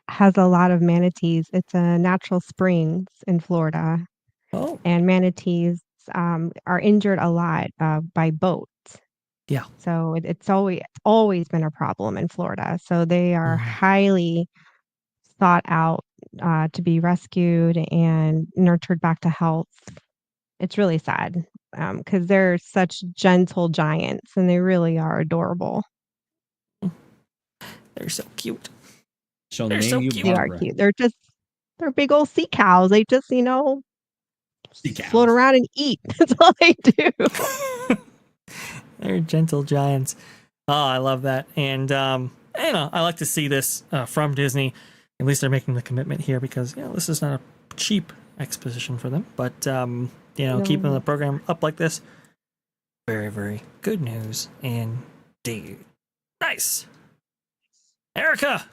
has a lot of manatees. It's a natural springs in Florida. Oh. And manatees are injured a lot by boats. Yeah. So it's always been a problem in Florida. So they are highly sought out to be rescued and nurtured back to health. It's really sad because they're such gentle giants and they really are adorable. They're so cute. They're so cute. They are cute. They're big old sea cows. They just, float around and eat. That's all they do. They're gentle giants. Oh, I love that. And, I like to see this from Disney. At least they're making the commitment here, because, this is not a cheap exposition for them. But, keeping the program up like this, very, very good news indeed. Nice. Erica,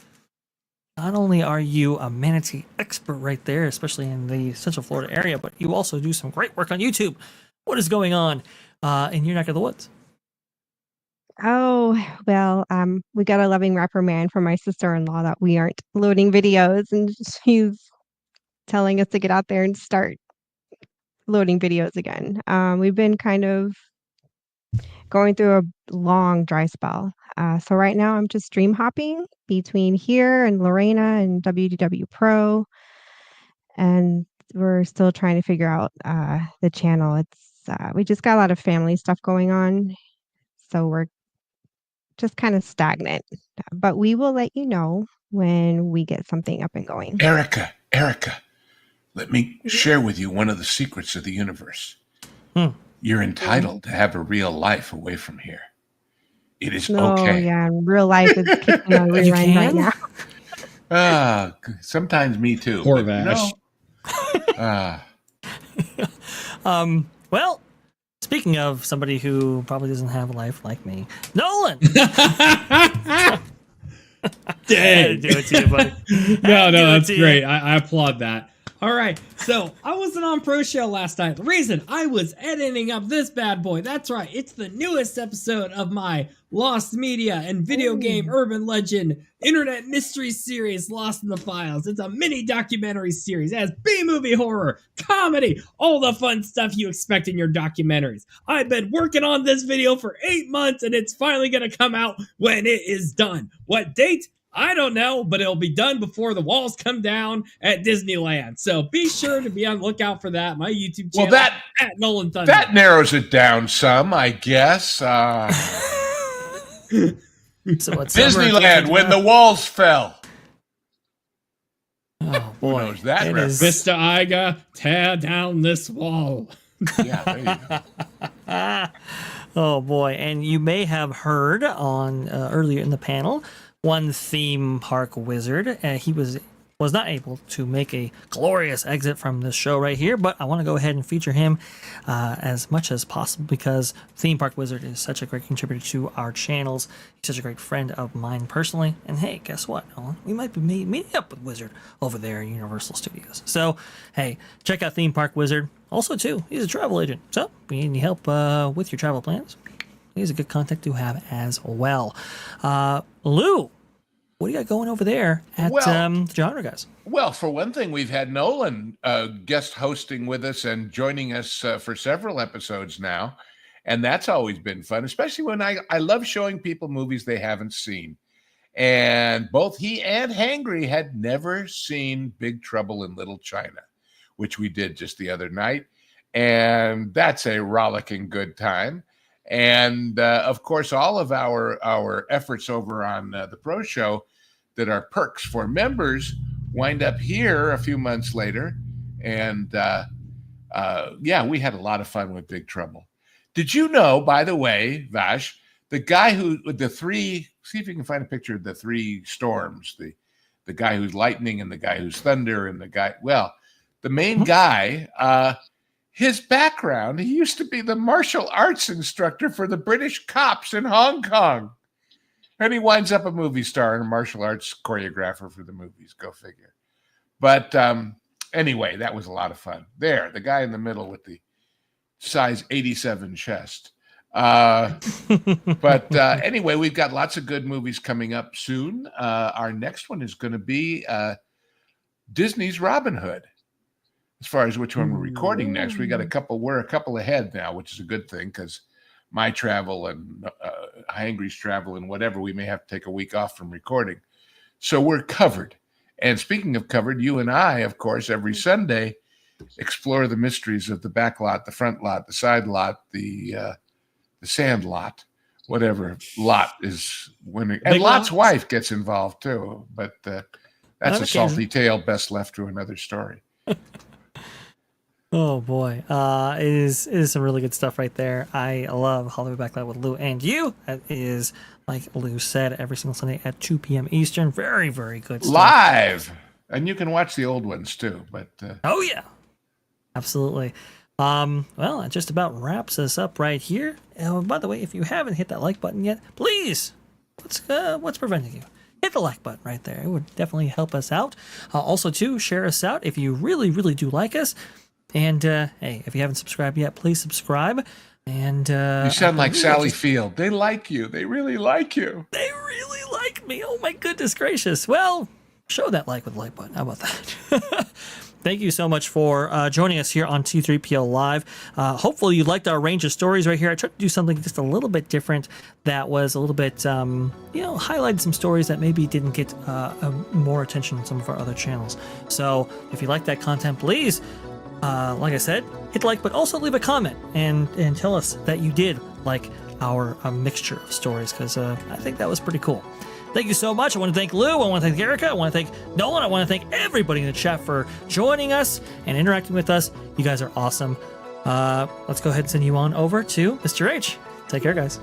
not only are you a manatee expert right there, especially in the Central Florida area, but you also do some great work on YouTube. What is going on in your neck of the woods? Oh, well, we got a loving reprimand from my sister-in-law that we aren't loading videos, and she's telling us to get out there and start loading videos again. We've been kind of going through a long dry spell. So right now I'm just stream hopping between here and Lorena and WDW Pro. And we're still trying to figure out the channel. It's we just got a lot of family stuff going on. So we're just kind of stagnant. But we will let you know when we get something up and going. Erica, let me share with you one of the secrets of the universe. You're entitled to have a real life away from here. It is okay. Yeah, real life is kicking on rerun right now. Sometimes me too. Poor Vash. Well, speaking of somebody who probably doesn't have a life like me, Nolan. Dang. Do it to you, buddy. No, that's great. I applaud that. All right, so I wasn't on Pro Show last night. The reason I was editing up this bad boy, that's right, it's the newest episode of my Lost Media and video game urban legend internet mystery series Lost in the Files. It's a mini documentary series. It has B-movie horror, comedy, all the fun stuff you expect in your documentaries. I've been working on this video for 8 months and it's finally going to come out when it is done. What date? I don't know, but it'll be done before the walls come down at Disneyland. So be sure to be on the lookout for that. My YouTube channel at Nolan Thunder. That narrows it down some, I guess. So what's Disneyland when the walls fell. Oh boy, who knows that reference? Vista Iga, tear down this wall. Yeah, there you go. Oh boy, and you may have heard on earlier in the panel, one theme park wizard. He was not able to make a glorious exit from this show right here, but I want to go ahead and feature him as much as possible because Theme Park Wizard is such a great contributor to our channels. He's such a great friend of mine personally. And hey, guess what, Nolan? We might be meeting up with Wizard over there at Universal Studios. So, hey, check out Theme Park Wizard. Also, too, he's a travel agent. So, if you need any help with your travel plans, he's a good contact to have as well. Lou, what do you got going over there at the Genre Guys? Well, for one thing, we've had Nolan guest hosting with us and joining us for several episodes now. And that's always been fun, especially when I love showing people movies they haven't seen. And both he and Hangry had never seen Big Trouble in Little China, which we did just the other night. And that's a rollicking good time. And of course, all of our efforts over on the Pro Show that are perks for members wind up here a few months later. And yeah, we had a lot of fun with Big Trouble. Did you know, by the way, Vash, the guy who the three, see if you can find a picture of the three storms, the guy who's lightning and the guy who's thunder and the guy, well, the main guy, his background, he used to be the martial arts instructor for the British cops in Hong Kong. And he winds up a movie star and a martial arts choreographer for the movies. Go figure. But anyway, that was a lot of fun. There, the guy in the middle with the size 87 chest. But anyway, we've got lots of good movies coming up soon. Our next one is going to be Disney's Robin Hood. As far as which one we're recording next, we're a couple ahead now, which is a good thing because my travel and Hangry's travel and whatever, we may have to take a week off from recording. So we're covered. And speaking of covered, you and I, of course, every Sunday explore the mysteries of the back lot, the front lot, the side lot, the sand lot, whatever lot is winning. And Lot's wife gets involved too, but that's a salty tale best left to another story. Oh boy, it is some really good stuff right there. I love Hollywood Backlot with Lou and you. It is, like Lou said, every single Sunday at 2 p.m. Eastern. Very, very good stuff. Live! And you can watch the old ones too. But oh yeah, absolutely. Well, it just about wraps us up right here. By the way, if you haven't hit that like button yet, please, what's preventing you? Hit the like button right there. It would definitely help us out. Also, too, share us out if you really, really do like us. And hey, if you haven't subscribed yet, please subscribe. And you sound like Sally Field. They like you. They really like you. They really like me. Oh my goodness gracious. Well, show that like with the like button. How about that? Thank you so much for joining us here on T3PO Live. Hopefully you liked our range of stories right here. I tried to do something just a little bit different that was a little bit, highlighted some stories that maybe didn't get more attention on some of our other channels. So if you like that content, please, like I said, hit the like, but also leave a comment and tell us that you did like our mixture of stories, because I think that was pretty cool. Thank you so much. I want to thank Lou. I want to thank Erica. I want to thank Nolan. I want to thank everybody in the chat for joining us and interacting with us. You guys are awesome. Let's go ahead and send you on over to Mr. H. Take care, guys.